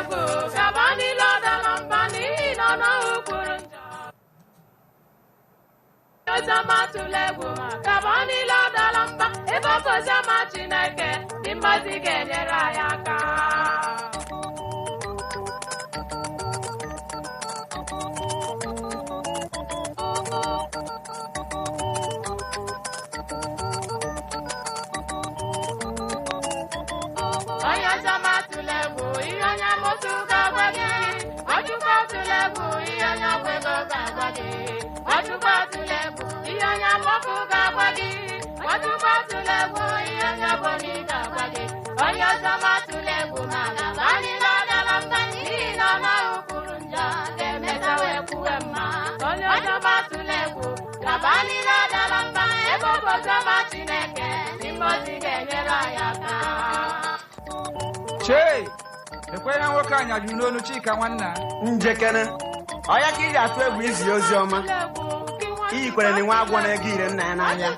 tulegu kabani loda lambani inono ukurunja Yosama tulegu kabani loda lamba eboko sama chineke dimbazi genyera yaka Che, ekwe ya nwoke anya jụ n'onu Chika nwanna. Njekene, ọya ka iji atụ egwu izi ozi ọma. Iyi kwere na nwa agwọ na-ego ire nna ya n'ahịa.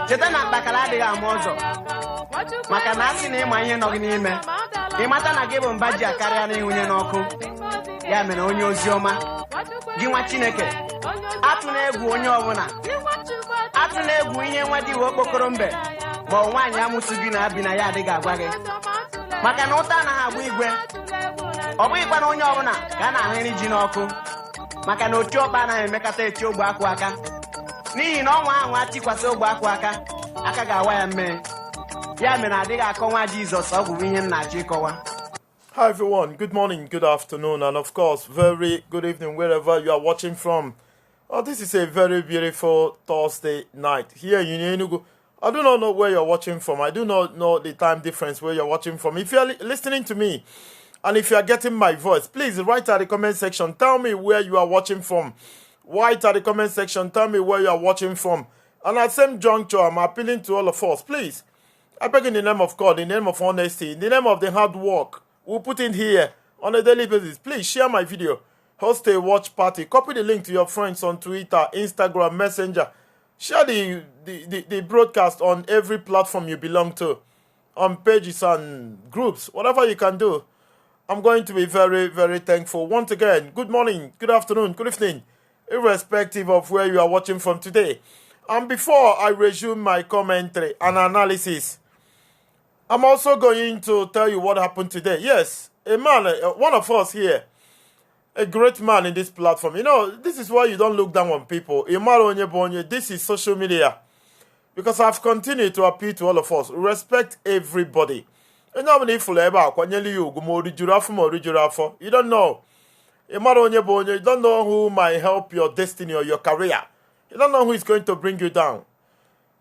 Cheta na mkpakara adịghị ama ọzọ. Maka na asị na ịma ihe nọ gị n'ime. Ịmata na gị bụ mba ji akarịa n'ịhụnye n'ọkụ. Ya mere onye ozi ọma. Gị nwa Chineke, atụ na-egwu onye ọbụla. Atụ na-egwu ihe nwa dị iwe okpokoro mbe. Ma ọ nwaanyị amụsụ gị na-abi na ya adịghị agwa gị. Maka na ụta anaghị agba igwe. Ọ bụghịkwa na onye ọbụla ga na-ahụ iri ji n'ọkụ. Maka na otu ọkpa anaghị emekata eti ogbe akwụ aka. N'ihi na ọnwa ahụ atikwasị ogbe akwụ aka ga-awa ya mmiri. Ya mere adịghị akọwa Jizọs ọ bụ ihe m na-achọ ịkọwa. Hi everyone, good morning, good afternoon, and of course, very good evening wherever you are watching from. Oh, this is a very beautiful Thursday night here in Enugu. I do not know where you're watching from. I do not know the time difference where you're watching from. If you're listening to me and if you are getting my voice, please write at the comment section. Tell me where you are watching from. Write at the comment section. Tell me where you are watching from. And at the same juncture, I'm appealing to all of us. Please, I beg in the name of God, in the name of honesty, in the name of the hard work we put in here on a daily basis. Please share my video. Host a watch party. Copy the link to your friends on Twitter, Instagram, Messenger. Share the broadcast on every platform you belong to, on pages and groups, whatever you can do. I'm going to be very, very thankful. Once again, good morning, good afternoon, good evening, irrespective of where you are watching from today. And before I resume my commentary and analysis, I'm also going to tell you what happened today. Yes, a man, one of us here, a great man in this platform. You know, this is why you don't look down on people. This is social media. Because I've continued to appeal to all of us. Respect everybody. You don't know. You don't know who might help your destiny or your career. You don't know who is going to bring you down.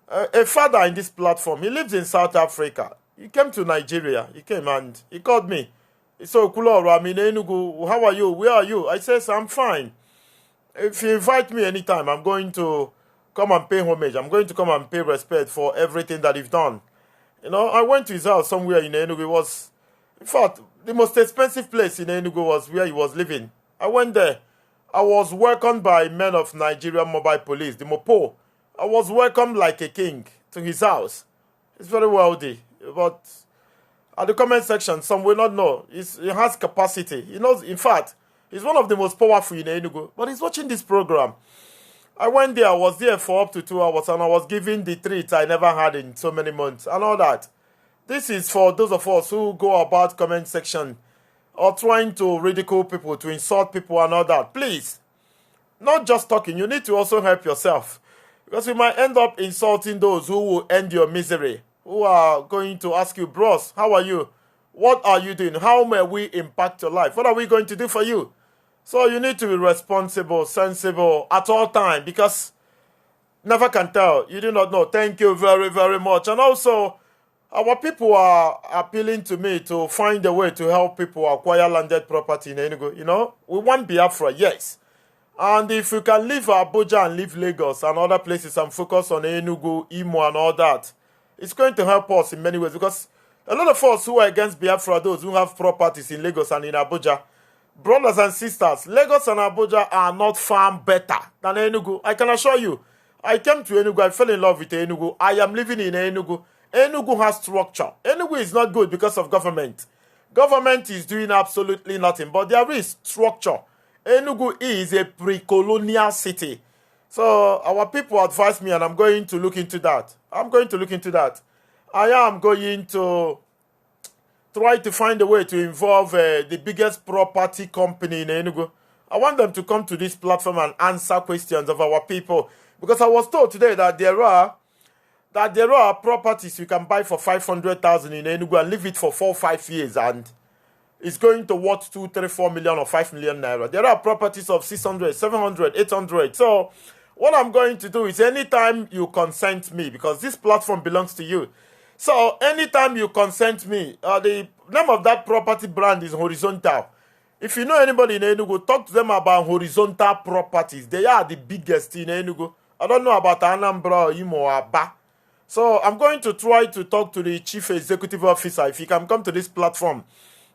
A father in this platform, he lives in South Africa. He came to Nigeria. He came and he called me. He said, Kuloro, I'm in Enugu. How are you? Where are you? I said, I'm fine. If you invite me anytime, I'm going to come and pay homage. I'm going to come and pay respect for everything that you've done. You know, I went to his house somewhere in Enugu. It was, in fact, the most expensive place in Enugu was where he was living. I went there. I was welcomed by men of Nigerian Mobile Police, the Mopo. I was welcomed like a king to his house. It's very wealthy, but at the comment section, some will not know. He has capacity. He knows, in fact, he's one of the most powerful in Enugu, but he's watching this program. I went there, I was there for up to 2 hours, and I was given the treat I never had in so many months, and all that. This is for those of us who go about comment section or trying to ridicule people, to insult people and all that. Please, not just talking, you need to also help yourself. Because you might end up insulting those who will end your misery, who are going to ask you, bros, how are you? What are you doing? How may we impact your life? What are we going to do for you? So you need to be responsible, sensible at all times, because never can tell. You do not know. Thank you very, very much. And also, our people are appealing to me to find a way to help people acquire landed property in Enugu. You know, we want Biafra, yes. And if you can leave Abuja and leave Lagos and other places and focus on Enugu, Imo and all that, it's going to help us in many ways, because a lot of us who are against Biafra, those who have properties in Lagos and in Abuja, brothers and sisters, Lagos and Abuja are not far better than Enugu. I can assure you. I came to Enugu, I fell in love with Enugu. I am living in Enugu. Enugu has structure. Enugu is not good because of government. Government is doing absolutely nothing, but there is structure. Enugu is a pre-colonial city. So our people advised me, and I'm going to look into that. I am going to try to find a way to involve the biggest property company in Enugu. I want them to come to this platform and answer questions of our people. Because I was told today that there are properties you can buy for 500,000 in Enugu and leave it for 4 or 5 years, and it's going to worth 2, 3, 4 million or 5 million naira. There are properties of 600, 700, 800. So what I'm going to do is anytime you consent me, because this platform belongs to you. So anytime you consent me, the name of that property brand is Horizontal. If you know anybody in Enugu, talk to them about Horizontal properties. They are the biggest in Enugu. I don't know about Anambra or Imo or Aba. So I'm going to try to talk to the chief executive officer if he can come to this platform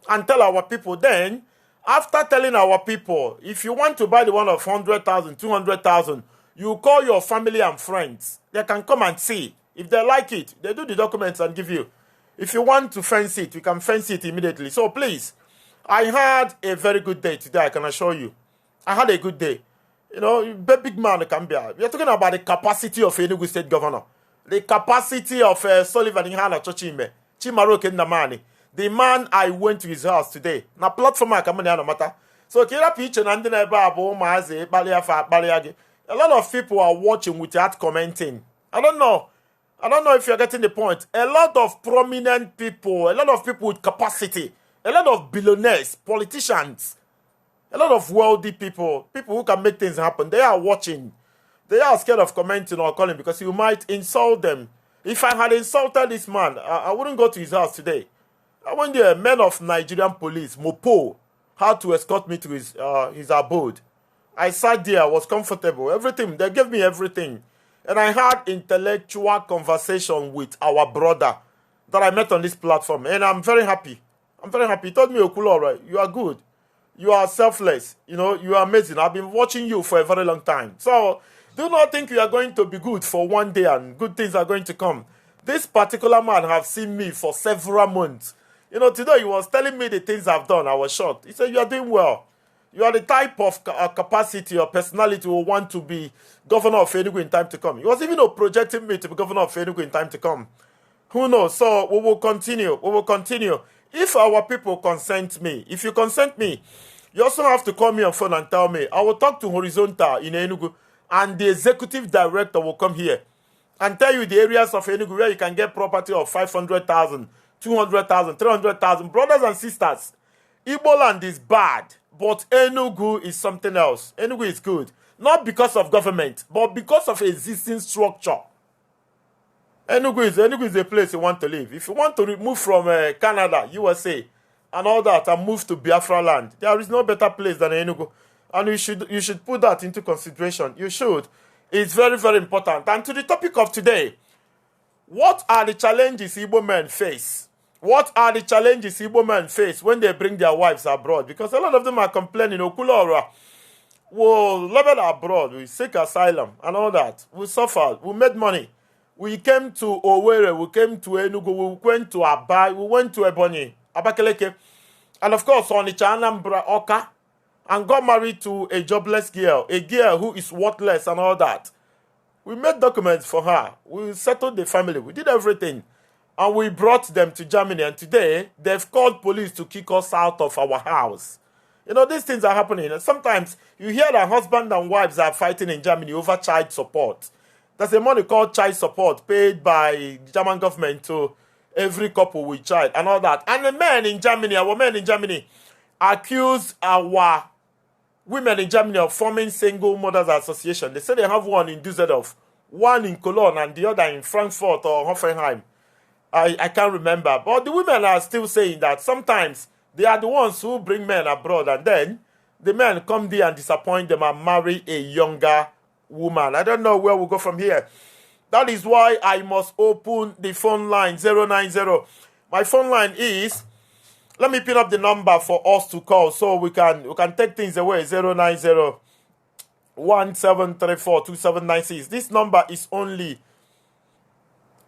and tell our people. Then, after telling our people, if you want to buy the one of 100,000, 200,000, you call your family and friends. They can come and see. If they like it, they do the documents and give you. If you want to fence it, you can fence it immediately. So please, I had a very good day today, I can assure you. I had a good day. You know, big man can be. We are talking about the capacity of Enugu State Governor. The capacity of Sullivan Ihana Chochime. Chimaroke Ndamani. The man I went to his house today. Na platform I come no matter. So kira piche na ndina eba abo maaze balia fa baliage. A lot of people are watching without commenting. I don't know if you're getting the point. A lot of prominent people, a lot of people with capacity, a lot of billionaires, politicians, a lot of wealthy people, people who can make things happen, they are watching. They are scared of commenting or calling because you might insult them. If I had insulted this man, I wouldn't go to his house today. I went there, men of Nigerian police, Mopo, had to escort me to his abode. I sat there, I was comfortable, everything. They gave me everything. And I had intellectual conversation with our brother that I met on this platform. And I'm very happy. He told me, Okulora, you are good. You are selfless. You know, you are amazing. I've been watching you for a very long time. So, do not think you are going to be good for one day and good things are going to come. This particular man have seen me for several months. You know, today he was telling me the things I've done. I was shocked. He said, you are doing well. You are the type of capacity or personality who want to be governor of Enugu in time to come. He was even projecting me to be governor of Enugu in time to come. Who knows? So we will continue. If our people consent me, if you consent me, you also have to call me on phone and tell me. I will talk to Horizontal in Enugu, and the executive director will come here and tell you the areas of Enugu where you can get property of 500,000, 200,000, 300,000. Brothers and sisters, Igbo land is bad, but Enugu is something else. Enugu is good. Not because of government, but because of existing structure. Enugu is a place you want to live. If you want to move from Canada, USA, and all that, and move to Biafra land, there is no better place than Enugu. And you should put that into consideration. You should. It's very, very important. And to the topic of today, what are the challenges Igbo men face? What are the challenges Igbo men face when they bring their wives abroad? Because a lot of them are complaining, Okulora, we'll level abroad, we seek asylum and all that. We suffered, we made money. We came to Owerri, we came to Enugu, we went to Abai, we went to Ebonyi, Abakaleke, and of course Onitsha, Anambra, Oka, and got married to a jobless girl, a girl who is worthless and all that. We made documents for her. We settled the family. We did everything. And we brought them to Germany. And today, they've called police to kick us out of our house. You know, these things are happening. And sometimes you hear that husband and wives are fighting in Germany over child support. There's a money called child support paid by the German government to every couple with child and all that. And the men in Germany, our men in Germany, accuse our women in Germany of forming single mothers association. They say they have one in Düsseldorf, one in Cologne, and the other in Frankfurt or Hoffenheim. I can't remember. But the women are still saying that sometimes they are the ones who bring men abroad, and then the men come there and disappoint them and marry a younger woman. I don't know where we'll go from here. That is why I must open the phone line 090. My phone line is, let me pin up the number for us to call so we can take things away. 090 1734 2796. This number is only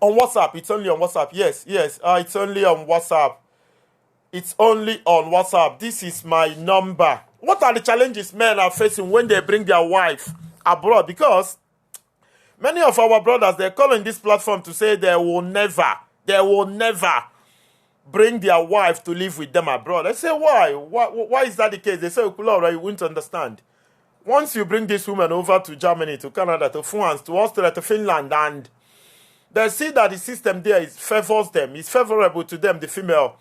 on WhatsApp. It's only on WhatsApp. Yes. It's only on WhatsApp. It's only on WhatsApp. This is my number. What are the challenges men are facing when they bring their wife abroad? Because many of our brothers, they're calling this platform to say they will never bring their wife to live with them abroad. I say, why? Why is that the case? They say, Laura, you wouldn't understand. Once you bring this woman over to Germany, to Canada, to France, to Austria, to Finland, and they see that the system there favors them, it's favorable to them, the female,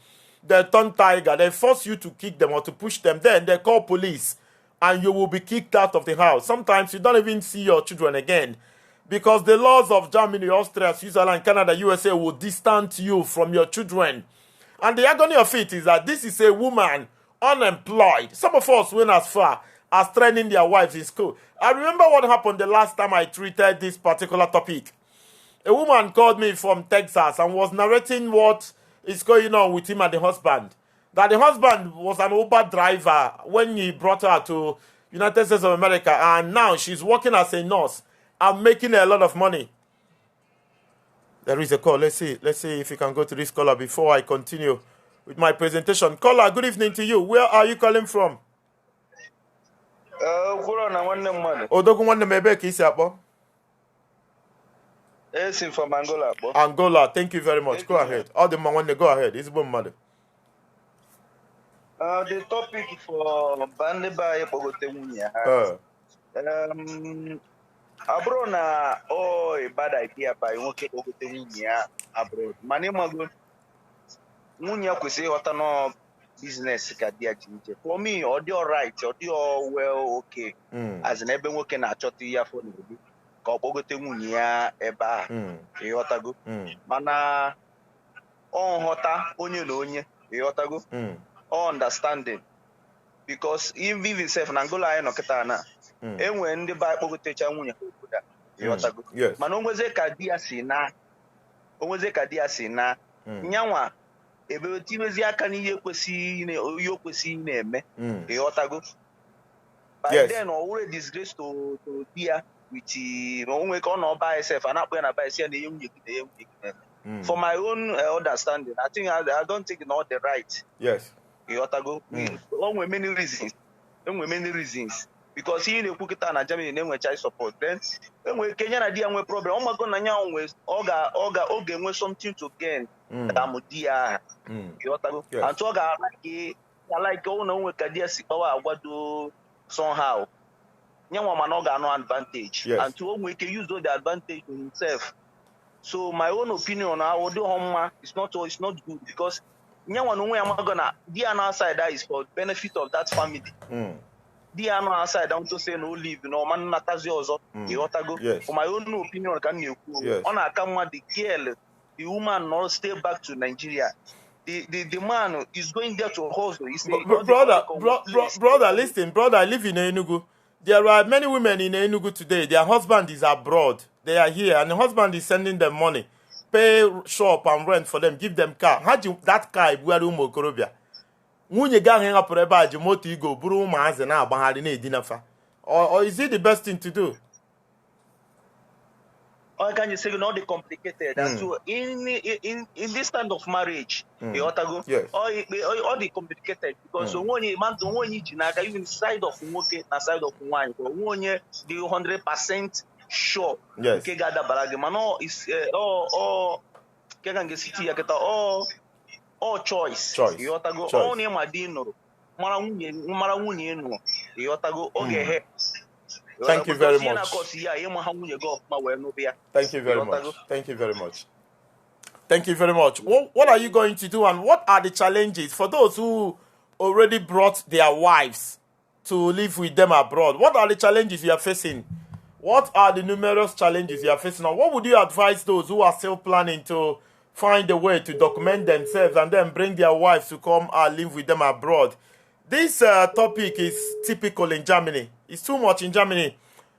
they turn tiger, they force you to kick them or to push them, then they call police, and you will be kicked out of the house. Sometimes you don't even see your children again, because the laws of Germany, Austria, Switzerland, Canada, USA will distance you from your children. And the agony of it is that this is a woman, unemployed. Some of us went as far as training their wives in school. I remember what happened the last time I treated this particular topic. A woman called me from Texas and was narrating what is going on with him and the husband. That the husband was an Uber driver when he brought her to United States of America, and now she's working as a nurse and making a lot of money. There is a call. Let's see if you can go to this caller before I continue with my presentation. Caller, good evening to you. Where are you calling from? Odogun nwanne m ebe ka isi akpọ? From Angola. Angola, thank you very much. Go ahead. All the man go ahead. It's boom mother. The topic for Bandeba Epogote Munya. Abro na a bad idea by Woke Ogote Munya abroad. Manemago Munya could say what no business kadia jinje. For me, audio right, audio well okay. As an ebe working at Chotia for the ka ọkpọgote nwunye ya ebe a ịghọtago mana ọ nghọta onye na onye ịghọtago understanding because even self na Angola anyị nọ kịta na enwe ndị ba akpọgotecha nwunye obodo a ịghọtago mana onweze ka di ya si na nyanwa ebe timezi aka n'ihe kwesịrị na-eme ịghọtago by then ọ wụrụ disgrace to di ya with onwe ka ọ na ọba isef a na-akpọ ya na ba isi ya na enye for my own understanding I think I don't think all the right ịghọtago onwe many reasons because ihe na-ekwu kịta na Germany na-enwe child support then enwe Kenya na di ya nwe problem ọmago na nya onwe ọ ga-enwe something to gain am di ya ịghọtago and ọ ga-like ọ na onwe ka di ya si kpawa agwado somehow nyanwa man ọ ga-anọ advantage and to onwe can use the advantage to himself. So my own opinion I would do home it's not good because nyanwa no way am gonna the other side that is for benefit of that family. The other side I want to say no leave no man natazi ozo ịghọtago for my own opinion can you on account the girl the woman not stay back to Nigeria. The man is going there to hustle. Brother, listen, brother, I live in Enugu. There are many women in Enugu today. Their husband is abroad. They are here, and the husband is sending them money, pay shop and rent for them, give them car. How do that car buare umo korobia? Munye gang hang up ebe aji moto igo buru umaze na agbahari na edinafa. Or is it the best thing to do? Or can you say not the complicated? And so in this kind of marriage, all the complicated because one man to one jinaga even side of woke na side of one the 100% sure. Okay, gada barage mano is kegange city yaketa all choice. You otago all ne madino mara wunye no. You otago oge Thank you very much. Thank you very much. Thank you very much. Thank you very much. What are you going to do and what are the challenges for those who already brought their wives to live with them abroad? What are the challenges you are facing? What are the numerous challenges you are facing? And what would you advise those who are still planning to find a way to document themselves and then bring their wives to come and live with them abroad? This topic is typical in Germany. It's too much in Germany.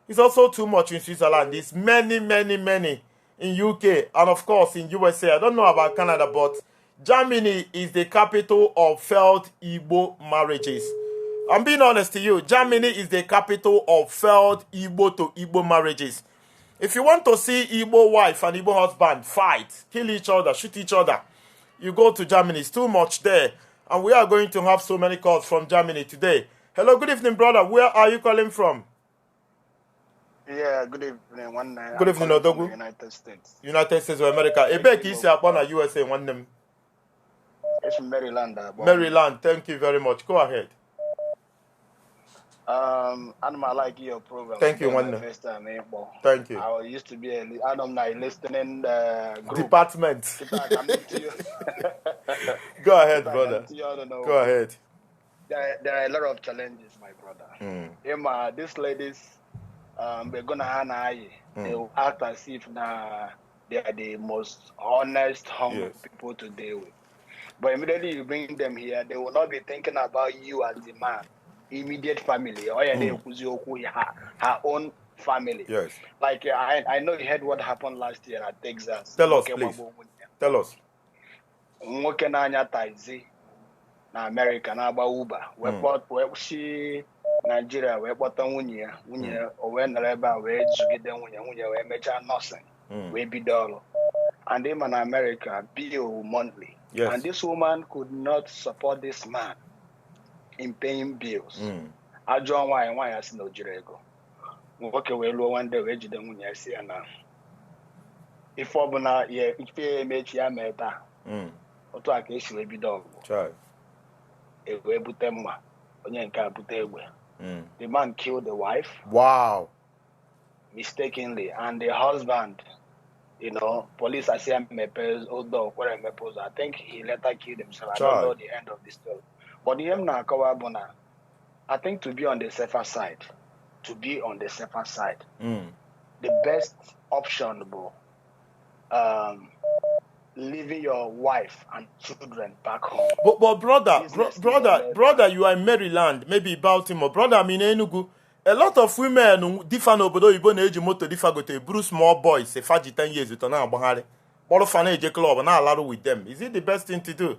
It's also too much in Switzerland. It's many in UK and of course in USA. I don't know about Canada, but Germany is the capital of failed Igbo marriages. I'm being honest to you. Germany is the capital of failed Igbo to Igbo marriages. If you want to see Igbo wife and Igbo husband fight, kill each other, shoot each other, you go to Germany. It's too much there. And we are going to have so many calls from Germany today. Hello, good evening, brother. Where are you calling from? Yeah, good evening. Good evening, Odogu. United States. United States of America. Ebe isi upon a USA one name. It's from Maryland. Maryland. Thank you very much. Go ahead. And I like your program. Thank you, one first time, Thank you. I used to be an alumni listening group. Department. Go ahead, brother. Go ahead. There are a lot of challenges, my brother. Emma, these ladies, they're gonna they will act as if now they are the most honest, humble people to deal with. But immediately you bring them here, they will not be thinking about you as the man, immediate family, or her own family. Yes. Like I know you heard what happened last year at Texas. Tell us, please. Tell us. Nwoke na-anya taxi na America na-agba Uber wee si Nigeria wee kpọta nwunye ya o wee nọrọ ebe a wee zụgide nwunye wee mechaa nursing wee bido ọrụ. And him in America bill monthly. Yes. And this woman could not support this man in paying bills. Ajọ nwaanyị asị na o jiri ego. Nwoke wee lụọ one day wee jide nwunye ya si ya na ife ọbụla ya ife emechi ya mee taa otu a ka esi wee bido ọgụ. Wee bute mma onye nke a bute egbe. The man killed the wife. Wow. Mistakenly, and the husband, police are saying I think he later killed himself. I don't know the end of the story. But I think to be on the safer side, the best option, leaving your wife and children back home. But brother, you are in Maryland, maybe Baltimore. Brother, I'm in Enugu. A lot of women different obodo Igbo na-eji moto difagote buru small boys say 10 years with na agbahari. Boro fan eje club na allow with them. Is it the best thing to do?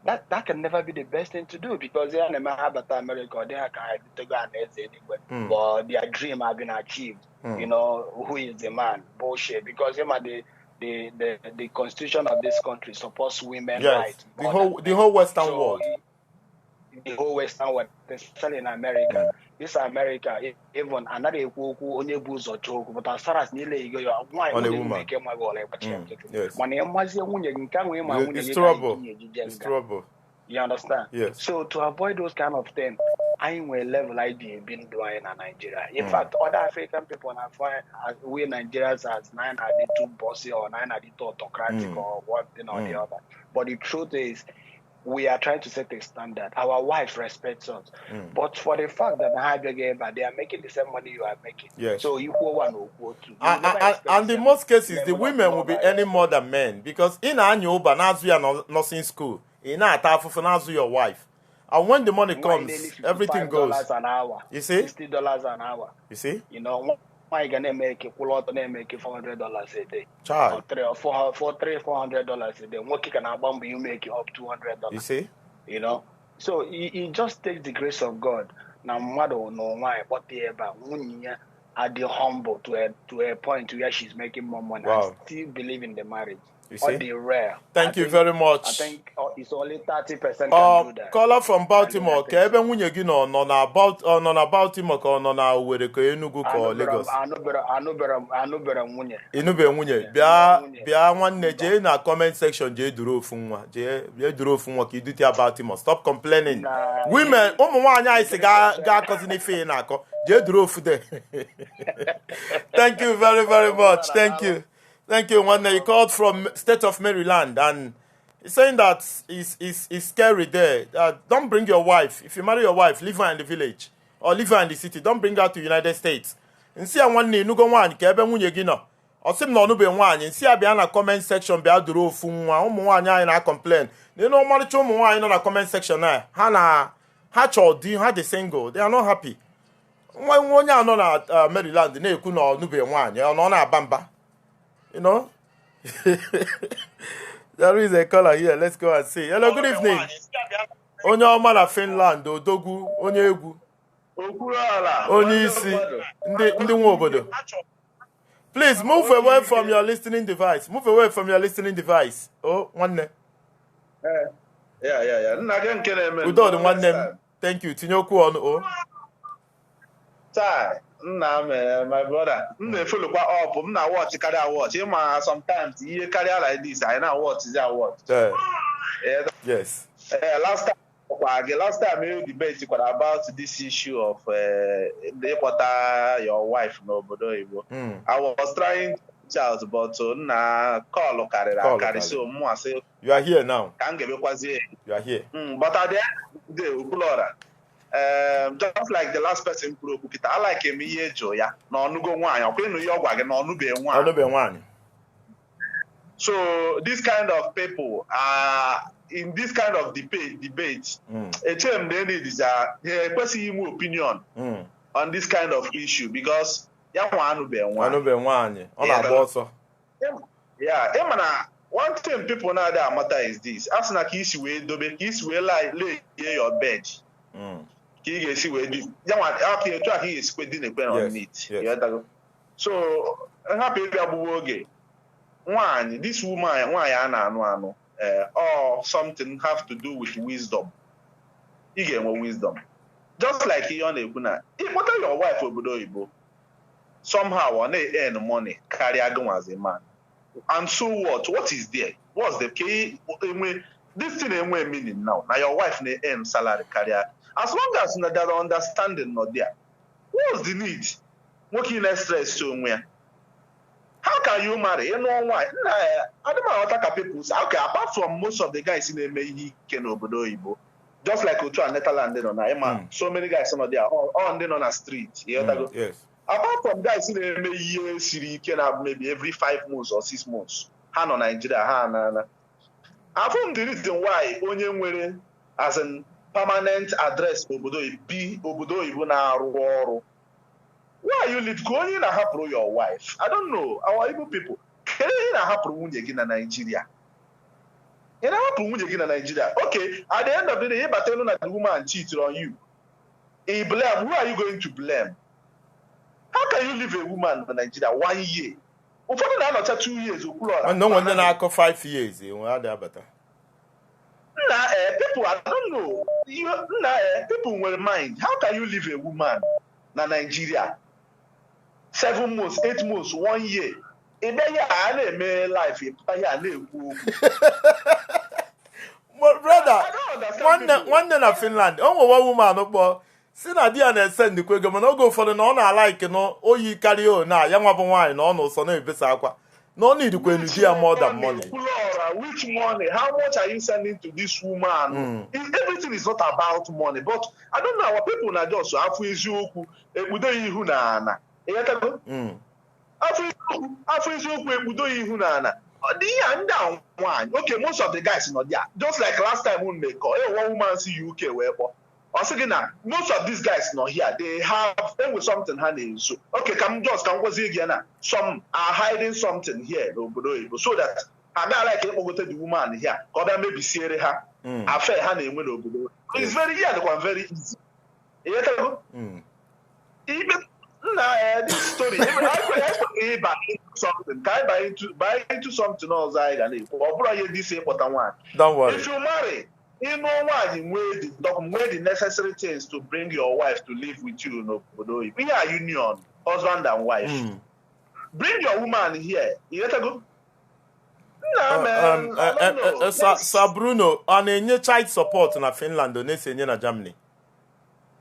That can never be the best thing to do because they are never America. They can go and anywhere. But their dream have been achieved. Who is the man? Bullshit. Because the constitution of this country supports women rights. The whole Western world. The whole Western world, especially in America. This America, even another only booze or choke, but as far as nearly you are on a woman. Yes. It's trouble. It's trouble. You understand? Yes. So to avoid those kind of things, I will level ID been doing in Nigeria. In fact, other African people are find we Nigerians as 9 are the too bossy or 9 are the too autocratic or one thing or the other. But the truth is, we are trying to set a standard. Our wife respects us. But for the fact that they are making the same money you are making. Yes. So equal one or equal two. And in most cases, the women will be earning more than men. Because in Anyoba, Nazu are nursing school. In Atafu, Nazu your wife. And when the money comes, everything goes. An hour. You see? $60 an hour. You see? Why can they make it? Make $400 a day. Child. Or $400 a day. What can I bomb you make it up $200? You see? So it just takes the grace of God. Now, mother no why, but at the humble to a point where she's making more money. Wow. I still believe in the marriage. You see? Or the rare. Thank you very much. I think it's only 30% can do that. Caller from Baltimore. Ka ebe nwunye gị nọ na Baltimore ka nọ na Owerri ka Enugu ka Lagos. Anụbere nwunye. Inube nwunye. Bịa nwanne jee na comment section jee duru ofu nwa. Jee duru ofu nwa ka idute ya Baltimore. Stop complaining. Women, ụmụ nwaanyị anyị si ga-akọzi n'ife ị na-akọ. Jee duru ofu de. Thank you very, very much. Thank you. Thank you, one day. You called from state of Maryland, and he's saying that it's scary there. Don't bring your wife. If you marry your wife, leave her in the village or leave her in the city. Don't bring her to the United States. And see, one day, no go one. Kebe munye gino. Or sim no be one. And see, I be on a comment section. Be out the road. Funwa. Umuanya ina complain. You know, money to umuanya in a comment section. Hana hatch or do had single. They are not happy. When you are not at Maryland, ne kuno no be one. You are not a bamba. There is a caller here. Let's go and see. Hello, good evening. Onye ọma na Finland, Odogwu, onye egwu. Onye isi, ndị nwe obodo. Please move away from your listening device. Move away from your listening device. Oh, nwanne. Yeah. Nna gị nke na-eme. Udo dị nwanne m. Thank you. Tinye okwu ọnụ o. Tai, nna my brother. M na-efolokwa up. M na-watch karịa watch. Ịma sometimes ihe karịa like this, I na-watch is watch. Yes. Last time you debate about this issue of your wife n'obodo Igbo. I was trying to reach out, but na call carry so I say you are here now. You are here. But at the end of the day, just like the last person kwuru okwu kita, I like him ihe jo ya na onugo nwaanyị ọkwa enu ya ọgwa gị na onube nwaanyị. So this kind of people in this kind of debate, a term they need is a person opinion on this kind of issue because one thing people now that matter is this. As na kisi we dobe kisi we lay your bed. Ki see we do. Okay, try he is squeezing on it. So happy oge. One, this woman, or something have to do with wisdom. You get more wisdom. Just like you on Ebuna. What are your wife Obodo Igbo? Somehow when they earn money, carry agon as a man. And so what? What is there? What's the key? This thing ain't meaning now. Now your wife may earn salary career. As long as that understanding not there. What's the need? Working less stress somewhere. How can you marry? You know why? I don't know what people say. Okay, apart from most of the guys in the Mehi Obodo Igbo, just like Ocho and Netherlands, so many guys are there, all on a street. Yes. Apart from guys in the Mehi Siri, maybe every 5 months or 6 months. Han on Nigeria, I found the reason why Onye Nwere as a permanent address Obodo Igbo na arụ. Why you live going in a hapro your wife? I don't know. Our Igbo people. Can you hapro in Nigeria? In a hapro in Nigeria. Okay, at the end of the day, but telling that the woman cheated on you. He blame. Who are you going to blame? How can you leave a woman in Nigeria 1 year? For another 2 years, and no one then I 5 years. People, I don't know. People will mind. How can you leave a woman in Nigeria? 7 months, 8 months, 1 year. In that year, life. Brother, one day in Finland, one woman, see na dia na send the kwego, man, go for the no na like no, you carry on na, young wine, no, so no, besakwa. No need to go into more than money. Which money? How much are you sending to this woman? Everything is not about money, but I don't know. Our people are just okay, most of the guys are not there. Just like last time when they call, hey, one woman see UK where most of these guys not here. They have with something handy. So okay, some are hiding something here, so that I may like the woman here, or that maybe see her. Affair honey with it's very very easy. Even this story, I buy into something else. Don't worry. If you marry, you know why you weigh the necessary things to bring your wife to live with you. We are union, husband and wife. Bring your woman here. You gotta go. Nah, man. I don't know. Sir Bruno, on a child support in Finland, on in Germany.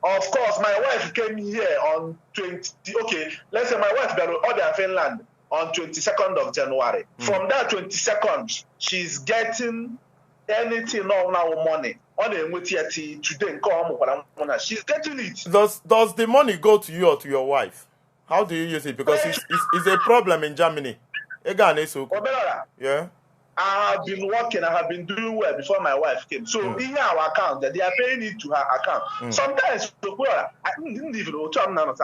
Of course, my wife came here on 20. Okay, let's say my wife got order in Finland on 22nd of January. From that 22nd, she's getting anything on our money. On the today, she's getting it. Does the money go to you or to your wife? How do you use it? Because it's a problem in Germany. Yeah. I have been working, I have been doing well before my wife came. So in our account, they are paying it to her account. Sometimes I didn't even know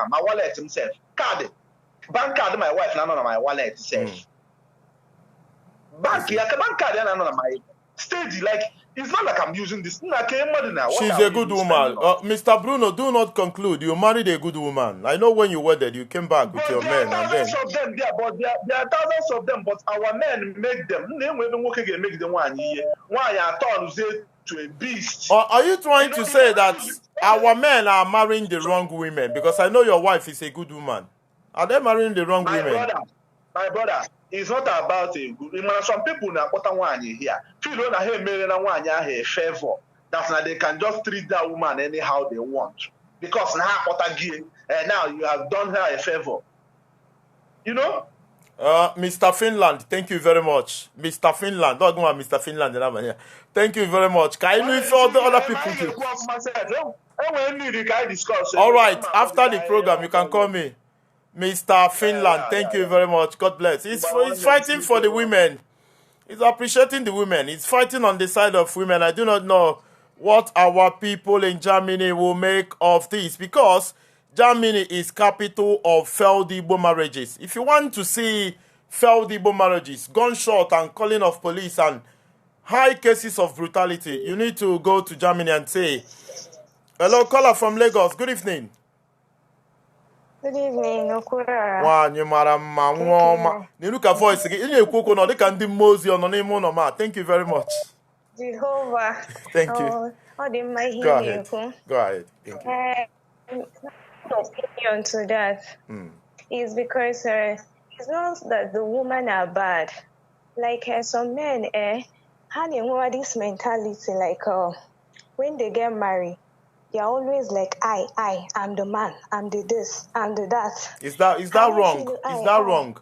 my wallet himself. Bank card my wife, none on my wallet itself. Bank card, none on my stage. Like it's not like I'm using this. She's a good woman. Mr. Bruno, do not conclude. You married a good woman. I know when you wedded, you came back with your men. And then... there are thousands of them, but our men make them. Make them 1 year. Why are turns to a beast. Are you trying to say that our men are marrying the wrong women? Because I know your wife is a good woman. Are they marrying the wrong women? My brother, it's not about a good. Some people na put one here. Feel na hey marry na one a favor. That's now they can just treat that woman anyhow they want. Because now and now you have done her a favor. You know? Mr. Finland, thank you very much. Mr. Finland, don't go on Mr. Finland. Thank you very much. Can you for the other people too? All right, after the program, you can call me. Mr. Finland, thank you very much. God bless. He's fighting for the women. He's appreciating the women. He's fighting on the side of women. I do not know what our people in Germany will make of this, because Germany is capital of failed Igbo marriages. If you want to see failed Igbo marriages, gunshot and calling of police and high cases of brutality, you need to go to Germany and say, hello, caller from Lagos. Good evening. Good evening, Okura. Nwaanyị mara mma nwa ọma. N'ilu ka voice gị, ị na-ekwu okwu na ọ dị ka ndị mmụọ ozi nọ n'ime ụlọ ma. Thank you very much. Jehovah. Thank you. Oh, the mighty Go ahead. Go ahead. Thank you. My opinion to that is because it's not that the women are bad. Like some men, have this mentality like when they get married, they're always like, I'm the man, I'm the this, I'm the that. Is that wrong? Is that wrong?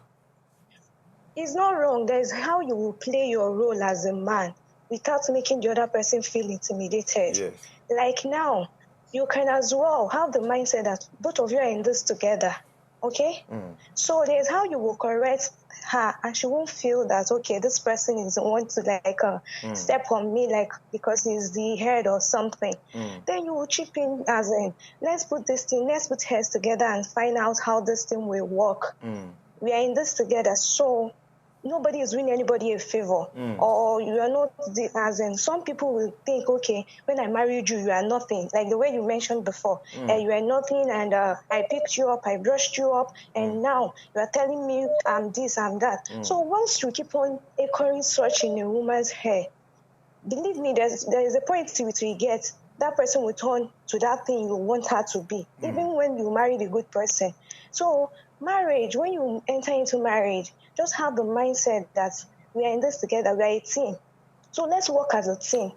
It's not wrong. There's how you will play your role as a man without making the other person feel intimidated. Yes. Like now, you can as well have the mindset that both of you are in this together. Okay? So there's how you will correct her and she won't feel that, okay, this person is want to like step on me like because he's the head or something. Then you will chip in as in, let's put heads together and find out how this thing will work. We are in this together, so nobody is doing anybody a favor, or you are not as in some people will think, okay, when I married you, you are nothing. Like the way you mentioned before, you are nothing, and I picked you up, I brushed you up, and now you are telling me I'm this, I'm that. So once you keep on echoing such in a woman's hair, believe me, there is a point to which you get that person will turn to that thing you want her to be, even when you marry the good person. So marriage, when you enter into marriage, just have the mindset that we are in this together, we are a team. So let's work as a team.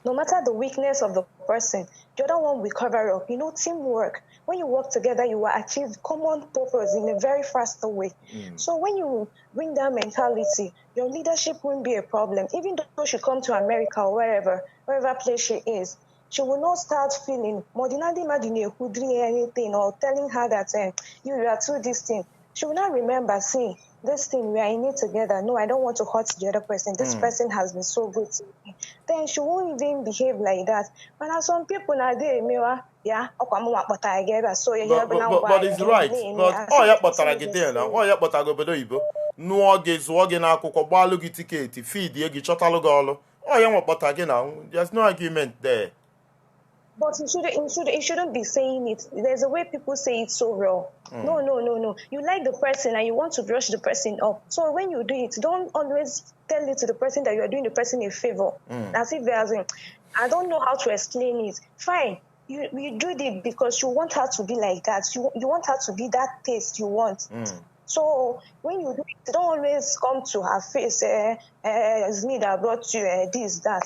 No matter the weakness of the person, the other one will cover up. You know, teamwork. When you work together, you will achieve common purpose in a very faster way. So when you bring that mentality, your leadership won't be a problem. Even though she come to America or wherever place she is, she will not start feeling anything or telling her that you are too distant. She will not remember, see, this thing, we are in it together. No, I don't want to hurt the other person. This person has been so good to me. Then she won't even behave like that. But some people now, but it's right. But there's no argument there. But you shouldn't be saying it. There's a way people say it so raw. No. You like the person and you want to brush the person up. So when you do it, don't always tell it to the person that you are doing the person a favor. As if I don't know how to explain it. Fine. You do it because you want her to be like that. You want her to be that taste you want. So when you do it, don't always come to her face, it's me that brought you this, that.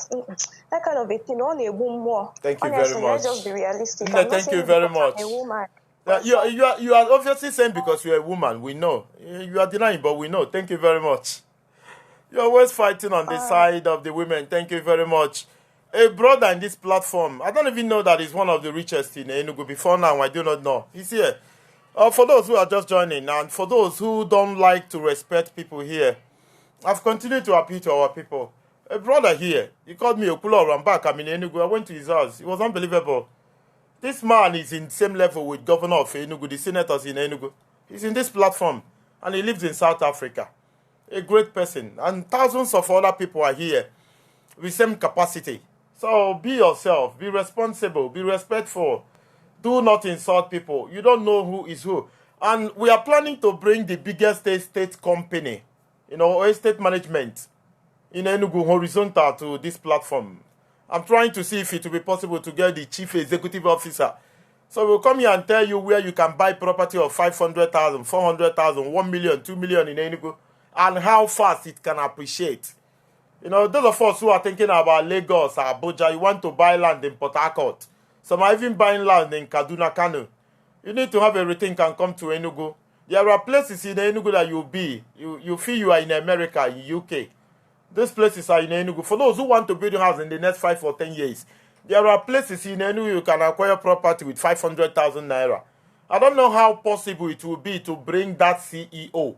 That kind of a thing. Only a woman more. Thank you Honestly, very much. Let's just be realistic. Thank you very much. A woman. You are obviously saying because you're a woman. We know. You are denying, but we know. Thank you very much. You're always fighting on the side of the women. Thank you very much. A brother in this platform, I don't even know that he's one of the richest in Enugu. Before now, I do not know. He's here. For those who are just joining, and for those who don't like to respect people here, I've continued to appeal to our people. A brother here, he called me Okulo. I'm back. I'm in Enugu. I went to his house. It was unbelievable. This man is in the same level with Governor of Enugu, the senators in Enugu. He's in this platform, and he lives in South Africa. A great person. And thousands of other people are here with same capacity. So be yourself. Be responsible. Be respectful. Do not insult people. You don't know who is who. And we are planning to bring the biggest estate company, estate management in Enugu horizontal to this platform. I'm trying to see if it will be possible to get the chief executive officer. So we'll come here and tell you where you can buy property of 500,000, 400,000, 1 million, 2 million in Enugu, and how fast it can appreciate. You know, those of us who are thinking about Lagos or Abuja, you want to buy land in Port Harcourt. Some are even buying land in Kaduna, Kano. You need to have everything can come to Enugu. There are places in Enugu that you'll be. You feel you are in America, in UK. These places are in Enugu. For those who want to build a house in the next 5 or 10 years, there are places in Enugu you can acquire property with 500,000 naira. I don't know how possible it will be to bring that CEO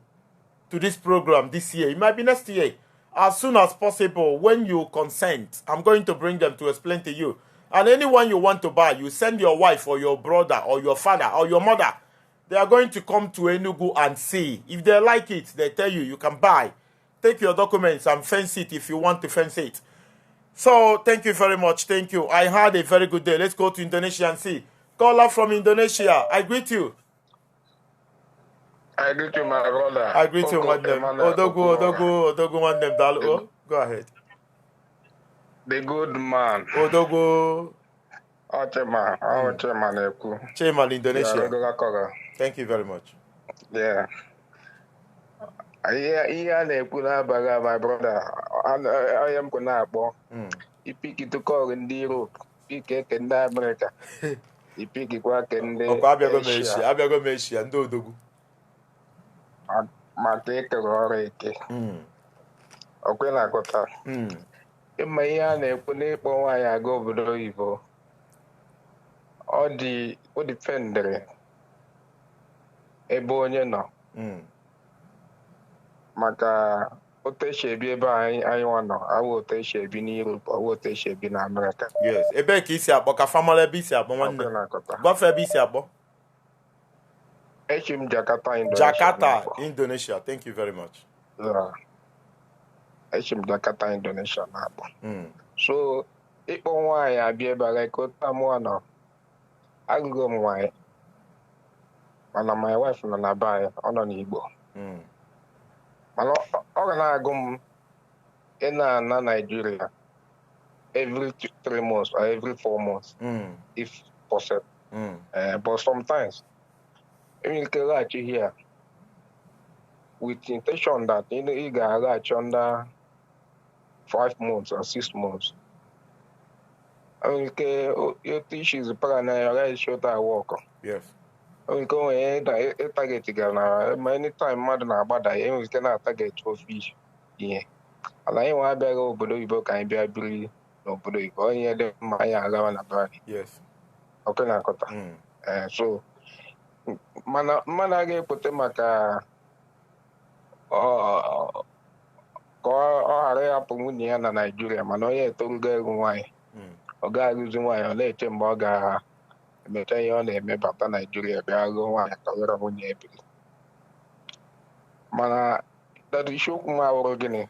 to this program this year. It might be next year. As soon as possible, when you consent, I'm going to bring them to explain to you. And anyone you want to buy, you send your wife or your brother or your father or your mother. They are going to come to Enugu and see. If they like it, they tell you, you can buy. Take your documents and fence it if you want to fence it. So, thank you very much. Thank you. I had a very good day. Let's go to Indonesia and see. Caller from Indonesia. I greet you. I greet you, my brother. I greet you, one them. Odogu, one them. Go ahead. The good man. Odogu. Chairman, Indonesia. Thank you very much. Yeah. My brother. I am going to you pick it to call in the Europe. Pick it in America. You pick it work in the Asia. And Odogu. Mateke Roreke. Okay, I got that. In my yarn, why I go over the evil. Or the defender. A boy, no. Maka, what they should be by I want to. I will take shape in Europe or what they should be in America. Yes, a beck is a book of family bisa, Buffet bisa. Jakarta, Indonesia. Thank you very much. Yeah. Jakarta, Indonesia. So, if why I be able to go to one, I go my and my wife and I buy on Igbo. I go in Nigeria every 3 months or every 4 months, if possible. But sometimes, we can reach here with the intention that you can reach under 5 months or 6 months. I mean, your teach is a shorter work. Yes. We go ahead and target together. Many times, madam, about that, we cannot target 12 fish. Yeah. And I want to go below you, can be a billy, no below you. Oh, yeah, my around about it. Yes. Okay, Nakota. So, Manage put them at a area Pumunia and Nigeria, Manoya told girl why. Or guy losing why or let him bugger. Metayone me papa Nigeria go one at one mana that issue kuma orogini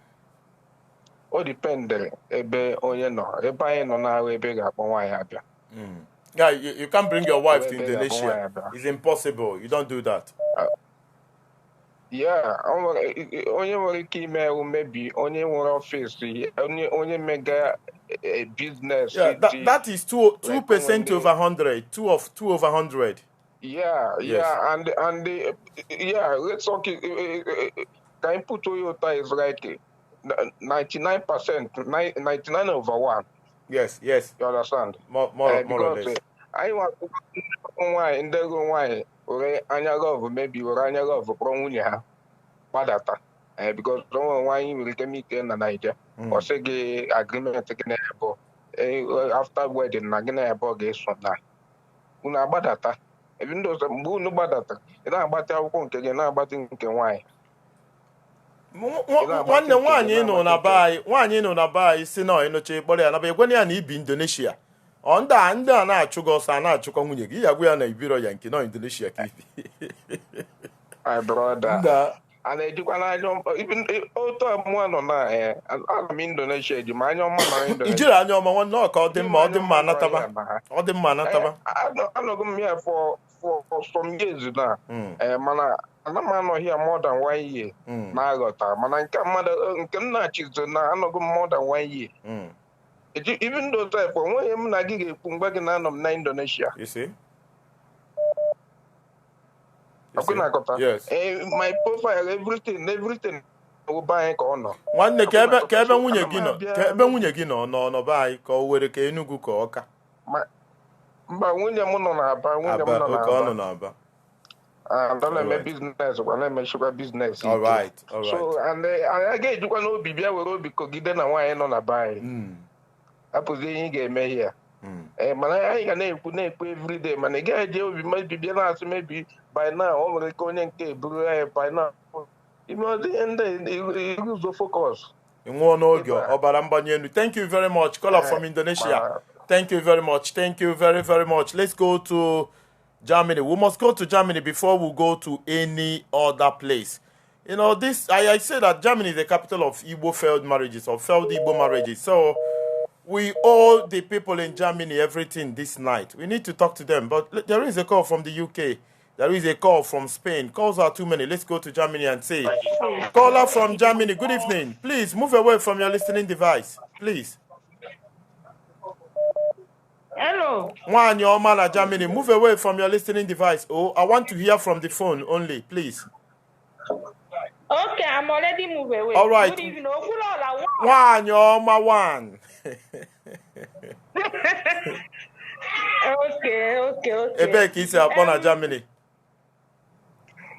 o depend ebe onye no ebe anyị no na ebe ga-akpọ nwaanyị abịa. Yeah, you can't bring your wife to Indonesia. It's impossible. You don't do that. Yeah, onye nwere ike ime maybe onye nwere office onye mega business. Yeah, that is 2% over 100. 2 over 100. Yeah, yes. Yeah, and let's talk. Can you put Toyota is like 99%, 99 over 1. Yes. You understand? More or less. I want why in the why or anya love maybe or anya love from Unia Padata. Because someone why you will get me in Niger or say agreement taken after wedding, Nagina about gates from that. Una Badata. Even though some no Badata, it's not about our country, not about why. One you know na buy si no enoche kpọrọ ya na be gwani ya na ibi Indonesia. Onda na-achụgo ọsọ na-achụkọ nwunye gị ya gwa ya na ibiro ya nke no Indonesia ka ibi. My brother. And I do even auto no na I'm Indonesia di ma anya ọma na Indonesia. Ijiri anya ọma nwanne ọ ka ọ dị mma anataba. Ọ dị mma anataba. I no go here for some years now. Mana I'm not here more than 1 year. Na agota mana nke mmadụ nke nna chizo na anọgo more than 1 year. Even though type when him na gig back in Indonesia. You see? Yes. My profile, everything. Nwanne ka ebe nwunye gị nọ nọ be anyị ka o were ka Enugu ka Ọka. Mba nwunye m nọ n'Aba. Don't let me business, let me sugar business. All right. So and I get you no be bia we obi kogide na nwa nọ na bai. Apụzi ihe ga-eme here. Mana anyị ga na-ekwu every day mana ga eje obi ma bibia na asị maybe by now o nwere ka onye nke buru by now. You know the end you lose the focus. Thank you very much. Caller from Indonesia. Thank you very much. Thank you very, very much. Let's go to Germany. We must go to Germany before we go to any other place. You know, this I say that Germany is the capital of Igbo failed marriages or failed Igbo marriages. So we owe the people in Germany everything this night. We need to talk to them. But there is a call from the UK. There is a call from Spain. Calls are too many. Let's go to Germany and say, caller from Germany, good evening. Please move away from your listening device. Please. Hello. One, your man at Germany, move away from your listening device. Oh, I want to hear from the phone only, please. Okay, I'm already moving away. All right. Good evening. One, your man, one. Okay. Ebe ka isi akpọ na Germany.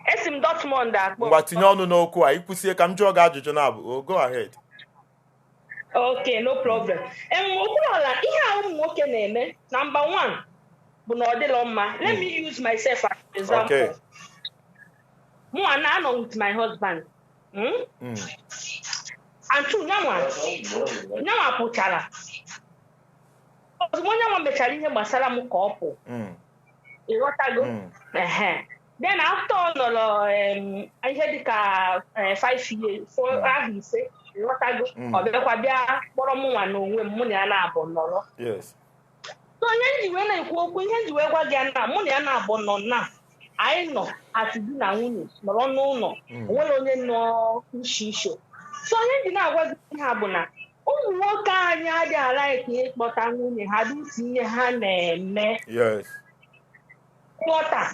Esim Dortmund akpọ. Ngwa tinye ọnụ n'okwu a, ikwusie ka m jụọ gị ajụjụ na-abụ. Go ahead. Okay, no problem. Okwuruola, ihe a ụmụ nwoke na-eme, number 1 bụ na ọ dịlọ mma. Let me use myself as an example. Okay. Mụ na-anọ with my husband. And 2, nyanwa pụchara. Ozugbo nyanwa mechara ihe gbasara m ka ọ pụ. Ịghọtago? Then after ọ nọrọ ihe dịka 5 years, 4 ahụ ise, ịghọtago? Ọ bịakwa bịa kpọrọ m nwa n'onwe m, mụ na ya na-abụ nọrọ. Yes. So ihe nji wee na-ekwu okwu, ihe nji wee gwa gị na mụ na ya na-abụ nọ na anyị nọ atụ di na nwunye nọrọ n'ụlọ, onwere onye nọ isho. So ihe nji na-agwa gị ihe a bụ na ụmụ nwoke anyị adịghị ala eke ịkpọta nwunye ha dịtụ ihe ha na-eme. Yes. Kpọta.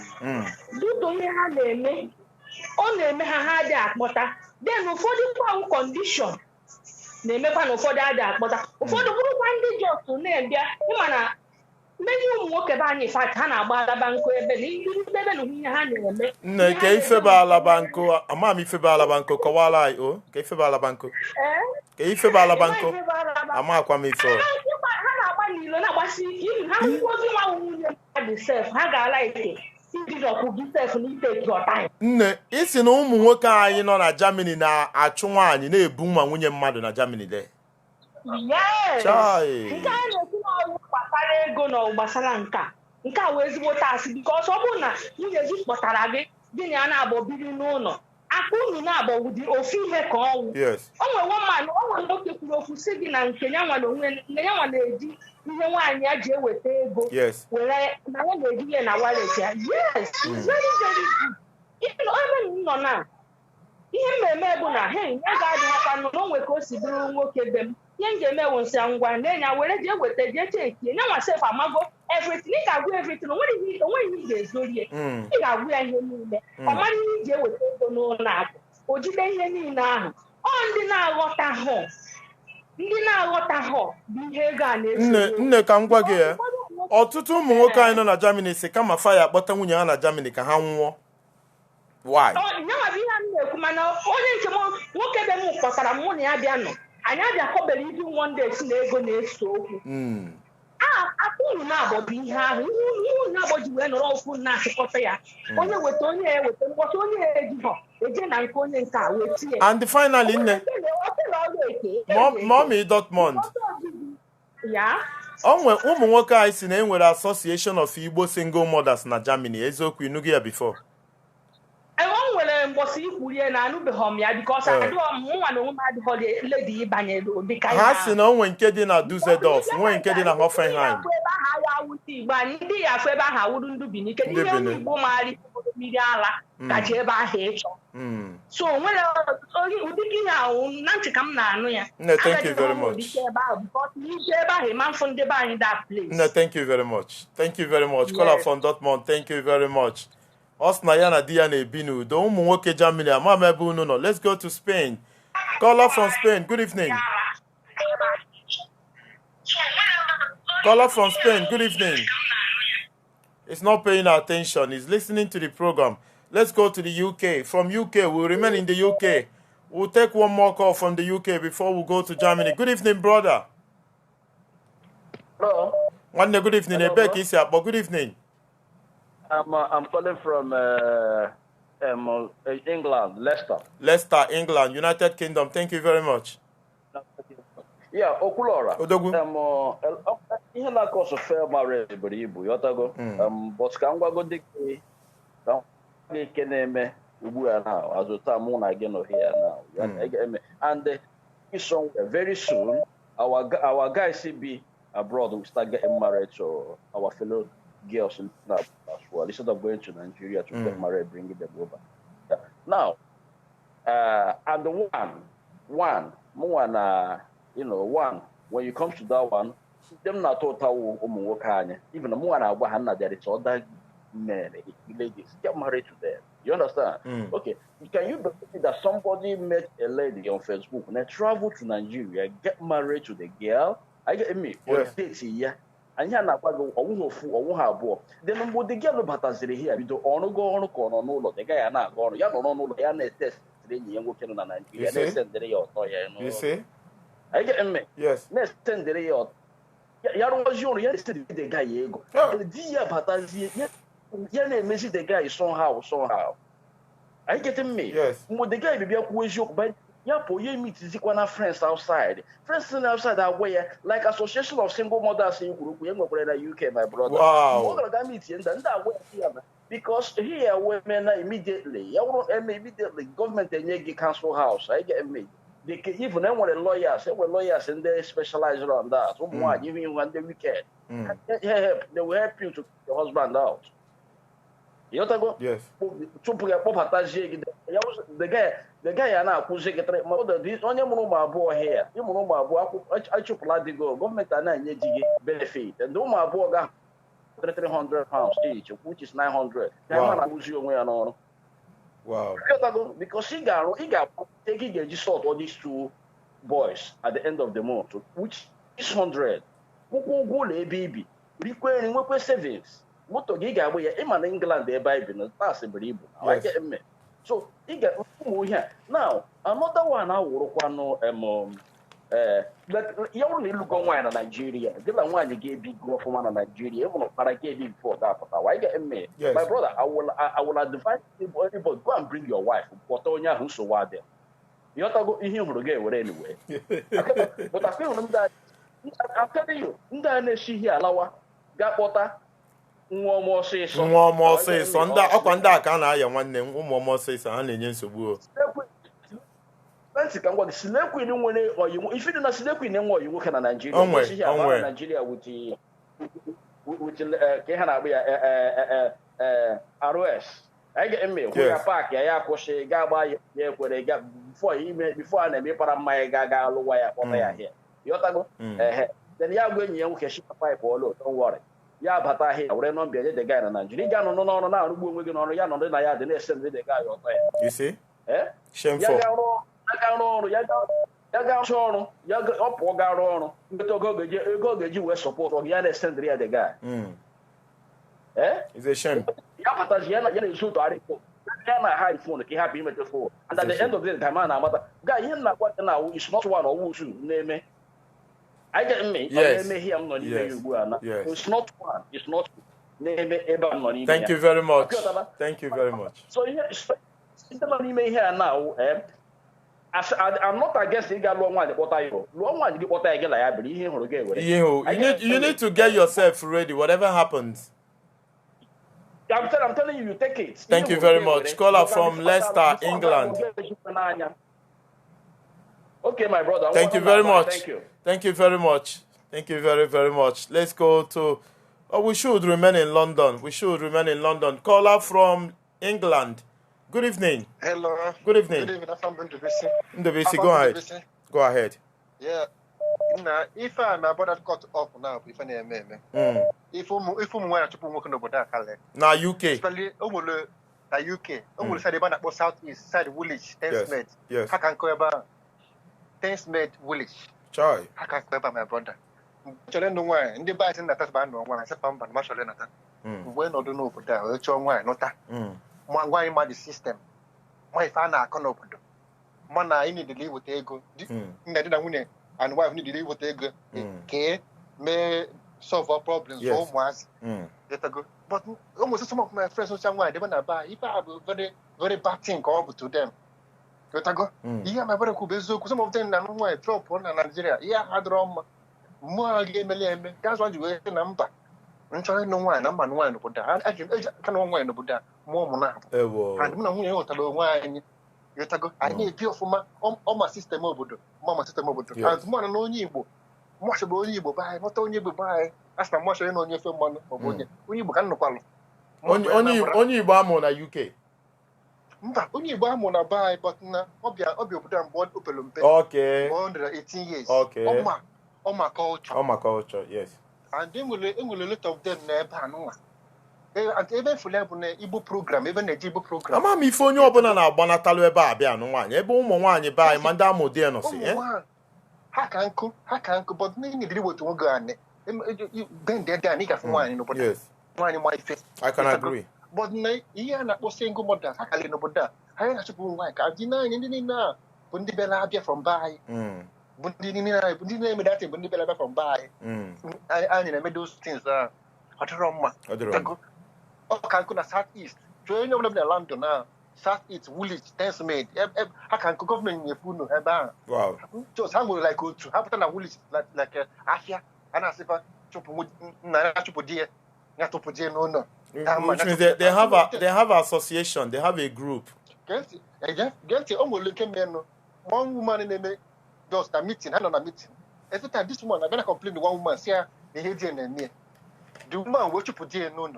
Dịtụ ihe ha na-eme, ọ na-eme ha adịghị akpọta. Then ụfọdụ kwa condition na-emekwa na ụfọdụ adịghị akpọta. Ụfọdụ bụrụkwa ndị ji otu na-ebịa ịma na mmezi ụmụ nwoke be anyị fat ha na-agba alaba nkụ ebe na ebe na ihe ha na-eme. Nne ka ifebe alaba nkụ, ama m ifebe alaba nkụ kọwara anyị o ka ifebe alaba nkụ. Ka ifebe alaba nkụ ama akwa m ife. Ha na-agba n'ilo na-agbasi ike ha nwozi nwa nwunye mmadụ sef ha ga-ala ike iji ọkụ gị sef na ite your time. Nne isi na ụmụ nwoke anyị nọ na Germany na-achụ nwaanyị na-ebu nwa nwunye mmadụ na Germany de. Yes. Nke a na-ekwu na ọrụ gbasara ego na gbasara nke a wee ezigbo tasị because ọ bụrụ na nwunye gị kpọtara gị na ya na-abọ biri n'ụlọ aka unu na-abọ wụdị ofu ihe ka ọnwụ. O nwere nwoke kwuru okwu si gị na nke ya nwa na onwe na ya nwa na-eji ihe nwaanyị ya ji eweta ego were na ya na-eji ihe na wallet ya. Yes, it's very very good. Even ebe m nọ na ihe mmemme bụ na ya ga-adịghakwa na o nwere ka o si bụrụ nwoke be m ihe m ga-eme wụnsị ya ngwa nne ya were jee weta jee chekie ya nwa sef amago everything. Ị ga-agwụ everything, onweghị ihe ị ga-ezori ya. Ị ga-agwụ ya ihe niile ọ mara ihe iji eweta ego n'ụlọ akụ o jide ihe niile ahụ. Ọ ndị na-aghọtahụ bụ ihe ego a na-ezo. Nne ka m gwa gị ya, ọtụtụ ụmụ nwoke anyị nọ na Germany si kama faya akpọta nwunye ha na Germany ka ha nwụọ. Why? Nyanwa bụ ihe a na-ekwu mana onye nke m nwoke be m kpọtara m mụ na ya bịa nọ anyị abịa kọbere idu one day si na ego na-eso okwu. Aka unu na-abọ bụ ihe ahụ ihe unu na-abọ ji wee nọrọ okwu na-achịkọta ya onye weta onye eweta mkpọta onye ejighọ eje na nke onye nke a wee tie. And finally nne Mommy Dortmund onwe ụmụ nwoke anyị si na enwere Association of Igbo Single Mothers na Germany. Eziokwu inugo ya before? O nwere mgbọsị ikwurie na anụbeghị m ya because nwa na onwe m adịghị ledi ịbanye dịka ha si na onwe nke dị na Dusseldorf nwee nke dị na Hoffenheim. Ndị ya afọ ebe ahụ awụrụ ndị Benin. Kedu ihe Igbo maara mmiri ala kacha ebe ahụ ịchọ So nwere ụdịka ihe ahụ na ntị ka m na-anụ ya. No, thank you very much. No, thank you very much. Thank you very much. Caller from Dortmund, thank you very much. Osna ya na di ya na-ebi n'udo. Ụmụ nwoke Germany ama m ebe unu nọ. Let's go to Spain. Caller from Spain, good evening. Caller from Spain, good evening. He's not paying attention. He's listening to the program. Let's go to the UK. From UK, we'll remain in the UK. We'll take one more call from the UK before we go to Germany. Good evening, brother. Hello. Good evening. Hello, good evening. I'm calling from England, Leicester. Leicester, England, United Kingdom. Thank you very much. Yeah, Okulora. Odogu. Ihe na-akọsụ fair marriage buru ibu, yotago. But ka ngwago dịka ike na-eme ugbu a now, as the time mụ na gị nọ here now. And somewhere very soon, our guys be abroad, we start getting married to our fellow girls in as well, instead of going to Nigeria to get married, bringing them over. Now, and the one, when you come to that one, them not total even the more and there is other men, ladies, get married to them. You understand? Okay. Can you believe that somebody met a lady on Facebook and they travel to Nigeria, get married to the girl? I get me for dates here. And here now go or then the girl bataziri here, we do on go on corner no the guy and not gone. No, test working in Nigeria. You see? I get me. Yes. Next 10 days. Yaron was your the guy. The dear Patazi, yeah, the guy somehow. I get me. Yes. The guy be always joke, but Yapo, you meet Zikwana friends outside. Friends outside that way, like Association of Single Mothers in the UK, my brother. Wow. Because here women immediately, government and council house. I get me. They can even then when lawyers and they specialize on that. Even when the weekend, they will help you to get your husband out. You know yes. The guy and I who's on your my boy here. You know my boy, I chop go. Government and I benefit. And do my boy got £300 each, which is 900. Wow. Because he got taking a sort of these two boys at the end of the month, which is 100. Who go baby? Requiring work savings. What to giga away in England, they buy business, that's a believe. I get me. So he got here. Now, another one I work one but you only look on one in Nigeria. Give a one you gave big go from one in Nigeria, but I gave you before that. Why get me? Yes. My brother, I will advise everybody go and bring your wife. But on your who's so wide there. You have to go in here anyway. But I feel that I'm telling you, that she here, Lawa, got water. One more say so. Ọkwanda ka na aya nwanne m ụmụ ọmọ say so ha na-enye nsogbu. Fancy can what Sileku in one or you if you do not Sileku in one you work in Nigeria. Nigeria with the Kehana ROS. I get a mail. We are park, Yakoshe, Gaba, where they got before I name para my gaga wire here. Yotago, then you are going you can ship a pipe or load, don't worry. Yeah, but I hear we're not be the guy in Nigeria. No, we're going on Yan on the Naya, the next the guy. You see? Eh? Shameful. Support or the guy. It's a shame. And at the end of the day, guy is not one or who name. I get me. Yes. It's not one. It's not. Thank you very much. Thank you very much. So here now. I'm not against the guy long one. What I get like I believe you need to get yourself ready. Whatever happens. I'm telling you, you take it. Thank you very much. Caller from Leicester, England. Okay, my brother. Thank you very much. Thank you. Thank you very much. Thank you very, very much. Let's go to... Oh, we should remain in London. We should remain in London. Caller from England. Good evening. Hello. Good evening. Good evening. I'm Ndubisi. Ndubisi, go ahead. Go ahead. Yeah. Now, if I'm about to cut off now, if I name if I'm going to put no boda kale. Na UK. Especially omolo na UK. Omolo say the man about southeast side village, Thamesmead. Yes. How can go about Thamesmead village? Chai. How can go about my brother? Chole no one. Ndi ba tin na tas ba no one. Say pam ma chole na ta. We no do no boda. We cho one no ta. Mo ngwa ima the system. Mo ifa na akọ n'obodo. Mo na I need to live with ego. Nna di na nwunye and wife need to live with ego. Okay, may solve our problems for once. But almost some of my friends who say why they wanna buy. If I have a very very bad thing come up to them. Yeah, my brother could be so. Some of them na no why drop on Nigeria. Yeah, I draw more game. That's why you wear number. I'm trying no one number one no boda. I can no one no boda. More mona. And no one you tell why you tago. I need pure for my system obodo. Mama system obodo. And more no Igbo. More so Igbo buy. Not only Igbo buy. As na more so no new film money obodo. Igbo can no kwalo. Only Igbo amo na UK. Mba, only Igbo amo na buy but na obia obodo am board opelumpe. Okay. 118 years. Okay. Oma culture. Oma culture, yes. And then we'll a lot of them never know. And even for level Igbo program, even a Igbo program. Ama mi phone you open na agba natalu ebe abia no nwanye. Ebe ụmụ nwanye ba manda model no si, eh? Ha kan ko but ni ni diri wotu ngo ane. Ben there dan ika for nwanye no boda. Yes. Nwanye my face. I can agree. But na iya na po single mother ha kale no boda. Ha na chupu nwanye ka di na ni na bundi bela abia from buy. Bundi ni me that bundi bela from buy. I na those things Odoroma. Can go to southeast. So you know London now. Southeast village, Thamesmead. How can government in Funo? Wow. So how will like go to have a village like Asia and as if Chupu Chupu no. Which means they have association, they have a group. Get almost looking men. One woman in the just a meeting, I don't a meeting. Every time this woman, I'm gonna complain to one woman, see her the head and me. The woman what you put there no.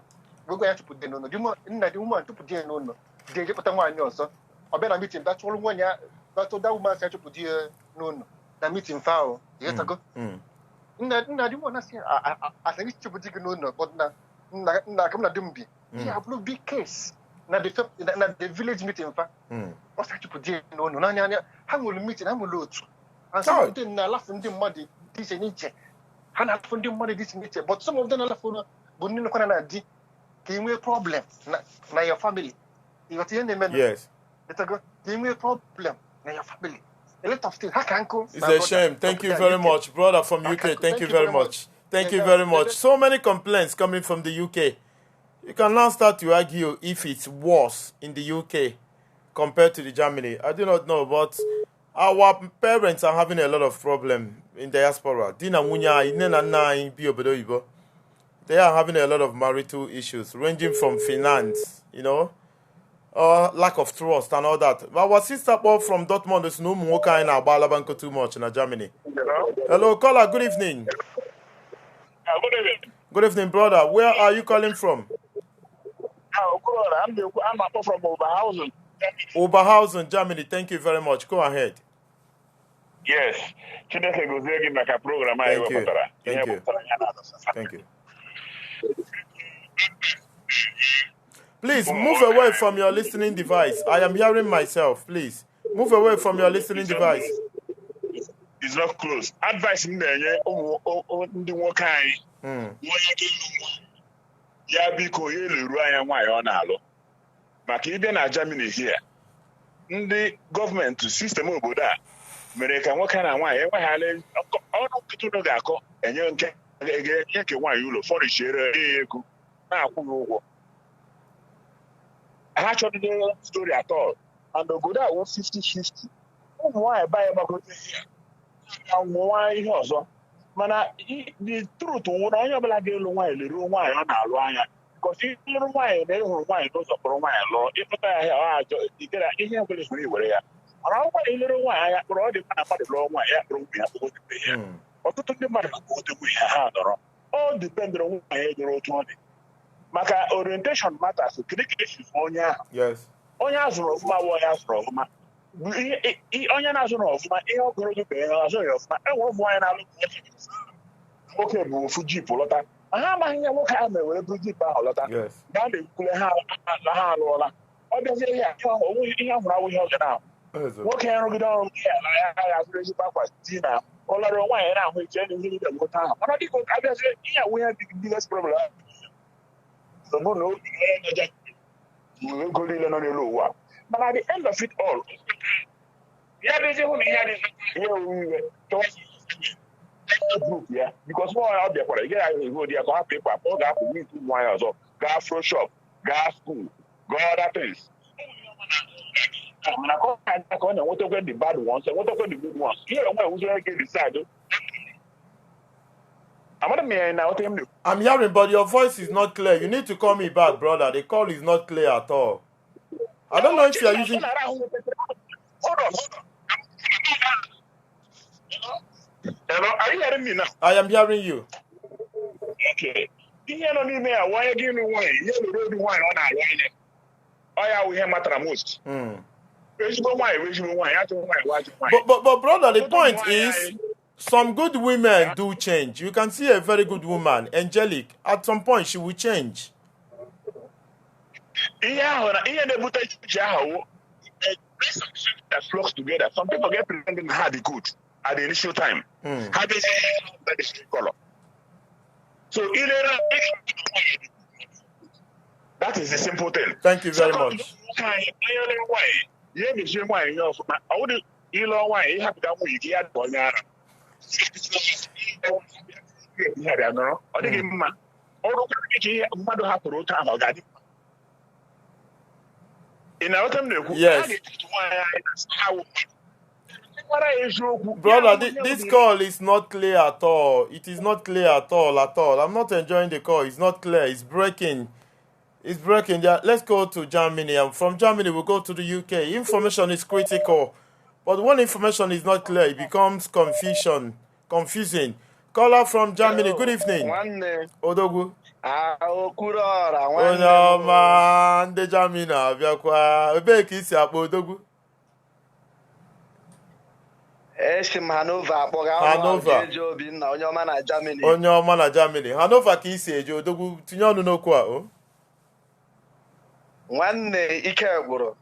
We're going to put there no. The woman to put there no. They get put one also. I better meeting that's all one year. But that woman said to put there no. The meeting foul. Yes, I go. The one I say I think to put there no, but na come na dumbi. Yeah, blue big case. Na the village meeting fa. What's that to put there no. Na how will meeting? How will load? And some of them na laugh in the muddy. This and each. Hana funding money this nature, but some of them are for Bunino Canada. Give me a problem. Na your family. You got the name. Yes. Give me a problem. Na your family. A lot of things. It's a shame. Thank you very much, brother from UK. Thank you very much. Thank you very much. So many complaints coming from the UK. You can now start to argue if it's worse in the UK compared to the Germany. I do not know, but our parents are having a lot of problem in diaspora. They are having a lot of marital issues, ranging from finance, lack of trust and all that. But our sister Paul from Dortmund is no more kind of Balabanko too much in Germany. Hello, caller. Good evening. Good evening. Good evening, brother. Where are you calling from? I'm from Oberhausen. Oberhausen, Germany. Thank you very much. Go ahead. Yes. Thank you. Thank you. Please move away from your listening device. I am hearing myself. Please move away from your listening device. It's not close. Advice in there, ya biko ya eleru anya nwanyị ọ na-alụ maka ịbịa na Germany here ndị gọọmenti sistem obodo a mere ka nwoke na nwaanyị enweghị ọnụ nkịtị ụlọ ga-akọ enye nke nwaanyị ụlọ fọrishiere ego na-akwụghị ụgwọ ha chọrọ story at all and obodo a 50-50 ụmụ nwaanyị banye gbagote ya nwa ihe ọzọ mana the truth nwụrụ onye ọbụla ga-elu nwaanyị leruo nwaanyị ọ na-alụ anya because ịlụrụ nwaanyị na ịhụrụ nwaanyị n'ụzọ kpọrọ nwaanyị lụọ ịpụta ya ahịa ajọ ikere ihe ọbụla ifuru iwere ya mana ọ gwara ilere nwaanyị anya kpọrọ ọ dị mma na mmadụ lụọ nwaanyị ya kpọrọ nwunye ya kpọgotebe ya ọtụtụ ndị mmadụ na-akpọgote nwunye ha nọrọ ọ dipendịrị nwaanyị edoro otu ọ dị maka orientation matters kedu ka esi fụ onye ahụ onye azụrụ ọfụma bụ onye azụrụ ọfụma onye na-azụ na ọfụma ihe ọ gụrụ gị bụ ihe azụ ya ọfụma enwere ụmụ nwaanyị na-alụ nwoke bụ ofu jip lọta ma ha amaghị ihe nwoke ahụ na-ewere bụrụ jip ahụ lọta mgbe a na-ekwule ha alụọla ọ bịazie ya ihe ahụrụ awụ ihe ọjọọ ahụ nwoke ya rụgide ọrụ ya na ya azụrụ ezigbo akwa di na ọ lọrọ nwaanyị na-ahụ iche na ihe niile lụta ahụ mana dịka abịazie ihe awụ ihe biggest problem bụ na obi na-eje ego niile nọ n'elu ụwa but at the end of it all ya bụ eziokwu na ihe adịghị ihe owuwe group ya because nwa ọ bịakwara ị gaghị ihu dị ya ka ọ hapụ ịkwa ọ ga-apụ meet ụmụ nwaanyị ọzọ gaa afro shop gaa school gaa other things mana ka ọ na-aga ka ọ na-enwetakwa the bad ones enwetakwa the good ones ihe onwe ewuzi onye ga-decide I'm hearing, but your voice is not clear. You need to call me back, brother. The call is not clear at all. I don't know if you are using... Hold on. Hello, are you hearing me now? I am hearing you. Okay. Ihe nọ n'ime ya wanye gị nụ nwanyị ihe lụrụ obi nwaanyị ọ na-alụ anya ọ ya wụ ihe matara most. Ezigbo nwaanyị ezigbo nwaanyị achọ nwaanyị wajụ nwaanyị. But brother, the point is some good women do change. You can see a very good woman, angelic. At some point, she will change. That flocks together. Some people get pretending hard the good at the initial time. How they say that is color. So that is the simple thing. Thank you very much. Ọ dịghị mma ọrụ ihe mmadụ hapụrụ otu ahụ ọ ga-adị ị na-aghọta m na-ekwu brother, this call is not clear at all. It is not clear at all. I'm not enjoying the call. It's not clear. It's breaking. Yeah, let's go to Germany, and from Germany we'll go to the UK. Information is critical, but when information is not clear, it becomes confusing. Caller from Germany, good evening. Odogu. Onyoma ndị Germany abịakwa. Ebe ka isi akpọ Odogu? Eshim Hanover akpọga Hanover. Onyoma na Germany. Onyoma na Germany. Hanover ka isi eje Odogu. Tinye ọnụ n'okwu a o. Nwanne ike gwụrụ.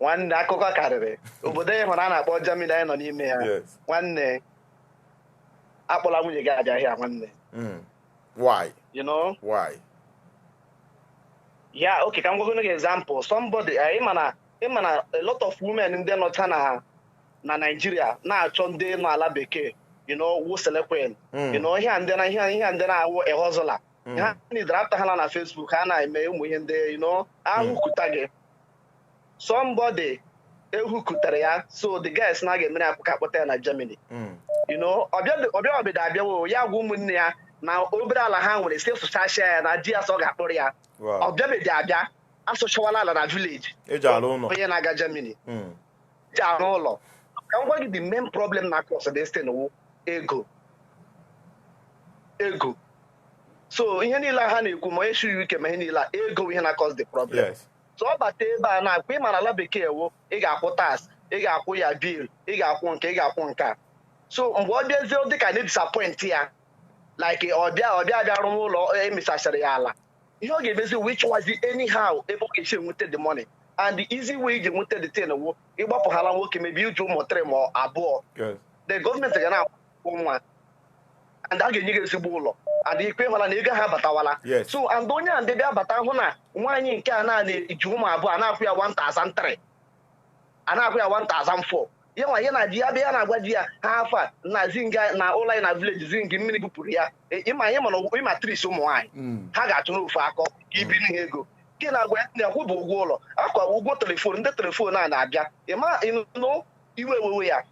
Nwanne akụkọ karịrị. Obodo ịhụrụ a na-akpọ Germany anyị nọ n'ime ya. Nwanne akpọla nwunye gị aja ahịa nwanne. Why? You know? Why? Yeah, okay, can go give an example. Somebody, a lot of women in the na Nigeria, na-achọ ndị nọ ala bekee, you know, who select when. You know, here and then I wo a hustler. Ha ni drafta ha na Facebook, ha na-eme ụmụ ihe ndị, you know, ahụ kutage. Somebody who kutere ya, so the guys na ga-emere akpọta na Germany. You know, ọbịa obodo abịawo ya gwa ụmụnne ya na obere ala ha nwere site sụchasịa ya na di ya sọ ga-akpụrụ ya. Ọbịabedi abịa asụchawala ala na village. Onye na-aga Germany. Eji arụ ụlọ. Ka m gwa gị the main problem na cause this thing wụ ego. So ihe niile ha na-ekwu ma onye shiri ike ma ihe niile ego ihe na cause the problem. So ọ bata ebe a na-akpụ ịma na ala bekee wụ ị ga-akwụ tax, ị ga-akwụ ya bill, ị ga-akwụ nke, ị ga-akwụ nke a. So mgbe ọ bịazie dịka na-disappoint ya like ọbịa arụ ụlọ emesachara ya ala ihe ọ ga-emezi which was anyhow ebe ọ ga-esi enweta the money and the easy way iji nweta the thing wụ ịgbapụhala nwoke mebi uju ụmụ 3 ma abụọ the government ga na-akwụ nwa and a ga-enye gị ezigbo ụlọ and ikpe hụla na ego ha abatawala so and onye a ndị bịa bata hụ na nwaanyị nke a na-eji ụmụ abụọ a na-akwụ ya 1,300 a na-akwụ ya 1,400 ya nwa ya na di ya bịa na-agwa di ya ha afa na zinga na ụlọ anyị na village zingi mmiri bupụrụ ya ịma tris ụmụ nwaanyị ha ga-achụ n'ofu akọ ka ibi n'ihe ego gị na-agwa ya kwụ bụ ụgwọ ụlọ akwa ụgwọ telefon ndị telefon a na-abịa ịma ịnụ iwe ewewe ya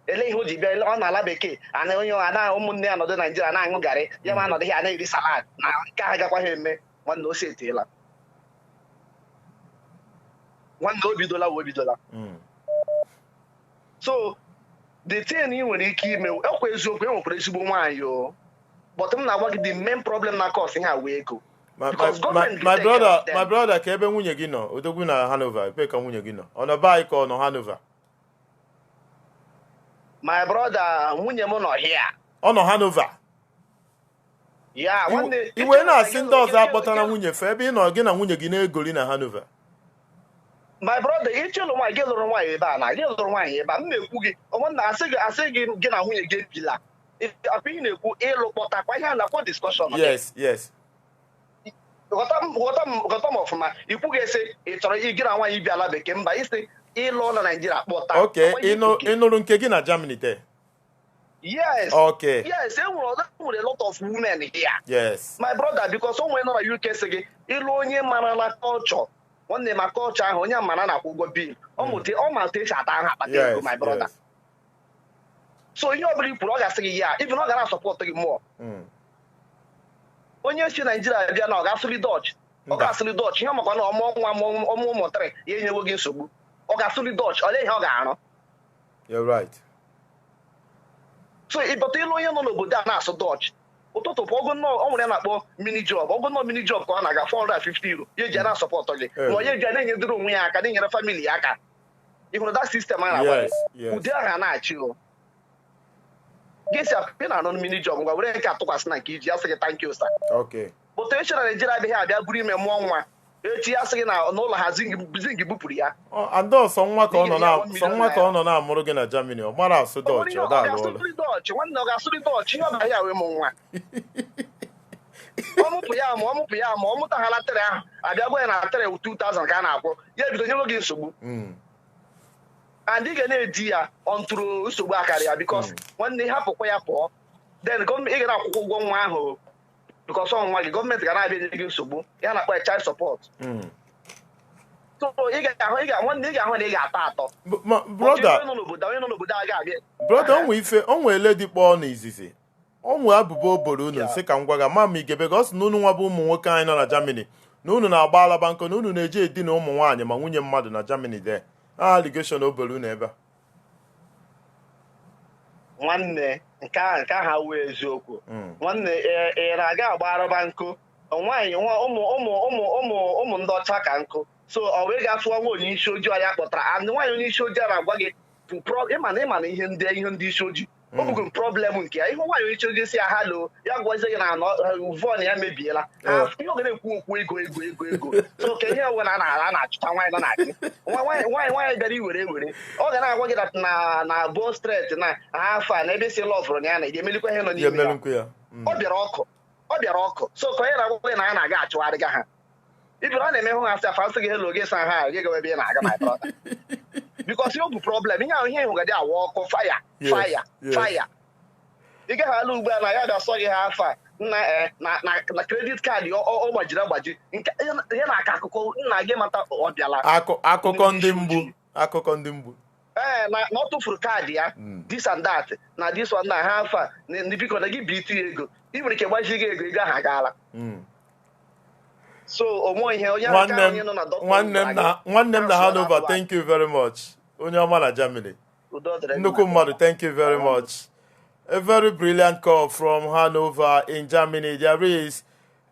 ele ihe o ji bịa ọ na-ala bekee ana onye ana ụmụnne ya nọdụ Naijiria na-aṅụ garị ya ma anọdụ ya na-eri salad na nke ahụ gakwa ha eme nwanne o setela nwanne o bidola so the thing ị nwere ike ime ekwe eziokwu enwekwara ezigbo nwaanyị o but m na-agwa gị the main problem na cause ha wee ego My brother, ka ebe nwunye gị nọ, odogwu na Hanover, ebe ka nwunye gị nọ. Ọ nọ Baị ka ọ nọ Hanover? My brother, nwunye m nọ here. Ọ nọ Hanover. Yeah, iwe na-asị ndị ọzọ akpọtara nwunye fe ebe ị nọ gị na nwunye gị na-egoli na Hanover. My brother, ịchụlụ nwaanyị gị lụrụ nwaanyị ebe a na gị lụrụ nwaanyị ebe a m na-ekwu gị ụmụnna asị gị na nwunye gị ebila akwa ị na-ekwu ịlụ kpọtakwa ihe a na-akpọ discussion. Yes. ghọta m ọfụma ikwu ga-esi ị chọrọ gị na nwaanyị bi ala bekee mba isi ịlụ na Naịjirịa kpọta. Okay, ị nụrụ nke gị na Germany there? Yes. Okay. Yes, enwere a lot of women here. Yes. My brother, because onwe nọ na UK sị gị ịlụ onye mara na culture nwanne ma culture ahụ onye mara na akwụ ụgwọ bil ọ ma esi ata ahụ akpata ego, my brother. So ihe ọ bụla i kwuru ọ ga-asị gị ya even ọ ga na-asọpọtụ gị mmụọ. Onye si Naijiria bịa na ọ ga-asụli Dutch ihe makwa na ọmụ nwa ọmụ ụmụntarị ya enyewo gị nsogbu ọ ga-asụli Dutch ọ ihe ọ ga-arụ. You're right. So ịbọta ịlụ onye nọ n'obodo a na-asụ Dutch ụtụtụ bụ ọgụ nnọọ ọ nwere na-akpọ mini job ọgụ nnọọ mini job ka ọ na-aga 450 euro ya eji na-asọpọtụ gị ma onye ji na-enyedịrị onwe ya aka na-enyere famili ya aka ịhụrụ that system a na-agwa ụdị ahụ na-achị gị si ị na-anọ mini job ngwa were nke atụkwasị na nke iji ya sị gị thank you sir. Bụta echi na Naịjirịa adịghị abịa buru ime mụọ nwa echi ya sị gị na n'ụlọ ha zing bupụrụ ya. Sọ nwa ka ọ nọ na-amụrụ gị na Germany ọ mara asụ Dutch ọ da-alụ ụlọ. Nwanne ọ ga-asụrụ Dutch ihe ọ bụla ya wee mụ nwa ọmụpụ ya ma ọ mụta ha latrị ahụ abịa gwa ya na latrị 2000 ka a na-akwụ ya ebido nyewe gị nsogbu and ị ga na-edi ya ọntụrụ nsogbu akarị ya bikos nwanne hapụkwa ya pụọ then ị ga na-akwụkwọ ụgwọ nwa ahụ bikos ọ nwa gị gọọmenti ga na-abịa enye gị nsogbu ya na-akpọ child support. So ị ga-ahụ na ị ga-atọ atọ. Brother, onye nọ n'obodo a ga-abịa. Brother, onwe ele dị kpọọ n'izizi onwe abụba oboro unu sị ka m gwa gị ma m igebe gị ọ sị na unu nwa bụ ụmụ nwoke anyị nọ na Germany na unu na-agba alaba nkọ na unu na-eji edina ụmụ nwaanyị ma nwunye mmadụ na Germany there allegation oboro unu ebe a. Nwanne nke ahụ wee eziokwu nwanne ị na-aga agba araba nkụ nwaanyị ụmụ ndị ọcha ka nkụ so ọ wee ga-atụwa nwa onye isi ojii ya kpọtara nwaanyị onye isi ojii na-agwa gị ịma na ihe ndị isi ojii ọ bụghị problem nke ya ihe nwaanyị onye isi ojii si ya halo ya gwazie gị na vọn ya mebiela ihe ọ ga na-ekwu okwu ego so ka ihe ọbụla a na-achụta nwaanyị nọ na-achị nwaanyị bịara iwere ọ ga na-agwa gị na Bond Street na ha na ebe si lọvụrụ na ya na ga-emelikwa ihe nọ n'ime ya ọ bịara ọkụ so ka onye na-agwa gị na ya na-aga achụgharị gị ha ibiri ọ na-eme hụ ha sị afa nsị gị helo gị sa ha gị gawa ebe ị na-aga my brother because ọ bụ problem ihe ahụ ihe ịhụ ga dị awa ọkụ faya ị gaghị ala ugbu a na ya bịa sọ gị ha afa na kredit kaadị ọ gbajiri agbaji ihe na-aka akụkọ nna gị mata ọ bịala akụkọ ndị mgbu na ọ tụfuru kaadị ya this and that na this one na ha afa ndị biko na gị bụ iti ego ị nwere ike gbaji gị ego ahụ agaala so onwe ihe onye aka onye nọ na nwanne m na Hanover, thank you very much. Onye ọma na Germany, nnukwu mmadụ, thank you very much. A very brilliant call from Hanover in Germany. There is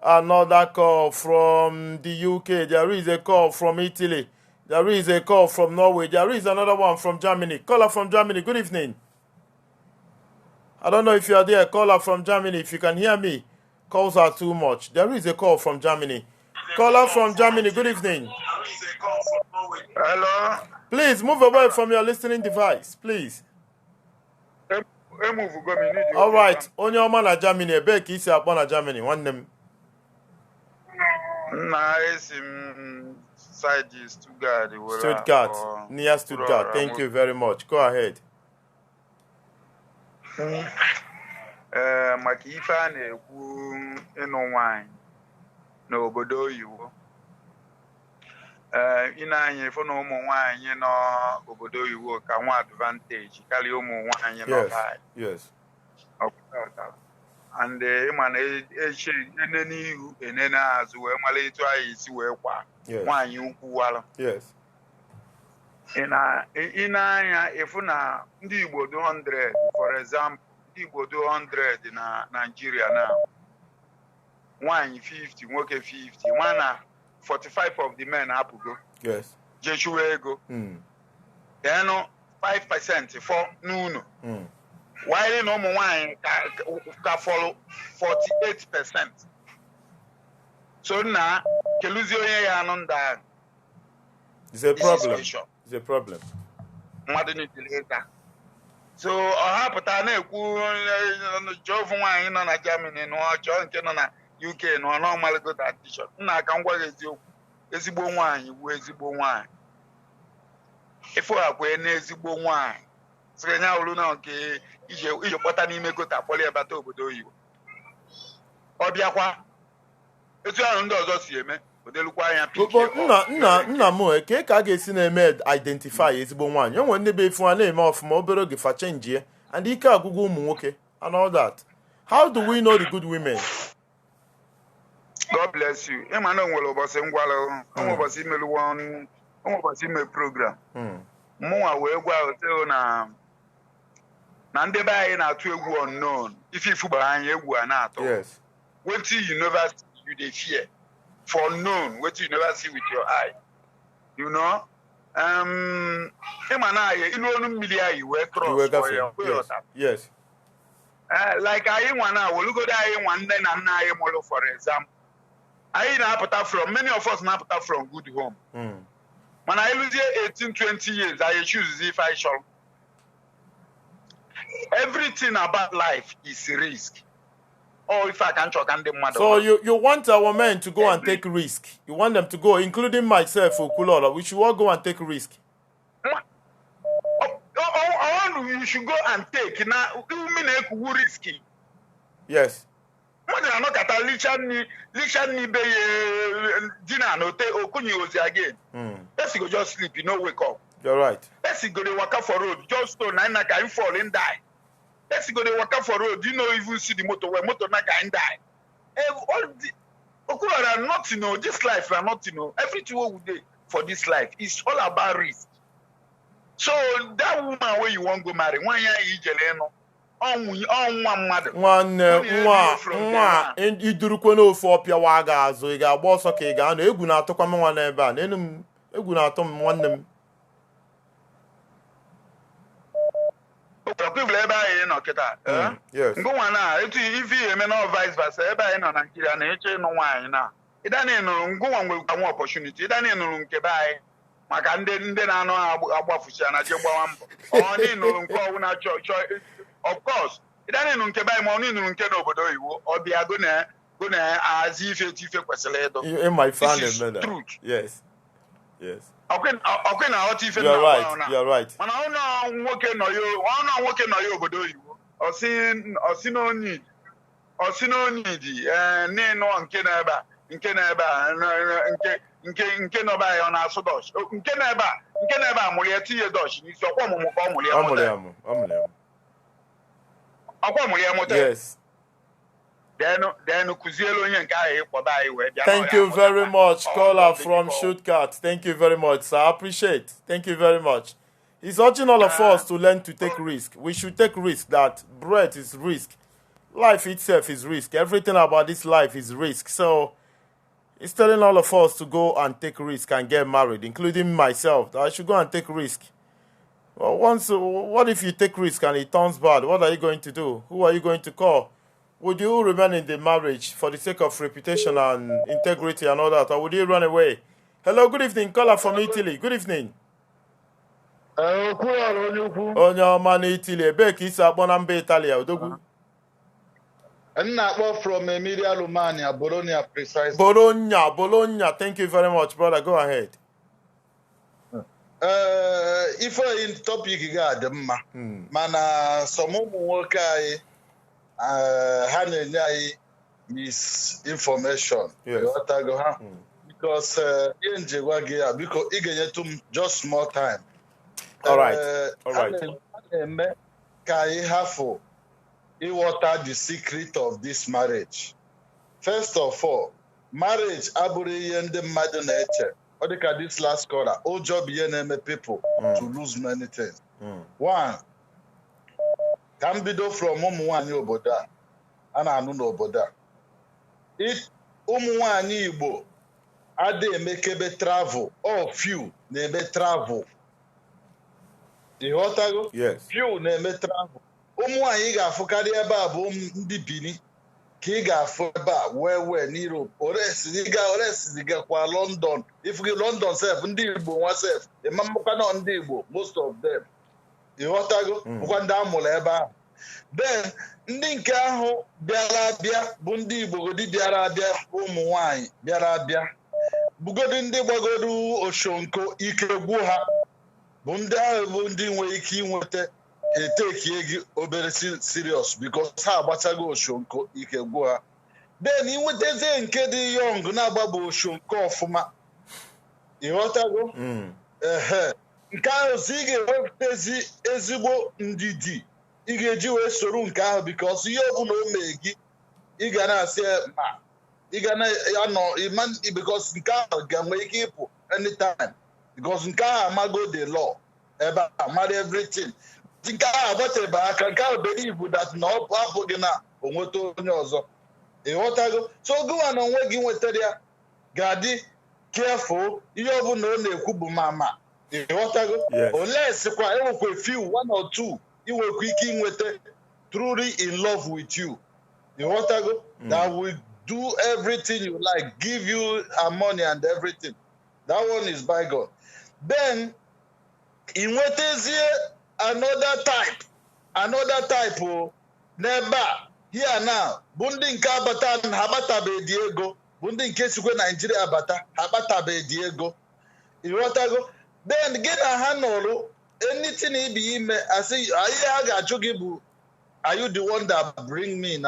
another call from the UK. There is a call from Italy. There is a call from Norway. There is another one from Germany. Caller from Germany, good evening. I don't know if you are there. Caller from Germany, if you can hear me. Calls are too much. There is a call from Germany. Caller from Germany, good evening. Hello. Please move away from your listening device, please. All right. Onye ọma na Germany, ebe ka isi akpọ na Germany, nwanne m. Na esi m side Stuttgart. Near Stuttgart. Thank you very much. Go ahead. Maka ife a na-ekwu ịnụ nwaanyị n'obodo oyibo ị na-anya efu na ụmụ nwaanyị n'obodo oyibo ka nwa advantage karịa ụmụ nwaanyị n'ọbanyị and ịma na eche ene n'ihu ene n'azụ wee mara etu anyị isi wee kwa nwaanyị ukwu wara ị na-anya efu na ndị Igbo 200 for example ndị Igbo 200 na Nigeria na nwaanyị 50 nwoke 50 mana 45 of the men apụgo yes jechuwa ego then 5% for n'ụlọ while na ụmụ nwaanyị ka follow 48%. So na keluzi onye ya anụ ndị ahụ. It's a problem. It's a problem. Mmadụ n'itiliga. So ọ hapụta na-ekwu jọvụ nwaanyị nọ na Germany na ọchọ nke nọ na UK na ọ nọmalego tradition. Nna aka ngwa gị eziokwu. Ezigbo nwaanyị bụ ezigbo nwaanyị. Ifo akwe na ezigbo nwaanyị. Sịrị nya olu na nke ije kpọta n'ime gota kpọrọ ya bata obodo oyibo. Ọ bịakwa etu ahụ ndị ọzọ si eme odelukwa anya nna m ke ka a ga-esi na-eme identify ezigbo nwaanyị enwe ndị be ifu ha na-eme ọfụma obere oge fa chenjie and ike agwụgwụ ụmụ nwoke and all that. How do we know the good women? God bless you. Ịma na onwere ụbọchị ngwala onwe ụbọchị imeluwo onwe ụbọchị ime program mụnwa wee gwa oteo na ndị be anyị na-atụ egwu unknown ife gbara anyị egwu a na-atụ wetin you never see you dey fear for known wetin you never see with your eye, you know. Ịma na anyị ilu onu mmiri anyị wee cross for ya yes like anyị nwa na wolugodo anyị nwa nne na nna anyị mụrụ for example anyị na-apụta from many of us na-apụta from good home mana anyị lụzie 18-20 years anyị choose if I shall. Everything about life is risk. Oh, if I can talk and the mother. So you want our men to go and take risk. You want them to go, including myself, Okulola. We should all go and take risk. You should go and take. Now, you mean risky? Yes. What are not at listen be dinner no te okuni ozi again. Let's go just sleep, you know, wake up. You're right. Let's go to walk up for road. Just so nine can fall and die. Let's go to walk up for road. You know, even see the motor where motor na can die. All the Okulola are not, you know, this life are not, you know, everything we do for this life is all about risk. So that woman where you want to go marry, one year you nwa idurukwe n'ofe ọpịa wa ga-azụ ị ga-agba ọsọ ka ị ga-anọ egwu na-atụkwa m nwa n'ebe a n'elu m egwu na-atụ m nwanne m ebe anyị nọ kịta ngụnwa na etu ife ihe eme na vice versa ebe anyị nọ na Nigeria na-eche ịnụ nwaanyị na ịdana ịnụrụ ngụnwa nwere nwa opportunity ịdana ịnụrụ nke be anyị maka ndị na-anụ agbafuchi na je gbawa mbọ ọ n'ịnụrụ nke ọwụ na chọọ of course ịdana ịnụrụ nke be anyị ma ọ n'ịnụrụ nke n'obodo oyibo ọ bịa go na ahazi ife kwesịrị ịdọ. Yes. Okay, na hot ife na you're right. Mana ọ nwoke nọ ya obodo oyibo osi no need n'ịnụ nke na-ebe a nke nọ be anyị ọ na-asụ Dutch nke na-ebe a mụrụ ya tinye Dutch n'isi ọkwa ọmụmụ ka ọ mụrụ ya mụta. Yes. Then kuzielu onye nke ahụ ịkpọba anyị wee bịa. Thank you very much, caller from Stuttgart. Thank you very much, sir. I appreciate. Thank you very much. He's urging all of us to learn to take risk. We should take risk. That breath is risk. Life itself is risk. Everything about this life is risk. So he's telling all of us to go and take risk and get married, including myself. That I should go and take risk. Well, what if you take risk and it turns bad? What are you going to do? Who are you going to call? Would you remain in the marriage for the sake of reputation and integrity and all that, or would you run away? Hello, good evening. Caller from Italy. Good evening. Onye ọma na Italy. Ebe ka isi akpọ na mba Italia, odogwu? Nna from Emilia Romagna, Bologna precisely. Bologna. Thank you very much, brother. Go ahead. If in topic ga mma, mana some ụmụ nwoke anyị ha na-enye anyị misinformation because ihe nje gwa gị ya biko ị ga-enyetụ m just small time. All right. na-eme ka anyị hafụ ịghọta the secret of this marriage. First of all, marriage abụrụ ihe ndị mmadụ na-eche. Ọ dị ka this last caller, ụjọ bụ ihe na-eme people to lose many things. One, ka m bido from ụmụ nwaanyị obodo a na-anụ n'obodo a. ụmụ nwanyị Igbo ada emekebe travel or few na-eme travel. Ịghọtago? Few na-eme travel. Ụmụ nwanyị ga-afụkarị ebe a bụ ndị Bini ka ị ga-afụ ebe a wee n'Europe oresigakwa London. Ifugi London sef ndị Igbo nwa sef ịma mmụka na ndị Igbo most of them. Ịghọtago? Bụkwa ndị amụrụ ebe ahụ. Then ndị nke ahụ bịara abịa bụ ndị Igbo godi bịara abịa ụmụ nwanyị bịara abịa bugodi ndị gbagodo Oshonko ike gwụ ha bụ ndị ahụ bụ ndị nwere ike inweta etekie gị obere serious because ha agbachago Oshonko ike gwụ ha. Then inwetazie nke dị young na-agbaba Oshonko ọfụma. Ịghọtago? Nke ahụ si ị ga-ewepụtazi ezigbo ndidi ị ga-eji wee soro nke ahụ because ihe ọbụla o mee gị ị ga na-asị ma ị ga na-anọ because nke ahụ ga-enwe ike ịpụ anytime because nke ahụ amago the law ebe a mara everything. Nke ahụ agbatebe aka nke ahụ believe that na ọ apụghị na onweta onye ọzọ. Ịghọtago? So gụwa na onwe gị nwetara ya ga-adị careful ihe ọbụla ọ na-ekwu bụ mama. Ịghọtago? Ole sikwa enwekwa few one or two inwekwa ike inweta truly in love with you. Ịghọtago? That will do everything you like, give you her money and everything. That one is bygone. Then inwetezie another type n'ebe a here now bụ ndị nke abata ha abatabeghị ego bụ ndị nke sikwe Nigeria abata ha abatabeghị ego. Ịghọtago? Then gị na ha nọrụ anything ibi ime asị ihe ha ga-ajụ gị bụ are you the one that bring me in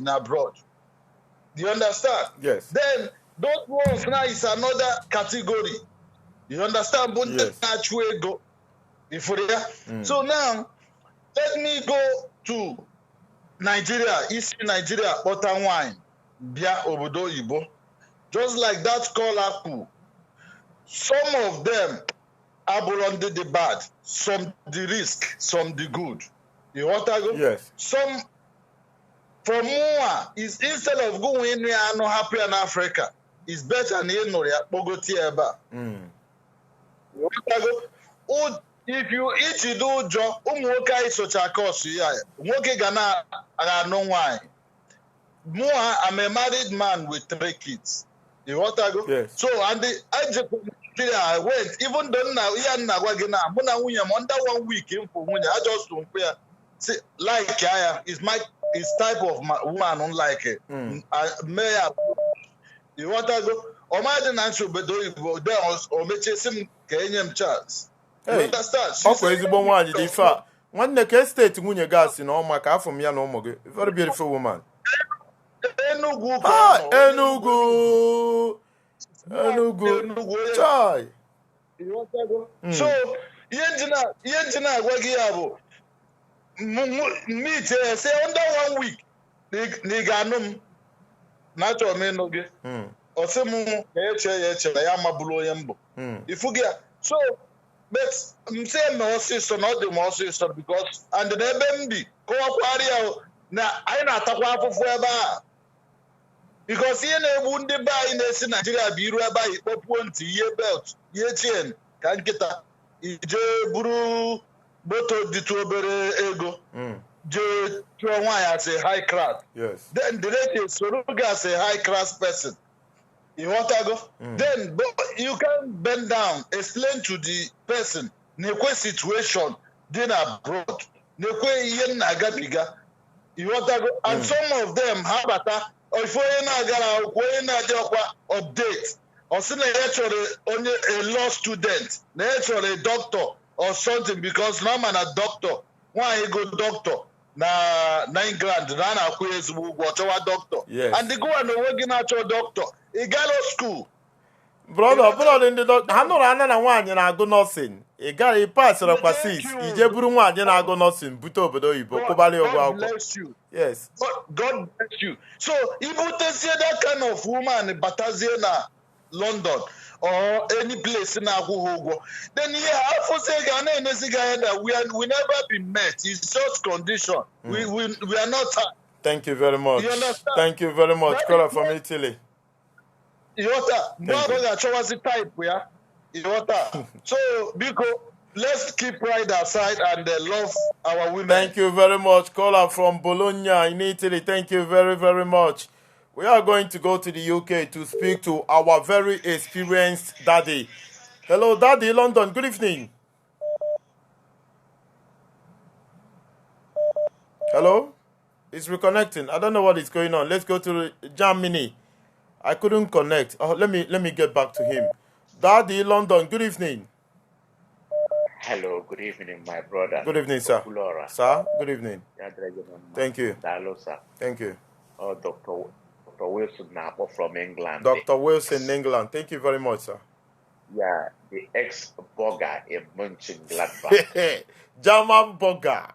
abroad? Do you understand? Yes. Then those ones now is another category. You understand? But na-achụ ego. So now let me go to Nigeria, East Nigeria, kpọta wine, bịa obodo oyibo. Just like that caller cool. Some of them are under the bad, some the risk, some the good. You want to go? Yes. Some from more is instead of going there and not happy in Africa, it's better than you know Bogota. You want to go? If you eat you do job, umuoka is such a cost. Yeah, umuoke gana no wine. More, I'm a married man with 3 kids. You want to go? Yes. So and I went even though now under 1 week in for I just don't pay. Like is my type of woman unlike it. May you want to go? Or my answer but there or make him Kenyan chance. You understand? Ọkwa ezigbo nwaanyị dị ife a. Nwanne ka steeti nwunye gas na ọma ka afọ m ya na ụmụ gị. Very beautiful woman. Enugu. Chai. So, ihe njina agwa gị ya bụ meet say under 1 week na ị ga-anụ m na achọrọ m ịnụ gị. Ọ sị m ka eche ya mabụrụ onye mbụ. Ifu gị ya. So, but I'm saying my sister not the most sister because and the baby go up na I na atakwa afọ ebe because ihe na-egbu ndị be anyị na-esi Nigeria bụ iru ebe anyị kpọpuo ntị ihe belt ihe chain ka nkịta ije buru moto dịtụ obere ego je chụọ nwaanyị as a high class. Yes. Then the lady soro as a high class person. You want to go? Then you can bend down, explain to the person nekwe situation then abroad. Nekwe yen agabiga. You want to go? And some of them habata or if we na update or send only a law student, naturally a doctor or something because no man a doctor. Why you go doctor? Na 9 grand na quiz whatever doctor. Yes. And they go and working at your doctor. A gallo school. Brother in the doctor. Hano rana na nwaanyị na-agụ nursing. Ị gara ị pasịrị kwa 6. Ije buru nwaanyị na-agụ nursing bute obodo oyibo kwụbalị ụgwọ akwụkwọ. God bless you. Yes. God bless you. So, ibutezie that kind of woman batazie na London or any place in Aguhugo, then we never been met. It's just condition. We are not Thank you very much. You understand? Thank you very much. That Caller is from what Italy. you Thank you. know type, yeah. So because let's keep pride aside and love our women. Thank you very much. Caller from Bologna in Italy. Thank you very, very much. We are going to go to the UK to speak to our very experienced daddy. Hello, Daddy, London. Good evening. Hello? It's reconnecting. I don't know what is going on. Let's go to Germany. I couldn't connect. Oh, let me get back to him. Daddy, London. Good evening. Hello, good evening, my brother. Good evening, sir. Sir, good evening. Thank you. Sir. Thank you. Oh, Dr. Wilson Napo from England. Dr. Wilson, England. Thank you very much, sir. Yeah, the ex-burger in Mönchengladbach. German burger.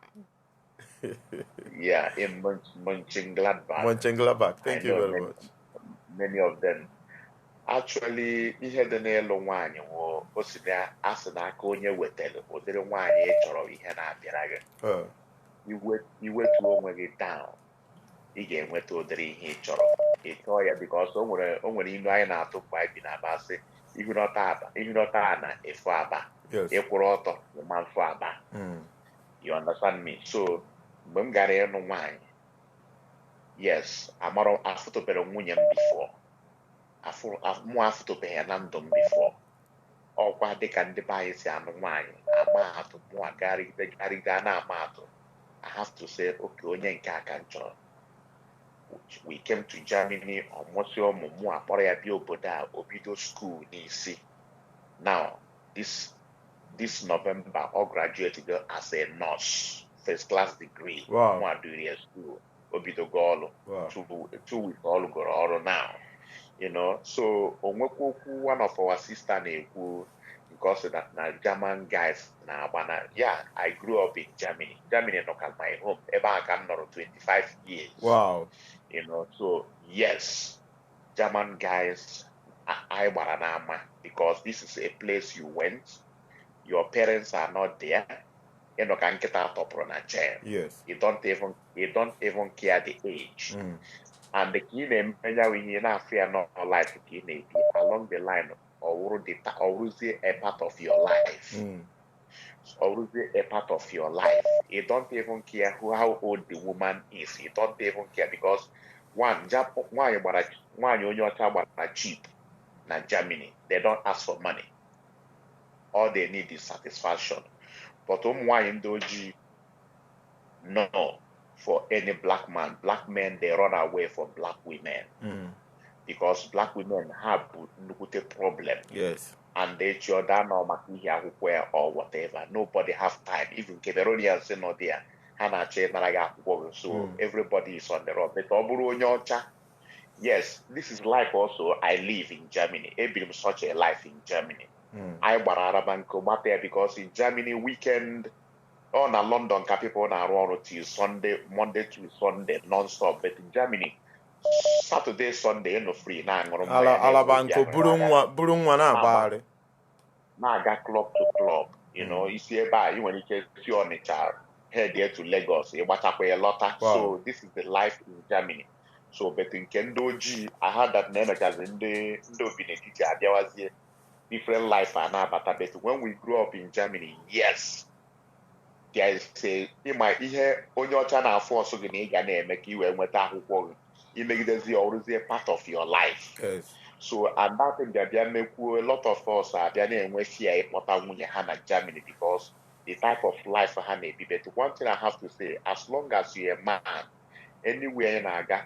Yeah, in Mönchengladbach. Mönchengladbach. Thank you very much. Many of them. Actually, ihe dị n'elu nwaanyị wụ o si na asị n'aka onye wetara ụdịrị nwaanyị ị chọrọ ihe na-abịara gị. Iwetu onwe gị down, ị ga-enweta ụdịrị ihe ị chọrọ. Ị chọọ ya because o nwere ilu anyị na-atụ mgbe anyị bi n'Aba sị ihunọta ana efu aba. Ịkwụrụ ọtọ ma mfu aba. You understand me? So mgbe m gara ịnụ nwaanyị, yes, afụtụbere nwunye m before. Mụ afụtụbeghị ya na ndụ m before. Ọkwa dịka ndị be anyị si anụ nwaanyị ama atụ mụ agarịga na-ama atụ. I have to say, okay, onye nke aka m chọrọ. We came to Germany, ọmụsị ụmụ mụ akpọrọ ya bịa obodo a obido school n'isi. Now, this November, ọ graduated as a nurse, first class degree. Wow. Mụ adụrụ ya school, obido go ọrụ. 2 weeks ọrụ goro ọrụ now. You know, so onwekwu one of our sister na-ekwu because that na German guys na-agbana. Yeah, I grew up in Germany. Germany no ka my home. Ebe a ka m nọrọ 25 years. Wow. You know, so yes, German guys I gbara n'ama because this is a place you went. Your parents are not there. You know, ka nkịta tọpụrụ na chair. Yes. You don't even care the age. And the key name in Africa life along the line already a part of your life. Already a part of your life. You don't even care how old the woman is. You don't even care because one cheap na Germany. They don't ask for money. All they need is satisfaction. But no. For any black man, black men, they run away from black women because black women have a problem. Yes. And they show that no matter where or whatever. Nobody have time. Even Cameroonians are not there. So everybody is on the road. But yes, this is life also. I live in Germany. I've been such a life in Germany. I bought there because in Germany weekend. Oh, na London, people na run till Sunday, Monday to Sunday, non-stop. But in Germany, Saturday, Sunday, no free. Na Alabanco, Burungwa na bari. Na ga club to club. You know, you see about you when you get on a child, head there to Lagos, you watch up a lot. So this is the life in Germany. So, but in Kendoji, I heard that as in the there was a different life and but when we grew up in Germany, yes. There is ihe onye ọcha na-afọ ọsọ gị na ị ga na-eme ka i wee nweta akwụkwọ gị imegidezi ọrụzie part of your life. Yes. So and that thing bịa mekwu a lot of us abịa na-enwe fear ịkpọta nwunye ha na Germany because the type of life ha na-ebi. But one thing I have to say, as long as you're a man, anywhere ị na-aga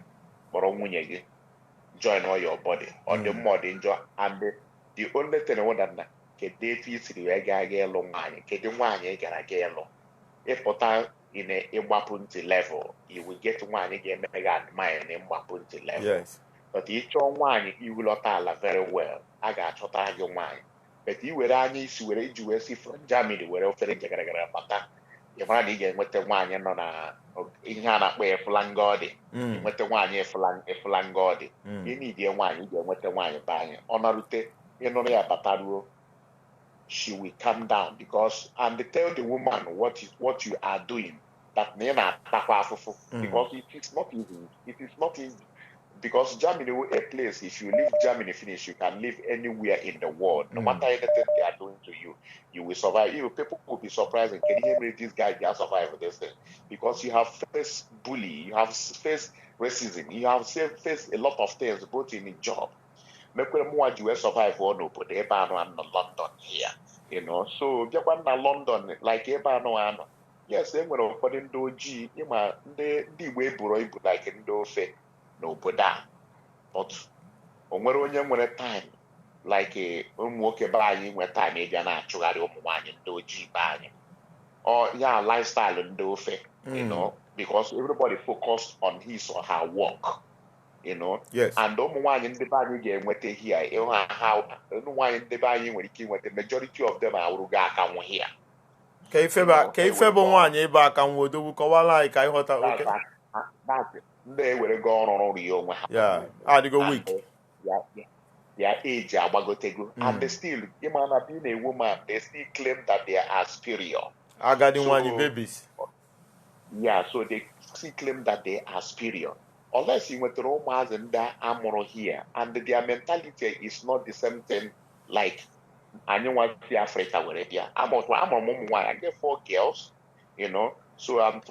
kpọrọ nwunye gị, join all your body ọ dị mma ọ dị njọ. And the only thing na kedu etu i siri wee gaa ịlụ nwaanyị, kedu nwaanyị ị gara ga ịlụ. Ịpụta in a ịgbapụ level, you will get nwaanyị ga-eme gị admire na ịgbapụ level. Yes. But ịchọ nwaanyị iwulọta ala very well, a ga-achọta gị nwaanyị. But i were anya isi were iji wee si from Germany were ofere njegaragara bata, ị mara na ị ga-enweta nwaanyị nọ na ihe a na-akpọ efulangodi. Nweta nwaanyị efulangodi. Ị na-idie nwaanyị ị ga-enweta nwaanyị be anyị. Ọ narute ịnụrụ ya bataruo, she will calm down because and they tell the woman what you are doing that na na-atakwa afụfụ because it is not easy. It is not easy. Because Germany is a place, if you leave Germany finish, you can live anywhere in the world. No matter anything they are doing to you, you will survive. Even people will be surprised and can you hear this guy just survive this thing? Because you have faced bully, you have faced racism, you have faced a lot of things, both in the job. Make more you survive or no, but in London here. You know, so in London, like yes, they were according to G, the way buru like in the n'obodo a but o nwere onye nwere time like ụmụ nwoke be anyị nwere time ịbịa na-achụgharị ụmụ nwaanyị ndị ojii be anyị or ya lifestyle ndị ofe you know because everybody focused on his or her work you know and ụmụ nwaanyị ndị be anyị ga-enweta here ịhụ ha ụmụ nwaanyị ndị be anyị nwere ike inweta majority of them awụrụgo aka nwụ here ka ife bụ nwaanyị ịba aka nwụ odogwu kọwala anyị ka ịghọta oke ndị ewere go ọrụ rụrụ ya onwe ha adịgo weak their age agbagotego and they still being a woman they still claim that they are superior agadi nwaanyị babies so they still claim that they are superior unless you nwetara ụmụazị ndị amụrụ here and their mentality is not the same thing like anyị nwa si Africa were bịa amụrụ m ụmụ nwaanyị I get 4 girls you know. So I'm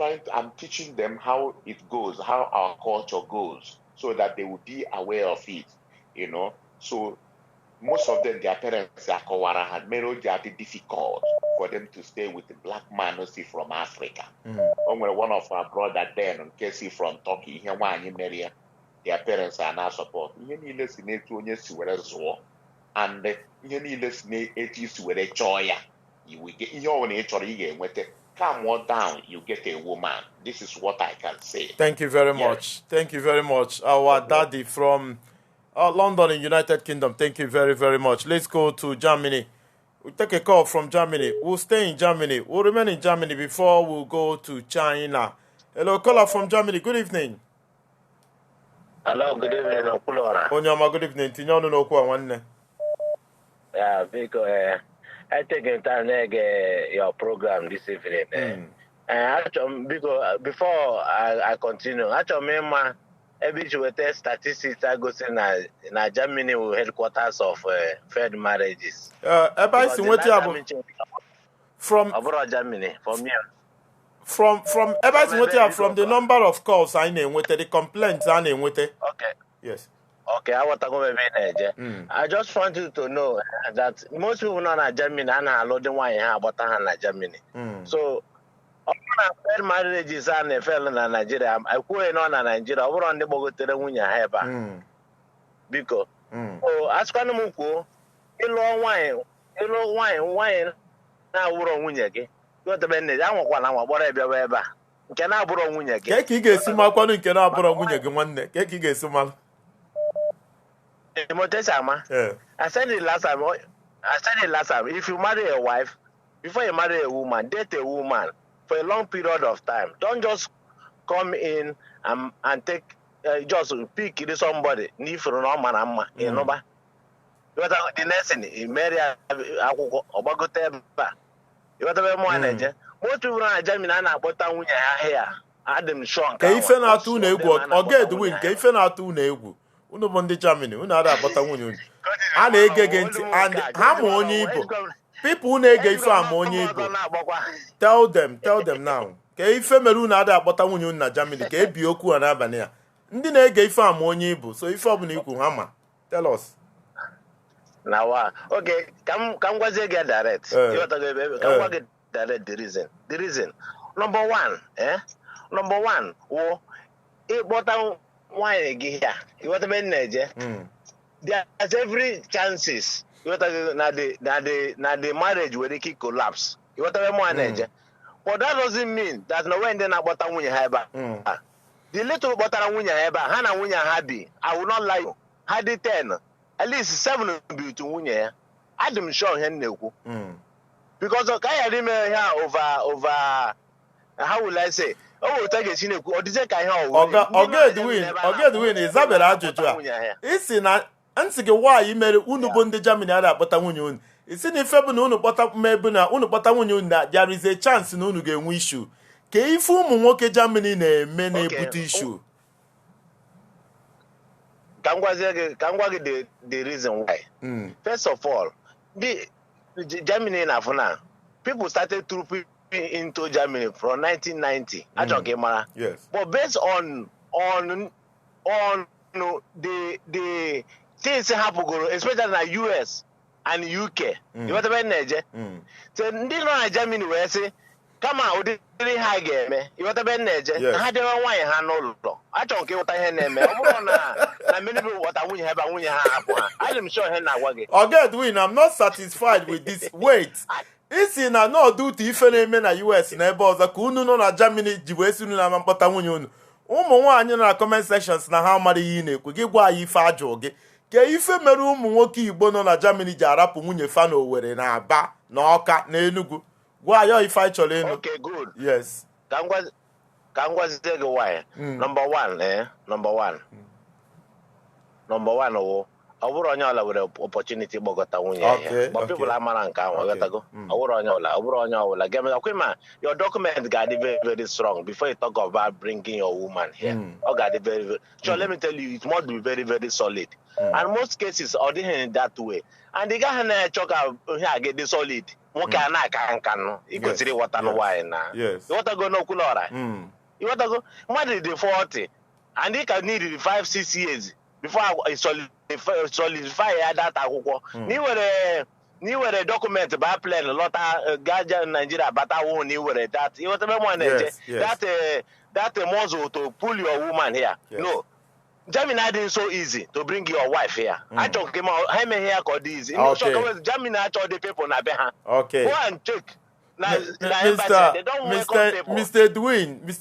teaching them how it goes, how our culture goes, so that they will be aware of it, you know. So most of them, their parents had made it difficult for them to stay with the black man who see from Africa. One of our brother then, Casey from Turkey, their parents are not support. And you will get your nature with it. Calm one down, you get a woman. This is what I can say. Thank you very much. Thank you very much. Our daddy from London in United Kingdom. Thank you very, very much. Let's go to Germany. We'll take a call from Germany. We'll stay in Germany. We'll remain in Germany before we'll go to China. Hello, caller from Germany. Good evening. Hello, good evening, Okulora. Onyama, good evening. Tinyonu no kwa wanne. Yeah, because I take time to get your program this evening. Because before I continue, actually, every statistics I go see na Germany will headquarters of failed marriages. From abroad Germany, from here. From from the number of calls I name with the complaints I name with it. Okay. Yes. Okay, I just want you to know that most people know in Germany and are loading wine about Germany. So, all fair marriages are fair in Nigeria. I go on Nigeria. Over on the Bogota, Wunya because so as Kanamuko, wine. Now we're on Wunya. Go to Bend. I want one. Whatever. Can I borrow Wunya? Keki get some more. Can I borrow Wunya? One day. Keki get some more. I said it last time. If you marry a wife, before you marry a woman, date a woman for a long period of time. Don't just come in and take just pick somebody. You know, the next thing you marry a Obagote. You want to be more energy. Most people are Germany and about town here. Adam Sean. Kaifen are two neighbors or get the win. Kaifen are two neighbors. Uno Monday Germany, una da botawunyo. And against and harmony people who nege harmony. Tell them now. Ke ife meru na da botawunyo na Germany ke bioku ana bania. Ndi nege harmony ibu. So ife obu na iku hama. Tell us. Now okay, come get direct. You want to go get direct the reason. Number one, bottom why here? You want to be there's every chances. You want to na the marriage where they keep collapse. You want to be more energy. But that doesn't mean that no when they na bota wunya heba. The little bota wunya heba, hana wunya happy. I will not lie you. Had it 10, at least 7 be to wunya. Adam show hen neku. Because I remember here over how will I say? Oh, take a scene or did the win is Zabera Jojo. It's in answer why you made Unubunde Germany at Botamunion. It's in a February, but Mebuna, Unubatamunion that there is a chance in Unugan issue. ka ife ụmụ nwoke Germany na-eme na-ebute issue. Ka m gwa gị the reason why. First of all, the Germany na afuna people started trooping into Germany from 1990. Achọghị mara. Yes. But based on the things hapụgoro, especially na US and UK. Iwetabe nneje. So ndị nọ na Germany wee sị kama ụdịrị ha ga-eme iwetabe nneje ha dewe nwaanyị ha n'ụlọ. Achọrọ ka ịghọta ihe na-eme. Ọ bụrụ na many people ghọta nwunye ha ebe nwunye ha hapụ ha. I'm sure ihe na-agwa gị. Ogedwin, I'm not satisfied with this. Wait. Isi na no duty ife na-eme na US na ebe ọzọ ka unu nọ na Germany ji wee si unu na mkpọta nwunye unu. Ụmụ nwaanyị na comment sections na ha mara ihe na-ekwu gị gwa anyị ife ajụ gị. Ka ife mere ụmụ nwoke Igbo nọ na Germany ji arapụ nwunye fa na Owerri na Aba na Ọka na Enugu. Gwa anyị ife anyị chọrọ ịnụ. Okay, good. Yes. Ka m gwazie gị why. Number one ọ bụrụ onye ọla were opportunity gbagọta nwunye ya. But people amara nke ahụ ọghọtago. Ọ bụrụ onye ọbụla ga-eme your document ga-adị very very strong before you talk about bringing your woman here. Ọ ga-adị very very sure. Let me tell you, it must be very very solid. And most cases ọ dịghị in that way. And ị gaghị na-achọ ka ihe a ga-dị solid. Nwoke a na-aka nka nụ ị kwesịrị ịghọta nwaanyị na ịghọtago n'okwu n'ọra ịghọtago mmadụ dị 40 and ị ka need 5-6 years before I solidify ya data akwụkwọ na iwere document ba plan lọta gaja Nigeria bata wụ na iwere that ịghọtabe mụ na-eje that muzzle to pull your woman here. No, Germany adịghị so easy to bring your wife here. Achọ ka ha emeghị ya ka ọ dị easy. Germany achọ the people na be ha. Okay. Go and check. Mr.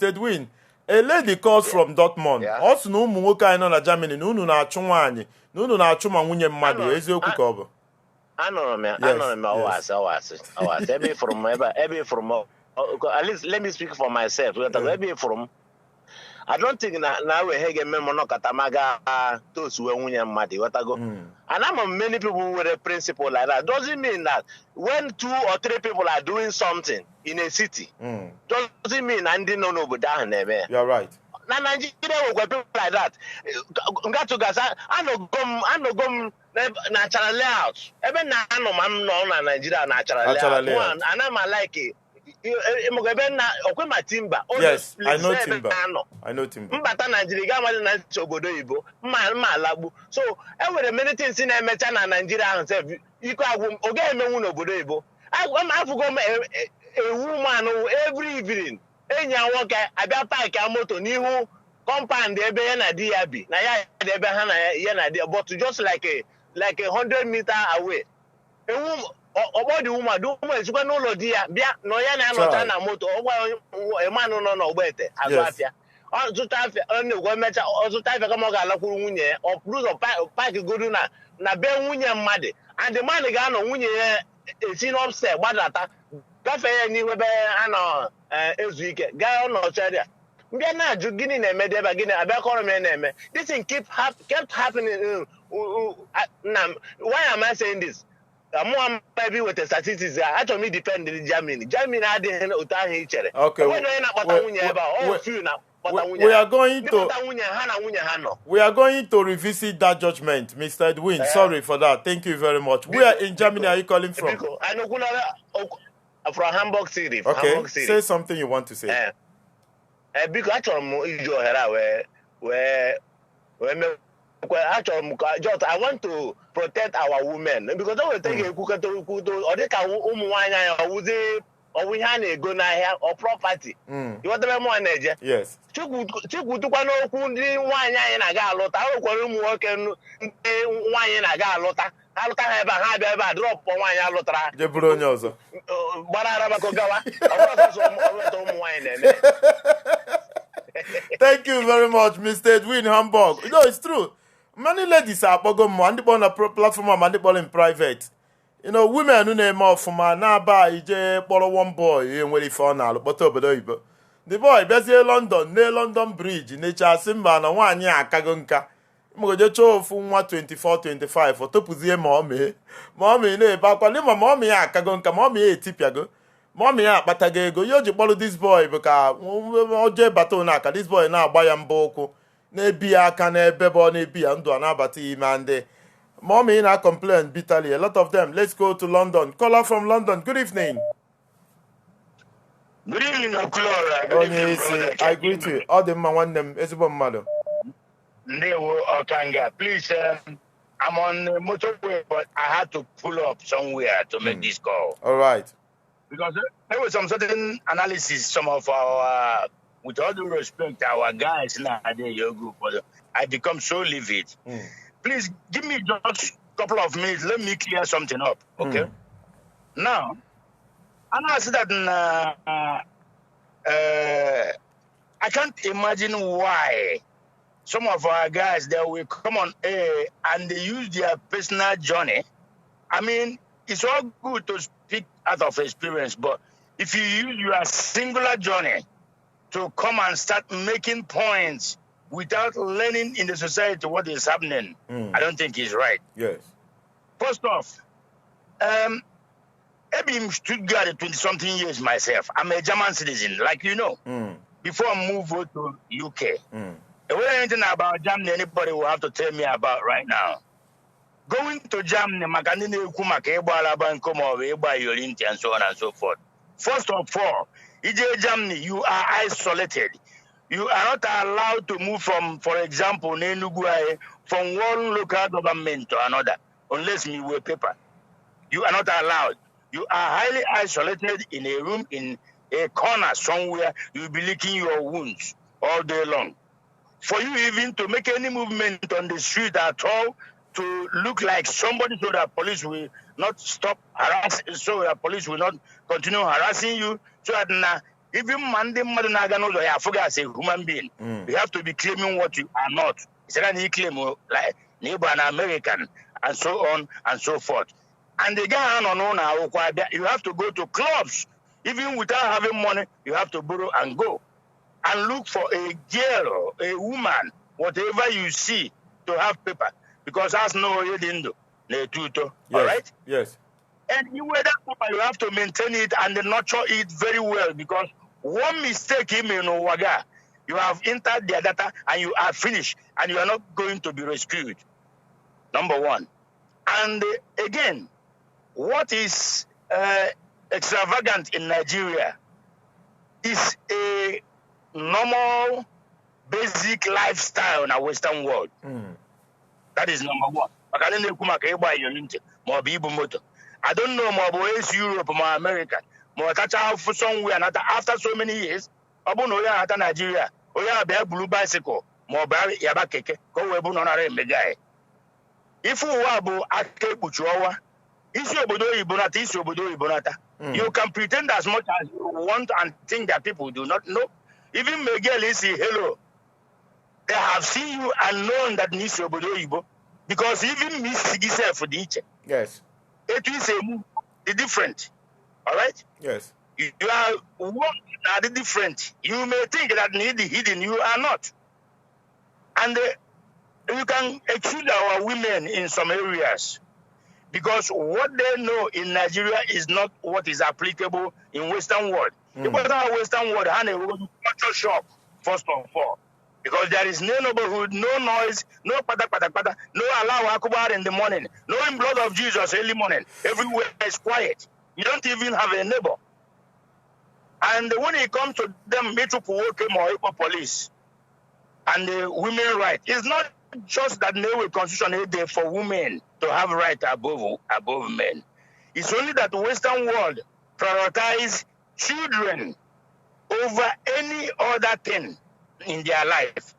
Edwin, a lady calls from Dortmund. Ọ sị na ụmụ nwoke anyị nọ na Germany na unu na-achụ nwaanyị na unu na-achụ ma nwunye mmadụ. Eziokwu ka ọ bụ? Anụrụ m ọwasị ebe from at least let me speak for myself. Ebe from I don't think na we hege memo no katamaga those who nwunye mmadụ watago. And I'm many people with a principle like that. Doesn't mean that when 2 or 3 people are doing something in a city, doesn't mean and no obodo ahụ na-eme. You're right. Na Nigeria we people like that. Ngatu gasa anogom na channel layout. Ebe na anọ ma m nọ na Nigeria na channel layout. And I'm like it. Yes, I know Timber. Mbata Nigeria ga-amadị na nchi obodo Igbo mma alagbu. So enwere many things na-emecha na Nigeria ahụ sef iko agwụ oge emenwu n'obodo Igbo. Afụgo m ewu manụ every evening enyi ya nwoke abịa paaki ya moto n'ihu compound ebe ya na di ya bi na ya ebe ha na ya na di ya, but just like a 100 meter away. Ewu ọgbọdị ụmụ ezigbo n'ụlọ di ya bịa nọ ya na-anọcha na moto ọgwa nọ n'ọgbete azụ afịa ọzụta afịa ọ na-egwe emecha ọzụta afịa kama ọ ga-alakwuru nwunye ya ọ pụrụ ụzọ paaki godu na be nwunye mmadụ and mmadụ ga-anọ nwunye ya esi n'ọpse gbadata gafee ya n'ihu ebe a nọ ezu ike gaa ọnọcharia mbịa na-ajụ gịnị na-eme dị ebe a gịnị abịa kọrọ m ya na-eme. This thing kept happening. Why am I saying this? I'm maybe with the statistics. Actually, depend on Germany. Germany adịghị otu ahụ i chere. Okay. We are going to revisit that judgment, Mr. Edwin. Sorry for that. Thank you very much. Where in Germany are you calling from? From Hamburg City. Okay. Hamburg City. Say something you want to say. Because I want to protect our women because I will take a cook or they can or we have a go n'ahịa or property. You want to be more energy? Yes. Chukwu tukwa n'okwu ndị nwaanyị anyị na-aga alụta akwụkwọ ụmụ nwoke nwaanyị na-aga alụta ha ebe ha bịa ebe a drọp nwaanyị alụtara jeburu onye ọzọ gbara arabako gawa ọbụrụ ụmụ nwaanyị na-eme. Thank you very much, Mr. Edwin Hamburg. You know, it's true. Many ladies are pogo and people on the platform and people in private. You know, women who name off from na ba ije kpọrọ one boy enwere ife ọ na-alụ kpọta obodo oyibo. The boy bezie London Bridge nature simba na nwaanyị akago nka. Mgoje chọọ ofu nwa 24-25 o topuzie ma ọ mee na-ebe akwa n'ịma ma ọ mee ya akago nka ma ọ mee ya etipiago. mommy ya akpatago ego ihe o ji kpọrọ this boy bụ ka o jee bata onaka this boy na-agba ya mbọ ụkwụ na-ebi ya aka n'ebe ọ na-ebi ya ndụ a na-abata ime ndị mommy na complain bitterly a lot of them. Let's go to London. Caller from London, good evening. Good evening, Okulora. Good evening, brother. I greet you. All the man want them ezigbo mmadụ. Ndewo Okanga. Please, I'm on the motorway, but I had to pull up somewhere to make this call. All right. Because there was some certain analysis, some of our, with all due respect, our guys now in your group, but I become so livid. Please give me just a couple of minutes. Let me clear something up, okay? Now, and I said that I can't imagine why some of our guys that will come on air and they use their personal journey. I mean, it's all good to speak out of experience, but if you use your singular journey to come and start making points without learning in the society what is happening, I don't think it's right. Yes. First off, I've been in Stuttgart 20-something years myself. I'm a German citizen, like you know. Before I move over to UK. There wasn't anything about Germany anybody will have to tell me about right now. Going to Germany, and so on and so forth. First of all, in Germany, you are isolated. You are not allowed to move from, for example, from one local government to another, unless you wear paper. You are not allowed. You are highly isolated in a room, in a corner somewhere. You'll be licking your wounds all day long. For you even to make any movement on the street at all, to look like somebody so that police will not stop harassing, so that police will not continue harassing you, so that even Monday, I forget as a human being, you have to be claiming what you are not. It's like you claim like neighbor an American, and so on and so forth. And the guy you have to go to clubs. Even without having money, you have to borrow and go. And look for a girl, a woman, whatever you see, to have paper. Because that's no you didn't do. All right? Yes. And you wear that paper, you have to maintain it and nurture it very well. Because one mistake you have entered their data and you are finished. And you are not going to be rescued. Number one. And again, what is extravagant in Nigeria is a normal, basic lifestyle in our Western world. That is number one. I don't know more about Europe or America. More for somewhere after so many years. Nigeria. Blue bicycle. More barry yabakeke. Go webu no guy. If you are ake buchuawa, you can pretend as much as you want and think that people do not know. Even Miguel is hello. They have seen you and known that Nisho Bodo because even Miss Sigisa for the each. Yes. It is a different. All right? Yes. You are what are the different. You may think that need the hidden, you are not. And you can exclude our women in some areas because what they know in Nigeria is not what is applicable in Western world. Because our Western world had a culture shock, first of all. Because there is no neighborhood, no noise, no pata, no Allahu Akbar in the morning, no in blood of Jesus early morning. Everywhere is quiet. You don't even have a neighbor. And when it comes to them, police and the women right, it's not just that the constitution is there for women to have right above men. It's only that the Western world prioritize children over any other thing in their life.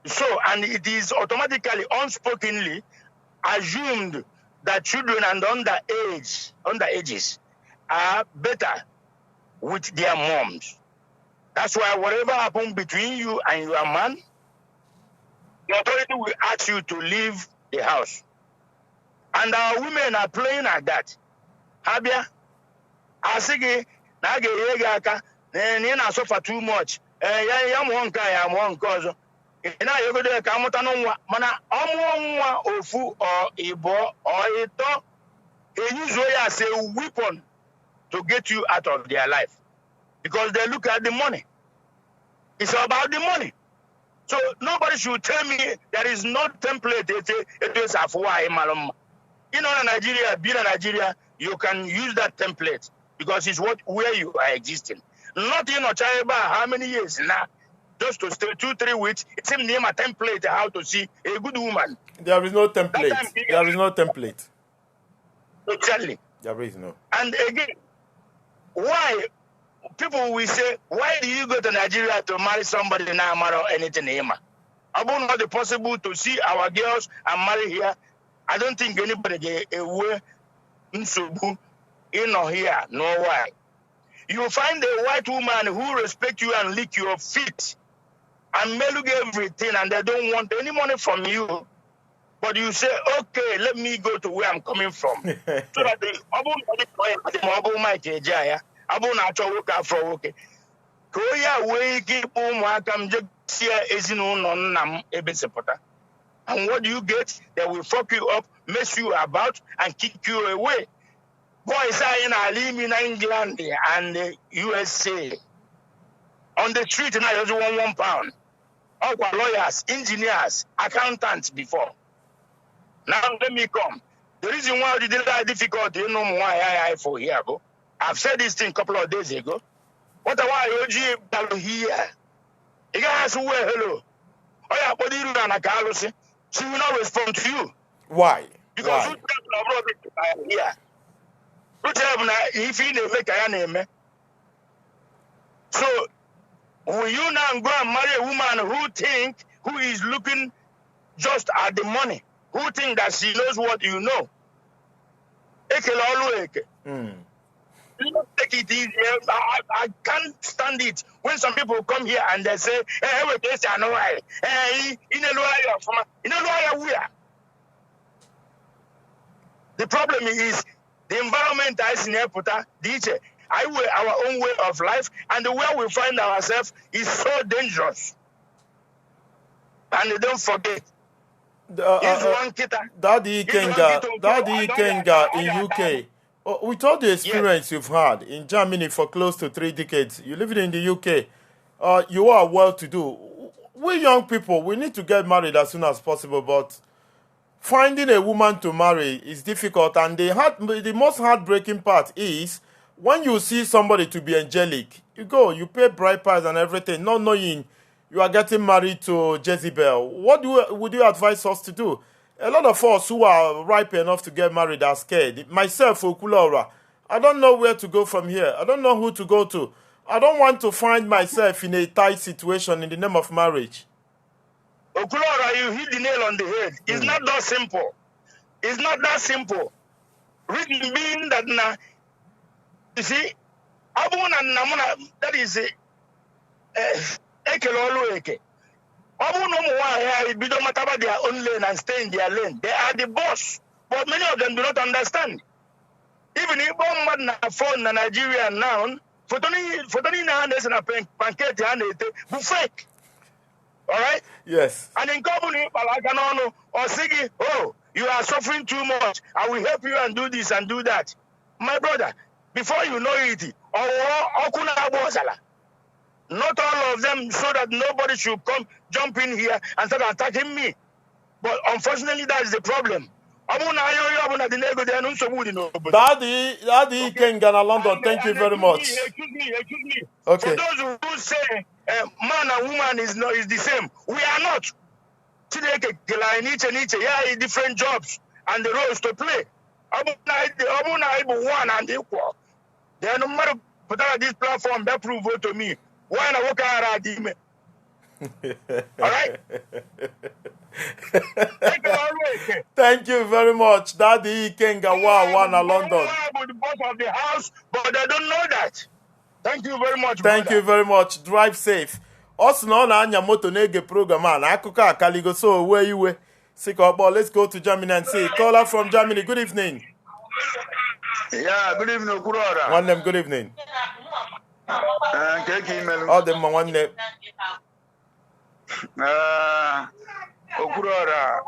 So, and it is automatically, unspokenly assumed that children and underages are better with their moms. That's why whatever happens between you and your man, the authority will ask you to leave the house. And our women are playing like that. Habia, asigi, nage yega nina suffer too much. Ya mwanka ya mwankozo. Ina yogo de kamuta nwa mana omwa ofu or ibo or ito. They use it as a weapon to get you out of their life because they look at the money. It's about the money. So nobody should tell me there is no template. It is in Nigeria, being in Nigeria, you can use that template because it's where you are existing. Not in Ochaiba, how many years now? Just to stay 2-3 weeks, it's in name a template how to see a good woman. There is no template. There is no template. Exactly. There is no. And again, why people will say, why do you go to Nigeria to marry somebody now or anything? About not possible to see our girls and marry here. I don't think anybody get away in Subu in or here, no why. You find a white woman who respect you and lick your feet and may look everything and they don't want any money from you. But you say, okay, let me go to where I'm coming from. So that the Abu Mike Abu Nacho work out for okay. Koya way keep Mwakam Nam Ebesepota. And what do you get? They will fuck you up, mess you about, and kick you away. Boys are in Alim in England and the USA. On the street now, you want £1. All lawyers, engineers, accountants before. Now let me come. The reason why it is difficult, you know why I for here go. I've said this thing a couple of days ago. What are you here? You guys who were hello. Oh yeah, but you run a car, she will not respond to you. Why? Because who here? If you make a name. So will you now go and marry a woman who is looking just at the money, who think that she knows what you know? Take it easy. I can't stand it when some people come here and they say, the problem is the environment is in Airport, DJ. Our own way of life and the way we find ourselves is so dangerous. And don't forget, Daddy Kenga in UK. With all the experience you've had in Germany for close to 3 decades, you live in the UK, you are well-to-do. We young people, we need to get married as soon as possible, but finding a woman to marry is difficult. And the most heartbreaking part is when you see somebody to be angelic, you pay bride price and everything, not knowing you are getting married to Jezebel. What would you advise us to do? A lot of us who are ripe enough to get married are scared. Myself, Okulora, I don't know where to go from here. I don't know who to go to. I don't want to find myself in a tight situation in the name of marriage. Okulora, you hit the nail on the head. It's not that simple. It's not that simple. Reason being that now, you see, that is Ekelolueke. It don't matter about their own lane and stay in their lane. They are the boss. But many of them do not understand. Even if one man phone in Nigeria now, for Tony Nandes and a pancake fake. Alright? Yes. And in company, or Sigi, you are suffering too much. I will help you and do this and do that. My brother, before you know it, not all of them so that nobody should come jump in here and start attacking me. But unfortunately, that is the problem. Daddy Kengana London, thank you very much. Excuse me. Okay. For those who say man and woman is the same, we are not. Yeah, different jobs and the roles to play. One and equal. They are no matter put out this platform that prove to me. Why not work out? All right. Thank you very much, Daddy Kenga Wana London. The boss of the house, but they don't know that. Thank you very much. Thank you very much. Drive safe. Also, no anya moto nege program man. Akuka kaligo so where you were. Let's go to Germany and see. Caller from Germany. Good evening. Yeah, good evening, Kurora. One name. Good evening. All them one name. Okurora,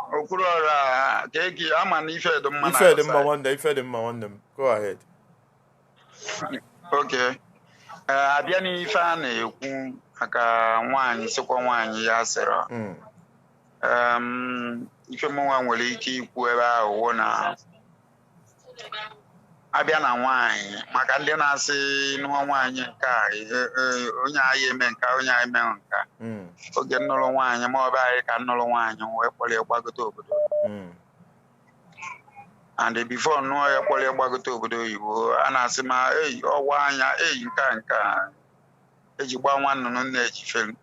Keki, I'm an Ife one them. Go ahead. Okay. Abịa n'ife a na-ekwu maka nwaanyị sikwa nwaanyị ya sịrị. Ife mụnwa nwere ike ikwu ebe ahụ na abịa na nwaanyị maka ndị na-asị nụọ nwaanyị nke a onye anyị eme nka onye anyị eme nka. Oge nnụrụ nwaanyị ma ọ bụ anyị ka nnụrụ nwaanyị wee kpọrọ ya gbagote obodo. And before nnụọ ya kpọrọ ya gbagote obodo oyibo a na-asị ma eyi ọwa anya eyi nka eji gba nwa nnụnụ na-eji felu.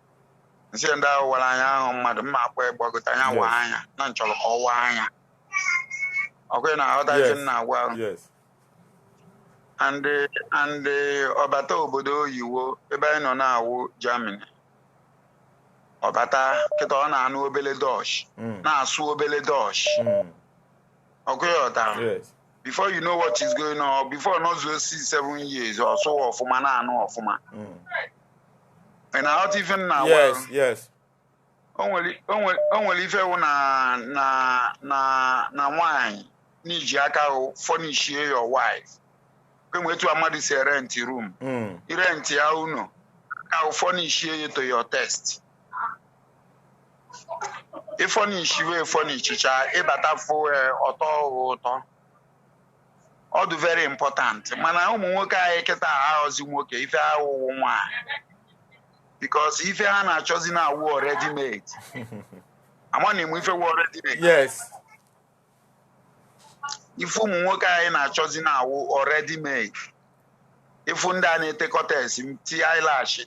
Nsị ndị ahụ wara anya ahụ mmadụ mma akpọ ịgbagote anya wa anya na nchọrọ ka ọ waa anya. Ọkwa na aghọta ife nna agwa ahụ. And ọbata obodo oyibo ebe anyị nọ na-awụ Germany. Ọbata kịta ọ na-anụ obele Dutch na-asụ obele Dutch. Ọkwa ọta. Before you know what is going on, before not 6-7 years or so ọfụma na-anụ ọfụma. And out even now. Yes. O nwere ife wụ na nwaanyị n'iji aka furnish your wife. When we to amadi say rent room. Rent ya uno. Ka furnish you to your test. If furnish you furnish cha e bata fo ọtọ. All the very important. Mana ụmụ nwoke anyị kịta ahụzi nwoke ife ahụ nwa. Because if you are not choosing a war already made, I'm on him if you were already made. Yes. If you work in choosing a war already made, if you don't take a test, see eyelash,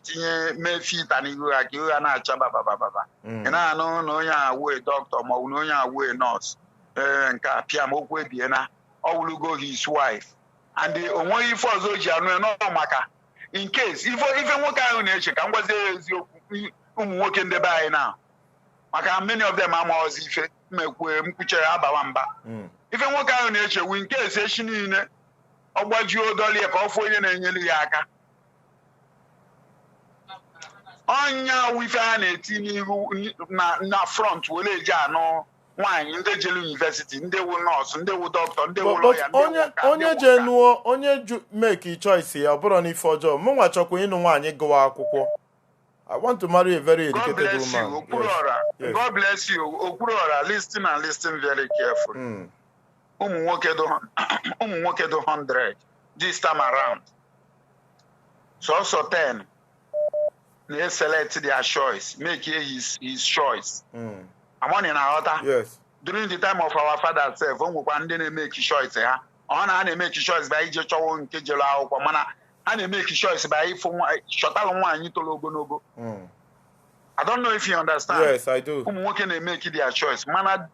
may feet and you are not chaba baba. And I know ya way doctor, no ya way nurse, and Piamo Biena, or will go his wife. And the only for those you know, no maka. In case, if work on nature, can was work in the by now. Maka many of them are more if make picture abawamba. If you work on nature, in case she in or what you dolly a coffee and yaka. On ya we found it na front will no wine in the university, they will nurse, and they will doctor, and they will lawyer. Onye make a choice here, but only for job. Mwa chokwe inu nwanyi gowa akwụkwọ. I want to marry a very educated woman. Yes. God bless you. Okurora, listen and listen very carefully. Umu woke do 100 this time around. So also 10. They select their choice. Make his choice. I'm on in our order. Yes. During the time of our father self, when they make choice, on make choice by just one kejela or mana, and make choice by shota one you to logo. I don't know if you understand. Yes, I do. Can they make their choice? Mana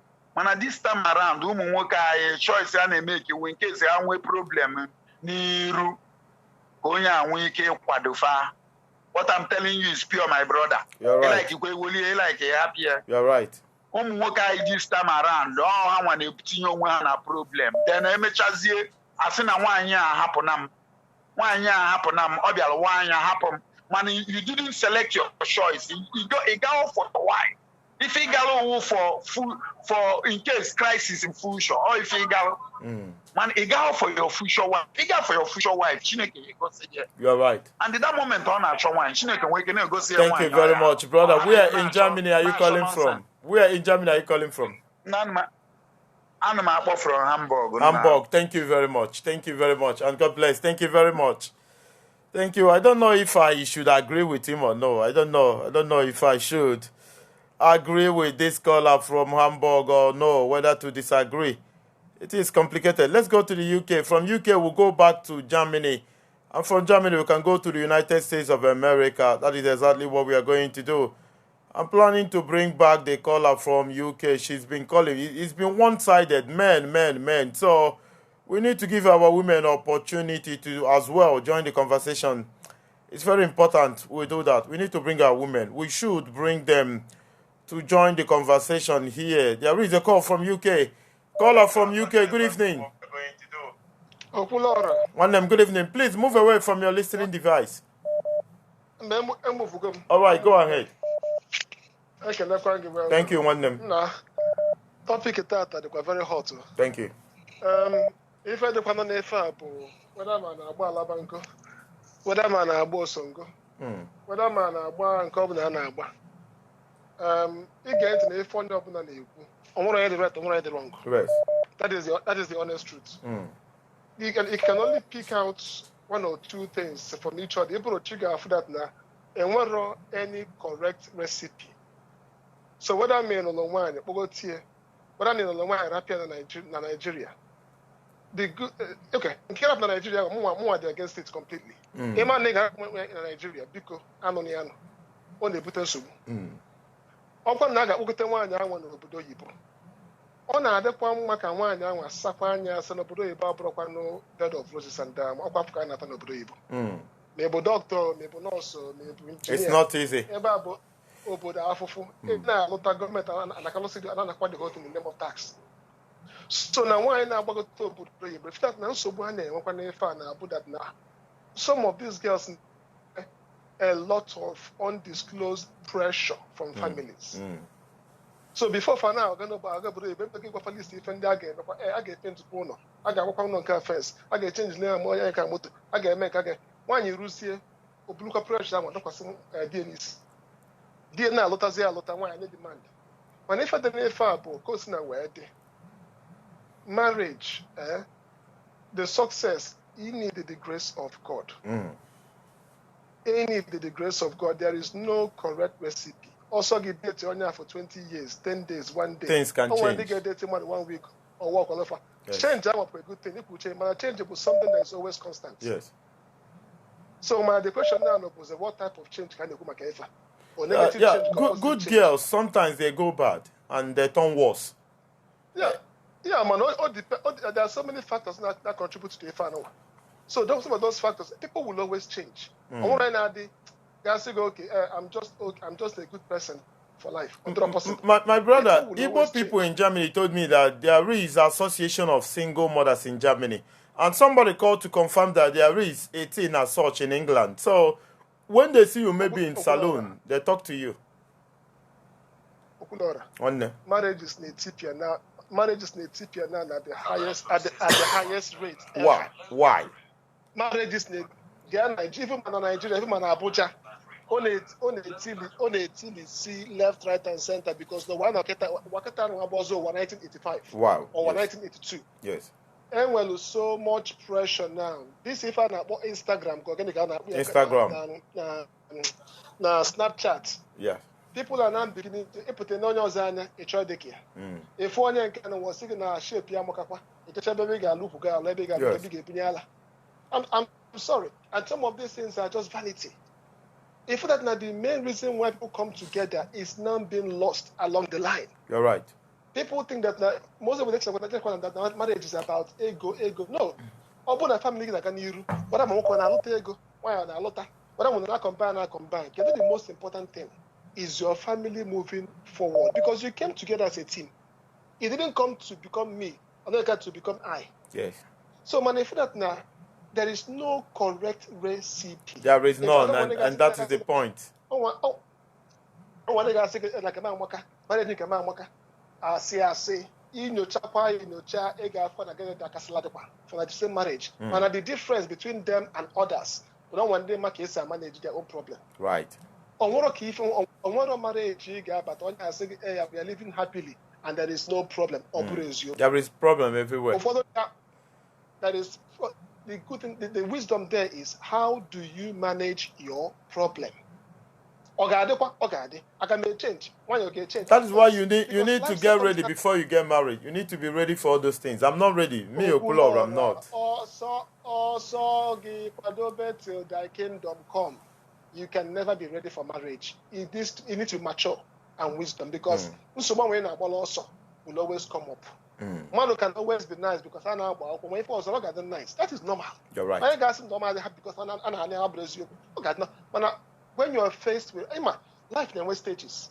this time around, work a choice and they make you in case they have a problem. Niru Konya wiki kwadofa. What I'm telling you is pure, my brother. You're right. Like a happier. You're right. Work this time around, how one a problem. Then I make chazie. I think 1 year happen. 1 year happen. Obvious 1 year happen. Man, you didn't select your choice. You go for the why. If you go for in case crisis in future, or if you go, man, you go for your future wife. You go for your future wife. You are right. And at that moment, on our one, we can go see. Thank you very much, brother. Where in Germany are you calling from? Where in Germany are you calling from? I'm from Hamburg. Hamburg. Thank you very much. Thank you very much. And God bless. Thank you very much. Thank you. I don't know if I should agree with him or no. I don't know. I don't know if I should agree with this caller from Hamburg or no, whether to disagree. It is complicated. Let's go to the UK. From UK, we'll go back to Germany. And from Germany, we can go to the United States of America. That is exactly what we are going to do. I'm planning to bring back the caller from UK. She's been calling. It's been one-sided. Men. So we need to give our women opportunity to as well join the conversation. It's very important we do that. We need to bring our women. We should bring them to join the conversation here. There is a call from UK. Caller from UK, good evening. One name, good evening. Please move away from your listening device. All right, go ahead. Thank you, one name. Topic that very hot. Thank you. If I don't know if whether man agba alabanko, whether man agba osongo, whether man agba nke ọbụla na-agba. Ige ntị na ife onye ọbụla na-ekwu. Onwere the right, onwere the wrong. Yes. That is the honest truth. You can only pick out one or two things from each other. Able to trigger after that now, and what any correct recipe. So what I mean on the one, what I mean on the one, Rapia in Nigeria. The good, okay, in care of Nigeria, more against it completely. Ema nigga in Nigeria, because Anoniano, on the Butan Sub. Often Naga Ukate one, I want to do Yibo. Ọ na-adịkwa mma ka nwaanyị ahụ asakwa anya asa n'obodo oyibo abụrụkwa no bed of roses and ọkwa afọ ka na-ata n'obodo oyibo ma ịbụ dọkịta ma ịbụ nọọsụ ma ịbụ injinia. It's not easy. Ebe a bụ obodo afụfụ na-alụta gọọmenti anakalụsị anakwa the whole thing in the name of tax. So na nwaanyị na-agbagote obodo oyibo fitat na nsogbu ha na-enwekwa n'ife a na-abụ that na some of these girls a lot of undisclosed pressure from families. So before for now, I'm going to list if and I get paint to I got one on first. I get change name more. I get make again. One you lose here, or blue pressure. I want to pass DNS. DNA Lotazia Lota, why I need demand. When if I didn't far, because now where marriage, the success, he needed the grace of God. He needed the grace of God. There is no correct recipe. Also get date on for 20 years, 10 days, 1 day. Things can change. When they get date 1 week or work all over. Yes. Change that for a good thing. It could change, but change is something that is always constant. Yes. So the question now was what type of change can you go make? Or negative change? Good girls sometimes they go bad and they turn worse. Yeah, man. There are so many factors that contribute to the final. So some of those factors, people will always change. Guys go, okay, I'm just a good person for life. My brother, Igbo people in Germany told me that there is an association of single mothers in Germany. And somebody called to confirm that there is 18 as such in England. So when they see you maybe in salon, they talk to you. Marriage is in Ethiopia now. At the highest rate. Ever. Why? Marriage is in even in Nigeria, even in Abuja. On a see left, right, and center because the one Wakata was 1985 or 1982. Yes. And well, so much pressure now. This if I Instagram, Snapchat. Yeah. People are now beginning to put in on your zana a try if one can was sitting a shape Yamakapa, it's a big loop girl, big I'm sorry. And some of these things are just vanity. If that not the main reason why people come together is now being lost along the line. You're right. People think that most of the that marriage is about ego. No. Open a family like an ego. What I'm going to ego. Why are lot? What I'm going to combine. The most important thing is your family moving forward because you came together as a team. It didn't come to become me, another to become I. Yes. So man, if that now. There is no correct recipe. There is none, and that is the point. One guy say like a man waka, but then man waka. I say, inocha, ega for the guy that kasaladepa for the same marriage. And the difference between them and others, we don't want them to manage their own problem. Right. On what marriage you got, but on I say, hey, we are living happily, and there is no problem. There is problem everywhere. That is. The good thing, the wisdom there is how do you manage your problem? I can make change. When you get change. That is why you need to get ready before you get married. You need to be ready for all those things. I'm not ready. Me Okulor, I'm not. Also give till thy kingdom come. You can never be ready for marriage. You need to mature and wisdom because someone will always come up. Man can always be nice because I know when it was nice. That is normal. You're right. I guys normal because when you are faced with life in stages,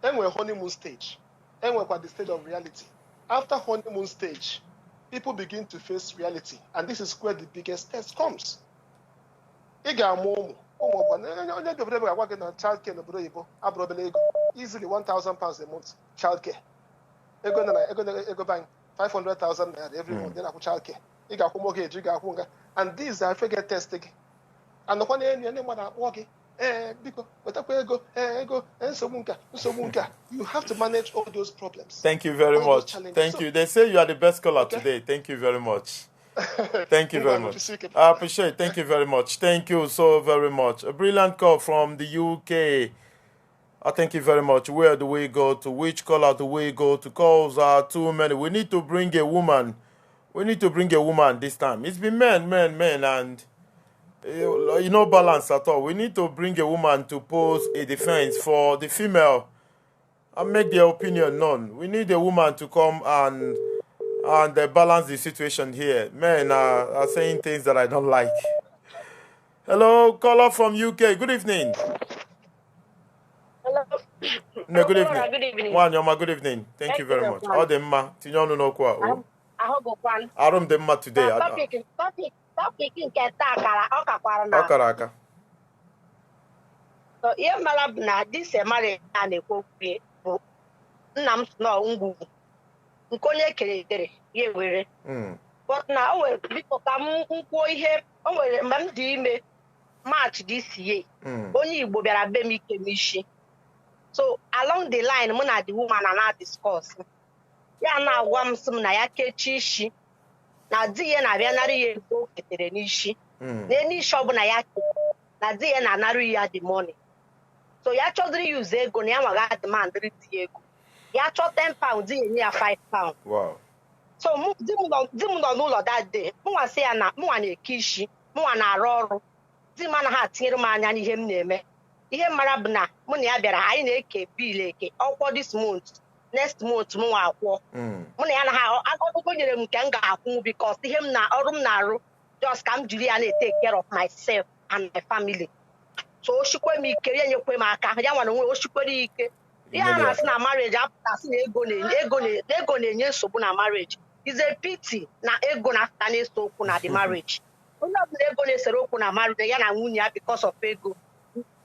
then we're honeymoon stage, then we're at the stage of reality. After honeymoon stage, people begin to face reality, and this is where the biggest test comes. Easily £1,000 a month childcare. Ego bank 500,000 every month. Then I put childcare. ị ga-akwụ mortgage, ị ga-akwụ nga, and these are fake testing. And the one any mother working, because you have to manage all those problems. Thank you very much. Thank you. They say you are the best caller today. Thank you very much. Thank you very much. I appreciate it. Thank you very much. Thank you so very much. A brilliant call from the UK. I thank you very much. Where do we go to? Which caller do we go to? Calls are too many. We need to bring a woman. We need to bring a woman this time. It's been men, and balance at all. We need to bring a woman to pose a defense for the female and make their opinion known. We need a woman to come and balance the situation here. Men are saying things that I don't like. Hello, caller from UK. Good evening. Hello. No, good evening. Good evening. Wanyoma, good evening. Thank you very much. Odemma, tinyono no kwa o. Ahogokwan. Arom demma today. Topic nke taa kara ọ kakwara na. Ọ kara aka. So ihe mara bụ na this marriage a na-ekwu okwu bụ nna m nọ ngwugwu nke onye kere ya were. But na o nwere biko ka m kwuo ihe o nwere mgbe m dị ime March this year. Onye Igbo bịara be m ike m isi. So along the line mụ na the woman na discuss. Ya na-agwa m sị m na ya kechi isi na di ya na-abịa nara ya ego o ketere n'isi. N'isi ọbụla ya na di ya na-anara ya the money. So ya chọdịrị use ego na ya nwaga demandịrị di ego. Ya chọ 10 pounds di ya nye ya 5 pounds. Wow. So di m nọ n'ụlọ that day. Mụnwa sị ya na mụnwa na-eke isi, mụnwa na-arụ ọrụ. Di m anaghị atinyere m anya n'ihe m na-eme. Ihe mara bụ na mụ na ya bịara anyị na-eke bill eke ọkwọ this month. Next month mụnwa akwụọ. Mụ na ya anaghị agụgụ nyere m nke m ga-akwụ because ihe m na ọrụ m na-arụ just ka m jiri ya na-take care of myself and my family. So o shikwe m ike ya nyekwe m aka ya nwere onwe o shikwere ike. Ya na-asị na marriage apụtasị na ego na-enye nsogbu na marriage. Is a pity na ego na-afụta na-ese okwu na the marriage. Onye ọbụla ego na-esere okwu na marriage ya na nwunye ya because of ego.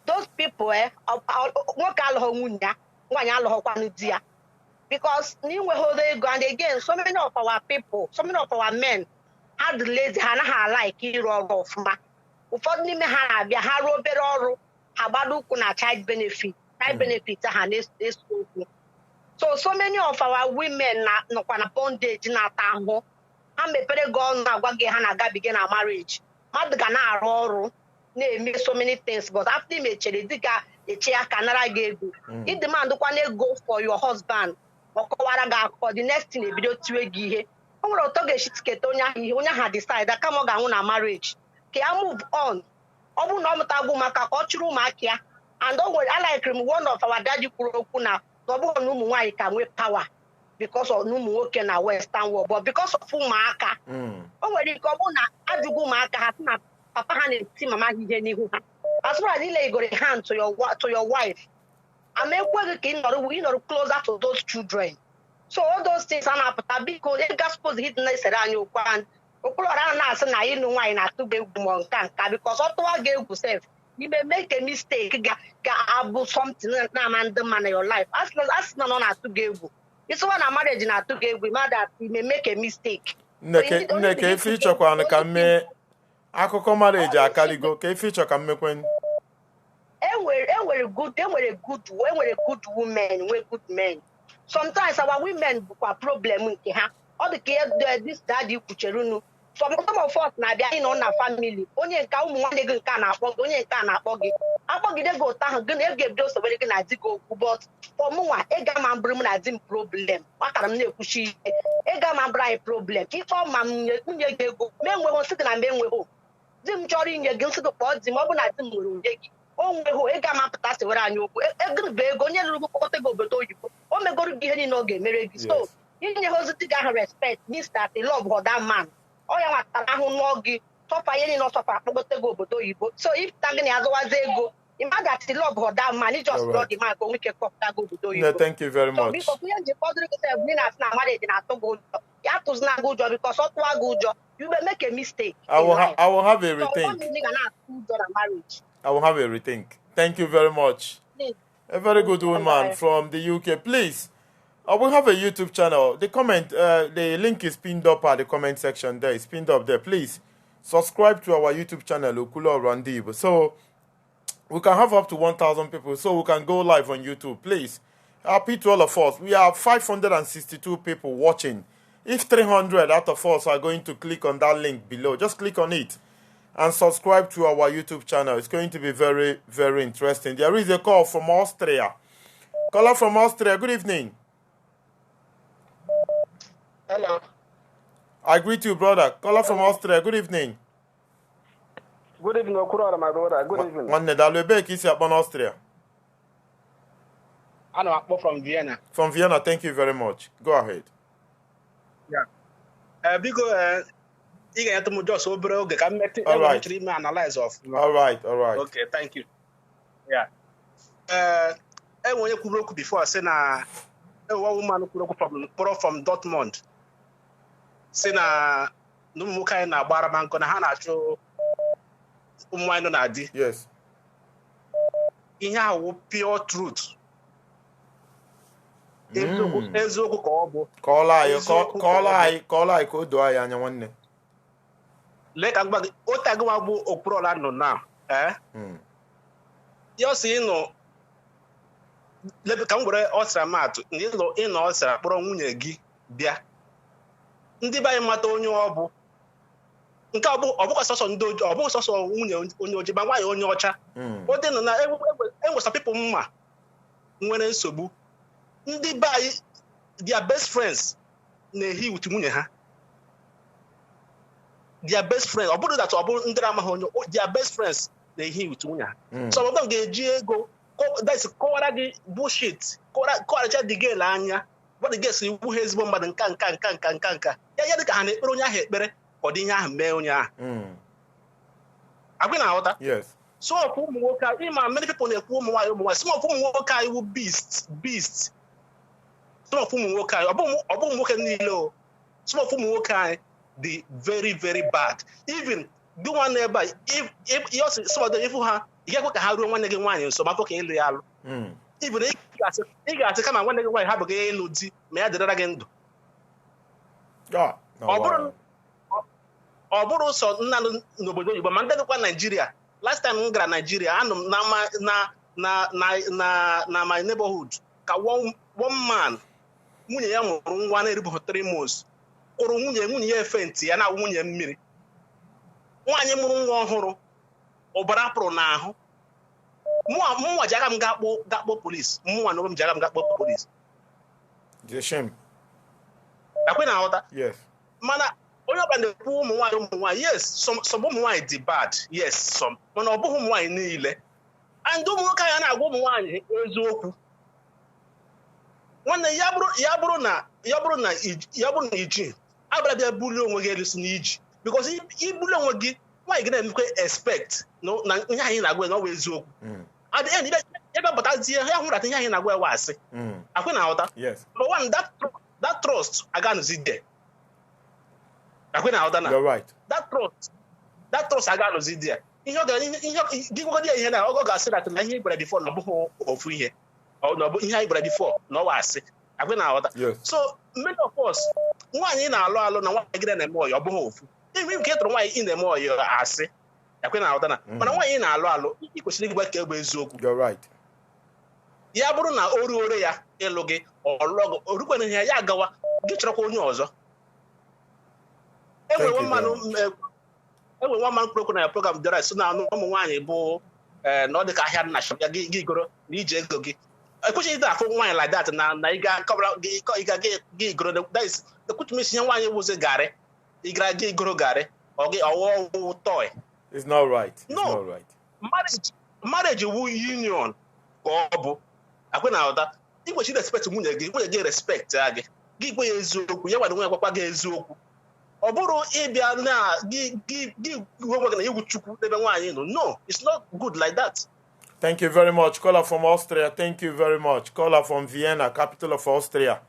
Those people nwoke alụghị nwunye ya, nwaanyị alụghịkwanụ di ya. Because n'inweghị ego, and again, so many of our people, so many of our men had lazy, ha anaghị like ịrụ ọrụ ọfụma. Ụfọdụ n'ime ha na-abịa ha rụọ obere ọrụ ha gbado ụkwụ na child benefit ha na-eso okwu. So many of our women nọkwa na bondage na-ata ahụhụ. Ha mepere gị ọnụ agwa gị ha na-agabiga na marriage. Mmadụ ga na-arụ ọrụ na-eme so many things, but after ị mechere dị ka eche ya ka nara gị ego. Ị demandkwa na ego for your husband. Ọ kọwara gị akụkọ, the next thing ebido tiwe gị ihe. O nwere ụtọ ga-esi tiketa onye ahụ ihe, onye ahụ decide kama ọ ga-anwụ na marriage ka ya move on. Ọ bụrụ na ọ mụtagbu maka ka ọ chụrụ ụmụaka ya, and o nwere alike m one of our daddy kwuru okwu na ọ bụghị na ụmụ nwaanyị ka nwee power because of na ụmụ nwoke na western world, but because of ụmụaka. O nwere ike ọ bụrụ na ajụghị ụmụaka ha sị na papa ha na-eti mama ha ihe n'ihu ha. As far as ile igoro hand to your wife, I'm ekweghị ka ị nọrọ closer to those children. So all those things a na-apụta biko ega suppose hit na-esere anyị okwu okpuru ọra na-asị na ịnụ nwaanyị na-atụ gị egwu ma nka because ọ tụwa gị egwu sef you may make a mistake ga-abụ something na-ama ndị mma na your life. Asị na ọ na-atụ gị egwu ịsịwa na marriage na-atụ gị egwu ma that you may make a mistake. Nneke ife ịchọkwanụ ka mee akụkọ marriage akaligo ka ife ịchọ ka mmekwen. Enwere good women, nwee good men. Sometimes our women bụkwa problem nke ha. Ọ dị ka this daddy kwuchere unu. Some of us na-abịa ịnọ na family. Onye nke ụmụ nwanne gị nke a na-akpọ gị, onye nke a na-akpọ gị. Akpọgide gị ụtọ ahụ gị na ego ebido sobere gị na di gị okwu, but for mụnwa ịga ma mbụrụ m na di m problem. Makara m na-ekwuchi ihe. Ịga ma mbụrụ anyị problem. Ife ọma m nye gị ego ma enweghị nsị gị na mgbe enweghị. Di m chọrọ inye gị nsị gị kpọọ di m ọ bụ na di m nwere onye gị. O nweghị ego amapụta si were anyị okwu. Ego bụ ego onye lụrụ kpọkọta gị obodo oyibo. O megoro gị ihe niile ọ ga-emere gị. So inye ha ozi dị gị ahụ respect means that the love of that man. Ọ ya nwatara ahụ nụọ gị sọfa ihe niile ọ sọfara akpọkọta gị obodo oyibo. So if ta gị na azụwazi ego ima that the love of that man, he just brought the man go nwike kọpụta gị obodo oyibo. Thank you very much. So biko ihe nji fọdụrụ gị sef ndị na-asị na marriage na-atụ gị ụjọ ya atụzina gị ụjọ because ọ tụwa gị ụjọ you may make a mistake. I will have a rethink. I will have a rethink. Thank you very much. A very good woman from the UK. Please, We have a YouTube channel. The link is pinned up at the comment section there. It's pinned up there. Please subscribe to our YouTube channel, Okulo Randibo. So we can have up to 1,000 people. So we can go live on YouTube. Please. Happy to all of us. We have 562 people watching. If 300 out of us are going to click on that link below, just click on it and subscribe to our YouTube channel. It's going to be very, very interesting. There is a call from Austria. Caller from Austria. Good evening. Hello. I greet you, brother. Caller from Austria. Good evening. Good evening, Okurora, my brother. Good evening. Wanne dalebe kisi upon Austria. I know from Vienna. From Vienna, thank you very much. Go ahead. Yeah. Because you get to just so broke. I'm actually analyze of. All right. Okay, thank you. Yeah. When you could before, I said, a woman from Dortmund. Sena no muka na baraman kona hana cho umwano na di. Yes. Inya wo pure truth. Ezoku ko obo. Call I ko do aya anya nwanne. Let agba o tagwa bu okpro la no now. You see no lebe ka ngwere osra matu ni lo ino osra kporo nwunye gi bia. Ndị be anyị mata onye ọ bụ nke ọbụkwa sọsọ ndị oji ọbụkwa sọsọ nwunye onye oji ma nwaanyị onye ọcha o dị na enwesa pipụl mma nwere nsogbu ndị be anyị their best friends na-ehi with nwunye ha their best friends ọ bụrụ that ọ bụrụ ndị amaghị onye their best friends na-ehi with nwunye ha some of them ga-eji ego kọwara gị bullshit kọwaracha dị gel anya what the guess iwu ha ezigbo mmadụ nka ya dịka ha na-ekpere onye ahụ ekpere ka ọ dị ihe ahụ mee onye ahụ agwị na-aghọta so ọfụ ụmụ nwoke ịma many people na-ekwu ụmụ nwaanyị some of ụmụ nwoke anyị wụ beast some of ụmụ nwoke anyị ọ bụ ụmụ nwoke niile o some of ụmụ nwoke anyị dị very very bad even dị nwanne ebe a some of them ifu ha ị ga-ekwe ka ha ruo nwanne gị nwaanyị nso ma afọ ka ịlụ ya alụ even ị ga-asị kama nwanne gị nwaanyị ha bụghị ịlụ di ma ya dịrara gị ndụ ọ bụrụ sọ nna n'obodo oyibo ma ndị dịkwa Naijiria last time m gara Naijiria anọ m na my neighborhood ka one man nwunye ya mụrụ nwa na-eribughị 3 months kwụrụ nwunye ya efe ntị ya na nwunye mmiri nwaanyị mụrụ nwa ọhụrụ ọbara pụrụ n'ahụ mụnwa ji aka m ga-akpọ polisi mụnwa na onwe m ji aka m ga-akpọ polisi akwe na aghọta mana onye ọbụla na-ekwu ụmụ nwaanyị yes some ụmụ nwaanyị dị bad yes some mana ọ bụghị ụmụ nwaanyị niile and ụmụ nwoke anyị na-agwa ụmụ nwaanyị eziokwu nwanne ya bụrụ na iji abịara bịa bulie onwe gị elu si n'iji because ibuli onwe gị nwaanyị gị na-emekwa expect na ihe anyị na-agwa na ọ bụ eziokwu at the end ebe batazie ya hụrata ihe anyị na-agwa ewe asị akwe na aghọta but one that trust agaghịzi there akwe na aghọta na that trust agaghịzi there ihe gị gwagodi ya ihe na ọ ga-asị na ihe ị gwara before na ọ bụghị ofu ihe na ọ bụ ihe anyị gwara before na ọ wa asị akwe na aghọta so many of us nwaanyị na-alụ na nwaanyị gị na-eme ọyị ọ bụghị ofu ime nke tụrụ nwaanyị ị na-eme ọyị asị akwe na aghọta na mana nwaanyị na-alụ ị kwesịrị ịgwa ka egbe eziokwu ya bụrụ na o ruore ya ịlụ gị ọlụgụ orukwana ihe ya agawa gị chọrọkwa onye ọzọ enwe nwa mmanụ kwuru na ya program dịra so na ụmụ nwaanyị bụ na ọ dị ka ahịa na shop ya gị goro na iji ego gị ekwesịghị ịdị afụ nwaanyị like that na ị ga gị goro the which means ihe nwaanyị wụzi garị ị gara gị goro garị ọwụ toy. It's not right. No. Marriage wu union ka ọ bụ akwe na ụda ị kwesịrị respect nwunye gị respect gị gwa ya eziokwu ya nwere nwe gwakwa gị eziokwu ọ bụrụ ịbịa na gị nwe gị na iwu chukwu n'ebe nwaanyị nọ no it's not good like that. Thank you very much. Caller from Austria. Thank you very much. Caller from Vienna, capital of Austria.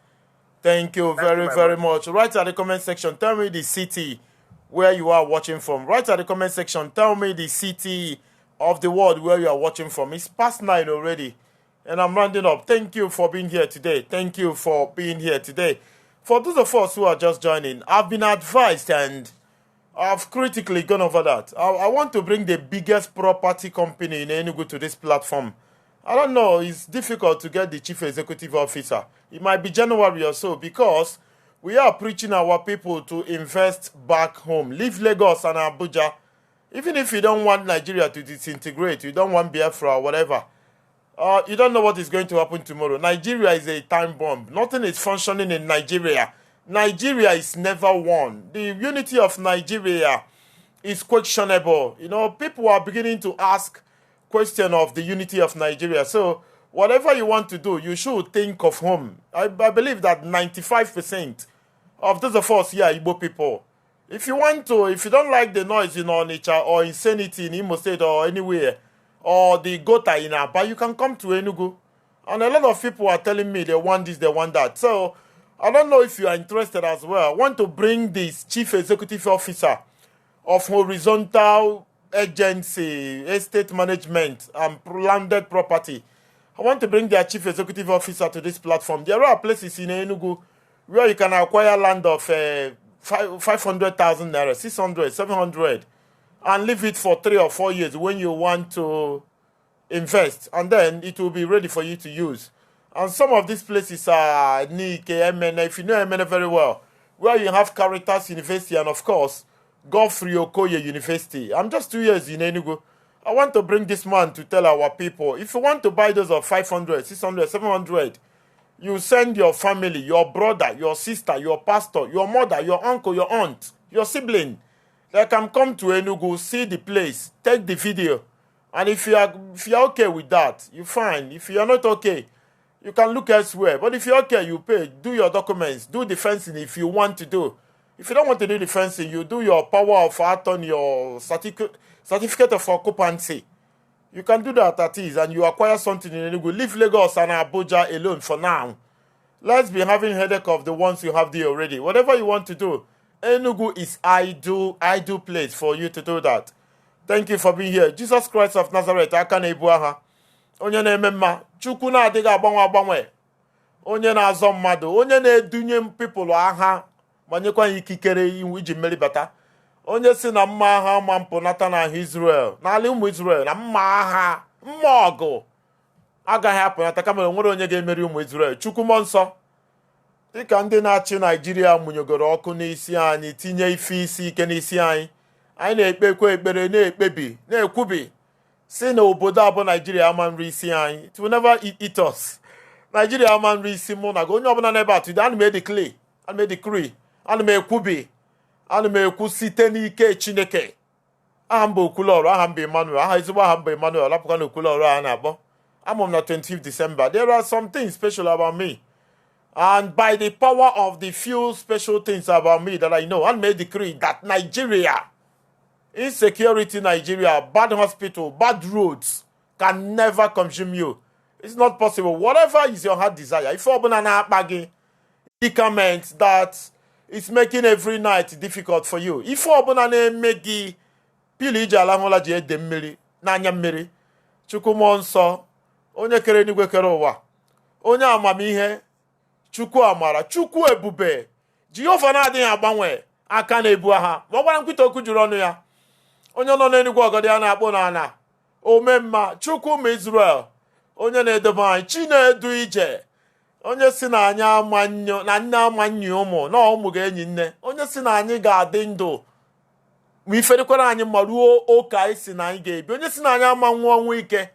Thank you very much. Write at the comment section. Tell me the city where you are watching from. Write at the comment section. Tell me the city of the world where you are watching from. It's past 9 already. And I'm rounding up. Thank you for being here today. Thank you for being here today. For those of us who are just joining, I've been advised and I've critically gone over that. I want to bring the biggest property company in Enugu to this platform. I don't know, it's difficult to get the chief executive officer. It might be January or so because we are preaching our people to invest back home. Leave Lagos and Abuja. Even if you don't want Nigeria to disintegrate, you don't want Biafra or whatever, you don't know what is going to happen tomorrow. Nigeria is a time bomb. Nothing is functioning in Nigeria. Nigeria is never won. The unity of Nigeria is questionable. You know, people are beginning to ask question of the unity of Nigeria. So whatever you want to do, you should think of home. I believe that 95% of those of us here are Igbo people. If you don't like the noise in Onitsha or insanity in Imo State or anywhere, or the gota in Aba, you can come to Enugu. And a lot of people are telling me they want this, they want that. So I don't know if you are interested as well. I want to bring this chief executive officer of horizontal agency, estate management, and landed property. I want to bring their chief executive officer to this platform. There are places in Enugu where you can acquire land of 500,000 naira, 600, 700, and leave it for 3 or 4 years when you want to invest, and then it will be ready for you to use. And some of these places are Nike, MNA, if you know MNA very well, where you have Caritas University and, of course, Godfrey Okoye University. I'm just 2 years in Enugu. I want to bring this man to tell our people, if you want to buy those of 500, 600, 700, you send your family, your brother, your sister, your pastor, your mother, your uncle, your aunt, your sibling. They can come to Enugu, see the place, take the video. And if you're okay with that, you're fine. If you're not okay, you can look elsewhere. But if you're okay, you pay. Do your documents. Do the fencing if you want to do. If you don't want to do the fencing, you do your power of attorney, your certificate of occupancy. You can do that at ease, and you acquire something in Enugu. Leave Lagos and Abuja alone for now. Let's be having headache of the ones you have there already. Whatever you want to do, Enugu is ideal place for you to do that. Thank you for being here. Jesus Christ of Nazareth, aka na-ebu agha. Onye na-eme mma, Chukwu na-adịghị agbanwe agbanwe. Onye na-azọ mmadụ, onye na-edunye people agha, manyekwa ikikere iji mmeri bata. Onye si na mma agha ma mpụnata n'ahụ Israel, n'ala ụmụ Israel, na mma agha, mma ọgụ agaghị apụnata, kama nwere onye ga-emeri ụmụ Israel. Chukwu mmụọ nsọ, dịka ndị na-achị Naijiria mụnyegoro ọkụ n'isi anyị, tinye ife isi ike n'isi anyị. Anyị na-ekpekwa ekpere, na-ekpebi, na-ekwubi si na obodo abụ Nigeria ama nri isi anyị. It will never eat us. Nigeria ama nri isi mụ na onye ọbụla n'ebe a today. Ana m edeclare, ana m edecree, ana m ekwubi, ana m ekwu site n'ike Chineke. Aha m bụ Okwuluọrụ, aha m bụ Emmanuel, aha ezigbo aha m bụ Emmanuel, lapụkwa na Okwuluọrụ a na-akpọ. Amụ m na 25th December. There are some things special about me. And by the power of the few special things about me that I know, I made a decree that Nigeria, insecurity Nigeria, bad hospital, bad roads can never consume you. It's not possible. Whatever is your heart desire, if you open an medicament that is making every night difficult for you, if you open an megi pili jalamola je de mmiri na anya mmiri, Chukwu mmụọ nsọ, onye kere eluigwe kere ụwa, onye amamihe, Chukwu amara, Chukwu ebube, Jehova na-adịghị agbanwe, aka na-ebu agha. Ma ọ gwara nkwite okwu juru ọnụ ya, onye nọ n'Enugu ọgọdị a na-akpọ n'ana, omemma, Chukwu ma Israel, onye na-edobe anyị, chi na-edu ije, onye si na anyị amanyo na nne amanyo ụmụ na ụmụ ga-enyi nne, onye si na anyị ga-adị ndụ ma iferikwara anyị mma ruo ụka anyị si na anyị ga-ebi, onye si na anyị ama nwụọ ọnwụ ike,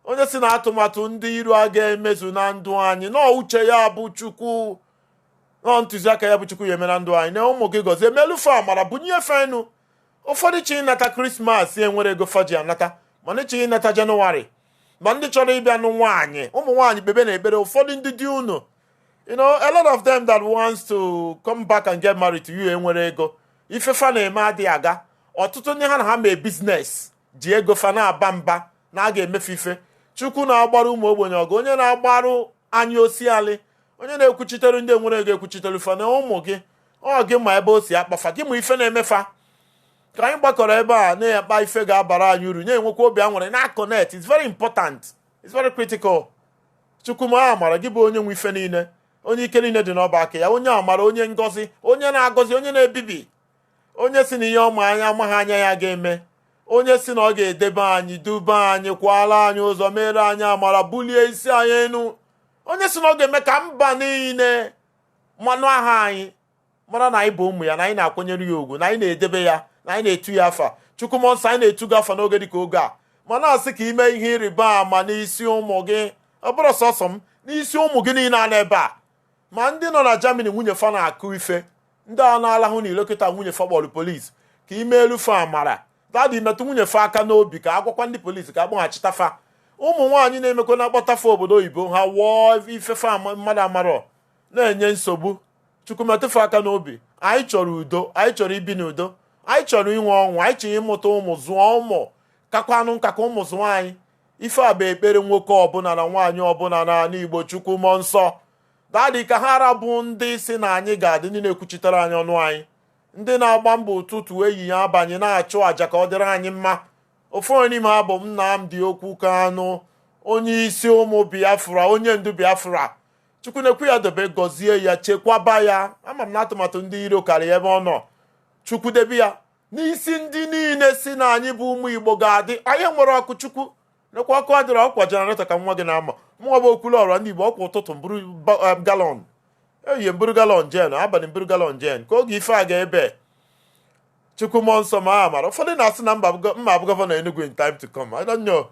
onye si na atụmatụ ndị iru a ga-emezu na ndụ anyị, na uche ya bụ Chukwu, na ntụziaka ya bụ Chukwu ya eme na ndụ anyị, na ụmụ gị gọzie, emelufe amara, bunye efe enu. Ụfọdụ chi ịnata Krismas enwere ego faji anata, mana chi ịnata Jenụwarị, ma ndị chọrọ ịbịa nụ nwaanyị, ụmụ nwaanyị kpebe na ekpere, ụfọdụ ndị di unu, you know, a lot of them that wants to come back and get married to you enwere ego. Ifefa na-eme adịghị aga. Ọtụtụ ndị ha na ha mee biznes ji ego fa na-aba mba na a ga-emefe ife. Chukwu na-agbaru ụmụ ogbenye ọgụ, onye na-agbaru anya osialị, onye na-ekwuchitere ndị nwere ego ekwuchitere fa na ụmụ gị, ọ gị ma ebe o si akpafa, gị ma ife na-emefa. Ka anyị gbakọrọ ebe a na-akpa ife ga-abara anyị uru, na-enwekwa obi anwụrị na connect. It's very important. It's very critical. Chukwuma amara gị bụ onye nwe ife niile, onye ike niile dị n'ọba aka ya, onye amara, onye ngọzi, onye na-agọzi, onye na-ebibi, onye si na ihe ọma anya amaghị anya ya ga-eme, onye si na ọ ga-edebe anyị, dube anyị, kwala anyị ụzọ, mere anyị amara, bulie isi anyị enu, onye si na ọ ga-eme ka mba niile mmanụ aha anyị mara na anyị bụ ụmụ ya, na anyị na-akwanyere ya ugwu, na anyị na-edebe ya, na anyị na-etu ya afa. Chukwuma nsọ, anyị na-etu gị afa n'oge dịka oge a, ma na-asị ka ime ihe ịrịba ama n'isi ụmụ gị, ọ bụrụ sọsọ m, n'isi ụmụ gị niile a n'ebe a, ma ndị nọ na Germany nwunye fa na-akụ ife, ndị a na-alahụ na ilekọta nwunye fa kpọrọ polisi, ka ime elu fa amara dadị metụ nwunye fa aka n'obi, ka agwakwa ndị polisi ka agbọghachita fa. Ụmụ nwaanyị na-emekwa na-akpọtafa obodo oyibo, ha wụọ ifefe mmadụ amarọ na-enye nsogbu. Chukwu metụfe aka n'obi. Anyị chọrọ udo, anyị chọrọ ibi n'udo, anyị chọrọ inwe ọnwụ, anyị chọrọ ịmụta ụmụ, zụọ ụmụ, kakwanụ nkaka ụmụ zụọ anyị. Ife a bụ ekpere nwoke ọbụla na nwaanyị ọbụla n'ala Igbo. Chukwu mmụọ nsọ dadị ka ha rabụ ndị si na anyị ga-adị ndị na-ekwuchitere anyị ọnụ anyị, ndị na-agba mbọ ụtụtụ ehihie abanye na-achụ àjà ka ọ dịrị anyị mma. Ụfọdụ n'ime ha bụ Nnamdi Okwu Kanụ, onye isi ụmụ Biafra, onye ndu Biafra. Chukwu na-ekwu ya dobe, gọzie ya, chekwaba ya. Ama m na atụmatụ ndị iro karịa ebe ọ nọ. Chukwu debe ya n'isi ndị niile si na anyị bụ ụmụ Igbo ga-adị. Anyị nwere ọkụ, Chukwu nekwa ọkụ adịrị, ọkwa jenaretọ ka nwa gị na-ama. Mụnwa bụ okwulu ọrụ ndị Igbo, ọkwa ụtụtụ mburu galọn, ehihie mburu galọn jen, abalị mburu galọn jen, ka oge ife a ga-ebe. Chukwu mmụọ nsọ ma amara. Ụfọdụ na-asị na mma abụ gọvanọ Enugu in time to come. I don't know.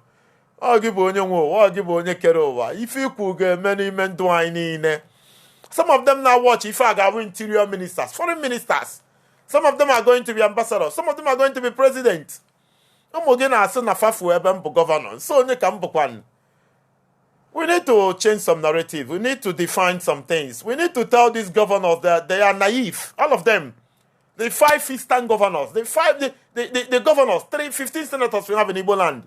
Ọ gị bụ onye nwe ụwa, ọ gị bụ onye kere ụwa. Ife ikwu ga-eme n'ime ndụ anyị niile. Some of them now watch ife a ga-abụ interior ministers, foreign ministers. Some of them are going to be ambassadors. Some of them are going to be president. Ụmụ gị na-asị na fafu ebe m bụ gọvanọ, nso onye ka m bụkwanụ. We need to change some narrative. We need to define some things. We need to tell these governors that they are naive. All of them. The 5 eastern governors, the governors, 15 senators we have in Igbo land.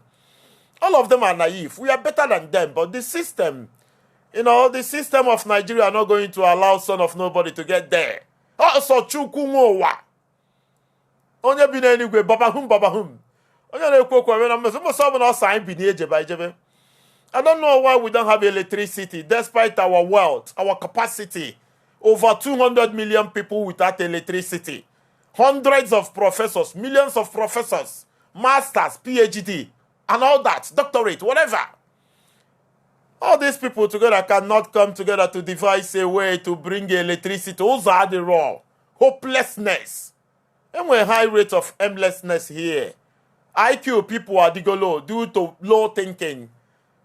All of them are naive. We are better than them. But the system, the system of Nigeria are not going to allow son of nobody to get there. Also, Chukwu nwowa. Onye bi n'eluigwe, babahum. Onye na-ekwu okwu eme na mmeso. Mmeso ọ bụ na ọsọ anyị bi n'ejebe. I don't know why we don't have electricity, despite our wealth, our capacity. Over 200 million people without electricity. Hundreds of professors, millions of professors, masters, PhD, and all that, doctorate, whatever. All these people together cannot come together to devise a way to bring electricity. Those are the raw. Hopelessness. And we're high rate of aimlessness here. IQ people are low due to low thinking.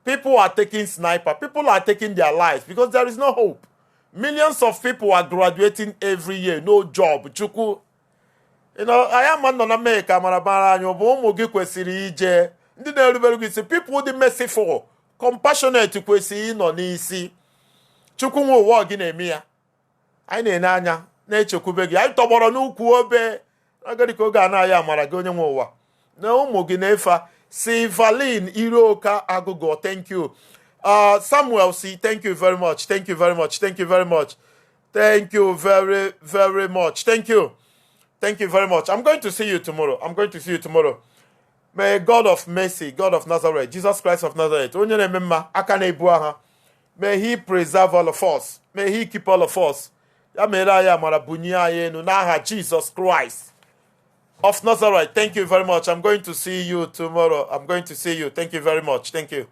People are taking sniper. People are taking their lives because there is no hope. Millions of people are graduating every year. No job. Chukwu. I am man on America, Marabara, and ụmụ gị kwesịrị ije. Ndị na-erubere gị isi, people dị merciful, compassionate kwesịrị ịnọ n'isi. Chukwu nwe ụwa gị na-eme ya. Anyị na-ene anya, na-echekwube gị. Anyị tọgbọrọ n'ukwu obe. Agadi ka oge anaghị amara gị onye nwe ụwa. Na ụmụ gị na-efa. Sivalin Iroka Agogo, thank you. Samuel C, thank you very much. Thank you very much. Thank you very much. Thank you very, very much. Thank you. Thank you very much. I'm going to see you tomorrow. I'm going to see you tomorrow. May God of mercy, God of Nazareth, Jesus Christ of Nazareth, may He preserve all of us. May He keep all of us. Jesus Christ of Nazareth. Thank you very much. I'm going to see you tomorrow. I'm going to see you. Thank you very much. Thank you.